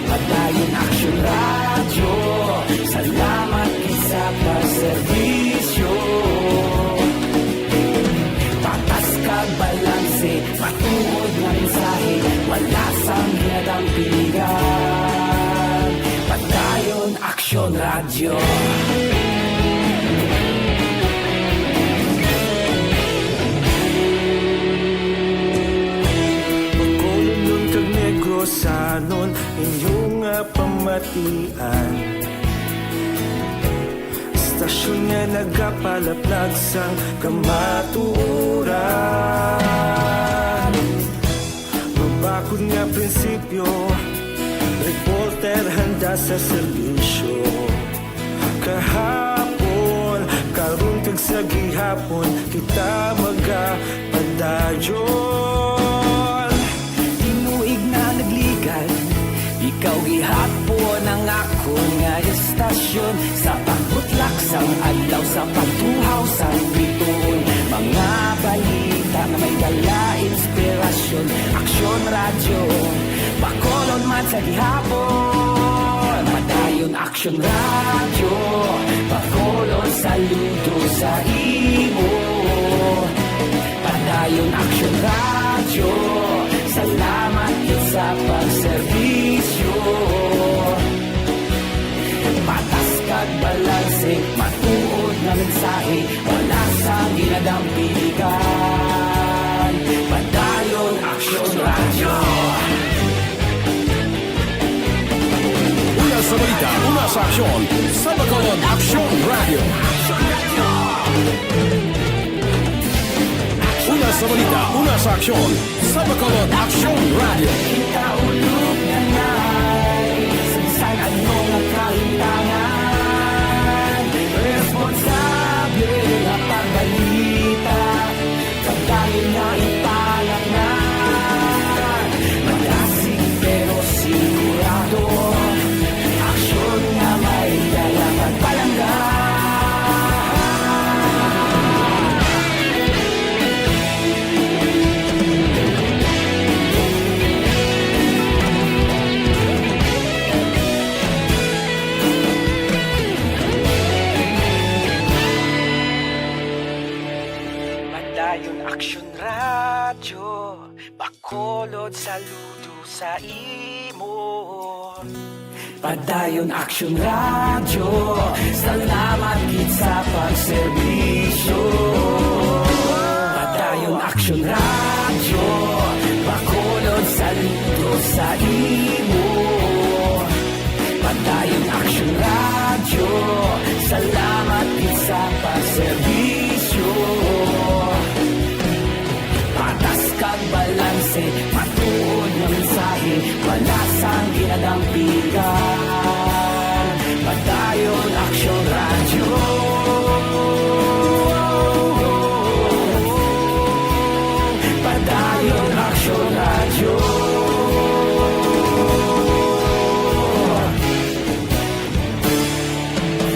Padayon Aksyon Radio, salamat isa pa serbisyo. Patas kag balanse, matuod ng mensahe, wala sang hinadang piligan. Padayon Aksyon Radio. Sanon inyong pamatian, istasyon nga nagapalaplag sang kamaturan. Mabakod nga prinsipyo, reporter handa sa serbisyo. Kahapon, karong tag sa gihapon, kita magapadayon. Tinuig na nagligan, ikaw gihapon ang ako nga istasyon. Sa pagputla Taksang adlaw sa pagtuhaw sa bituon, mga balita na may dala inspirasyon. Aksyon radyo, Bacolod man sa gihapon. Padayon Aksyon radyo, Bacolod saludo sa imo. Padayon Aksyon radyo, salamat yun sa pagserbisyo. Patas kag balanse, matuod na mensahe, wala sa ginadampigan. Padayon Aksyon radyo. Una sa balita, una sa aksyon, sa Bacolod Aksyon Radio. Una sa balita, una sa aksyon, sa Bacolod Aksyon Radio. Ikaulog na ngay, sa anong kahintangan, responsable na pagbalita, kagaya na ipalangan. Malasig pero sigurado, aksyon na may dalang pagpalanggan. Padayon Aksyon radyo, Bacolod saludo sa imo. Padayon Aksyon radyo, salamat gid sa pagserbisyo. Padayon Aksyon radyo, Bacolod saludo sa imo. Padayon Aksyon radyo, salamat gid sa pagserbisyo. Patas kag balanse, matuod na mensahe, wala sang ginadampigan. Padayon Aksyon radyo. Padayon Aksyon radyo.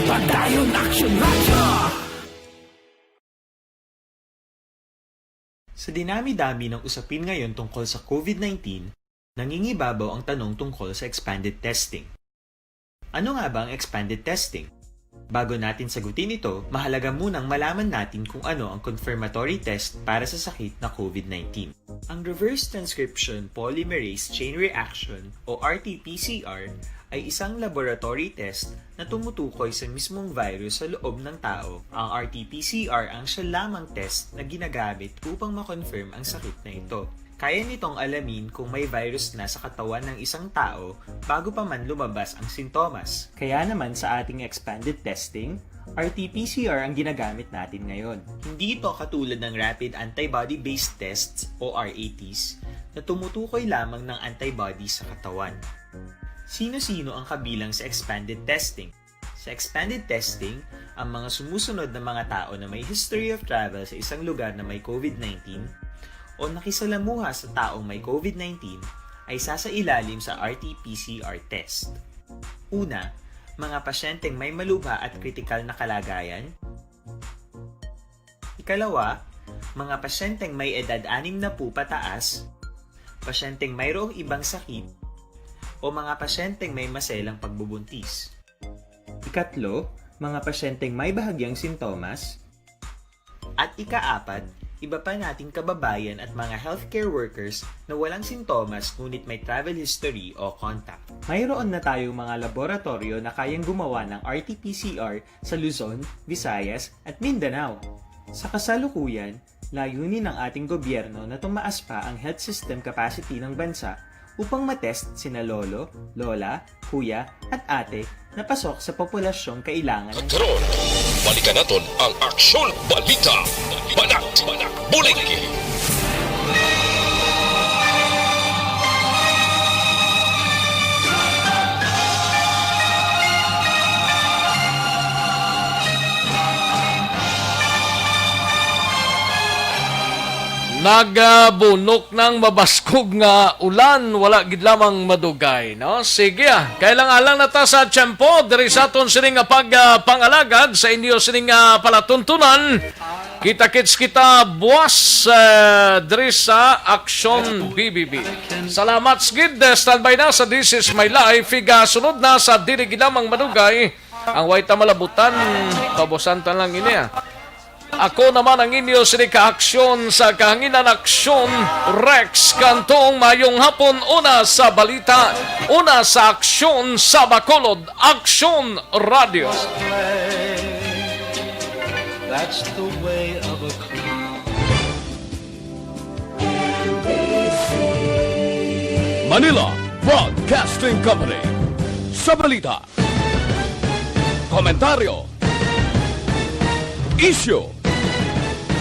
Padayon Aksyon radyo. Sa dinami-dami ng usapin ngayon tungkol sa COVID-19, nangingibabaw ang tanong tungkol sa expanded testing. Ano nga ba ang expanded testing? Bago natin sagutin ito, mahalaga munang malaman natin kung ano ang confirmatory test para sa sakit na COVID-19. Ang reverse transcription polymerase chain reaction o RT-PCR ay isang laboratory test na tumutukoy sa mismong virus sa loob ng tao. Ang RT-PCR ang siya lamang test na ginagamit upang makonfirm ang sakit na ito. Kaya nitong alamin kung may virus na sa katawan ng isang tao bago pa man lumabas ang sintomas. Kaya naman sa ating expanded testing, RT-PCR ang ginagamit natin ngayon. Hindi ito katulad ng rapid antibody-based tests o RATs na tumutukoy lamang ng antibodies sa katawan. Sino-sino ang kabilang sa expanded testing? Sa expanded testing, ang mga sumusunod na mga tao na may history of travel sa isang lugar na may COVID-19 o nakisalamuha sa taong may COVID-19 ay sasailalim sa RT-PCR test. Una, mga pasyenteng may malubha at kritikal na kalagayan. Ikalawa, mga pasyenteng may edad 60 pataas, pasyenteng mayroong ibang sakit, o mga pasyenteng may maselang pagbubuntis. Ikatlo, mga pasyenteng may bahagyang sintomas. At ikaapat, iba pa nating kababayan at mga healthcare workers na walang sintomas ngunit may travel history o contact. Mayroon na tayong mga laboratorio na kayang gumawa ng RT-PCR sa Luzon, Visayas at Mindanao. Sa kasalukuyan, layunin ng ating gobyerno na tumaas pa ang health system capacity ng bansa upang matest sina lolo, lola, kuya at ate na pasok sa populasyong kailangan ng... Karon, balikan naton ang Aksyon Balita. Banat, Bulig. nagbunok ng mabaskog nga ulan, wala gid lamang madugay, no? Sige, kailangan na ta sa tiyempo diri sa aton sining pangalagad sa inyo sining palatuntunan. Kita-kits kita buwas diri sa Aksyon BBB. Salamat gid, standby na sa This Is My Life. Sunod na sa dili gid lamang madugay ang way ta malabutan, pabosan ta lang ini. Ako naman ang inyo sinika Aksyon sa kahanginan Aksyon, Rex Cantong. Mayong hapon, una sa balita, una sa Aksyon sa Bacolod, Aksyon Radio. That's the way of a Manila Broadcasting Company. Sa balita, komentaryo, issue,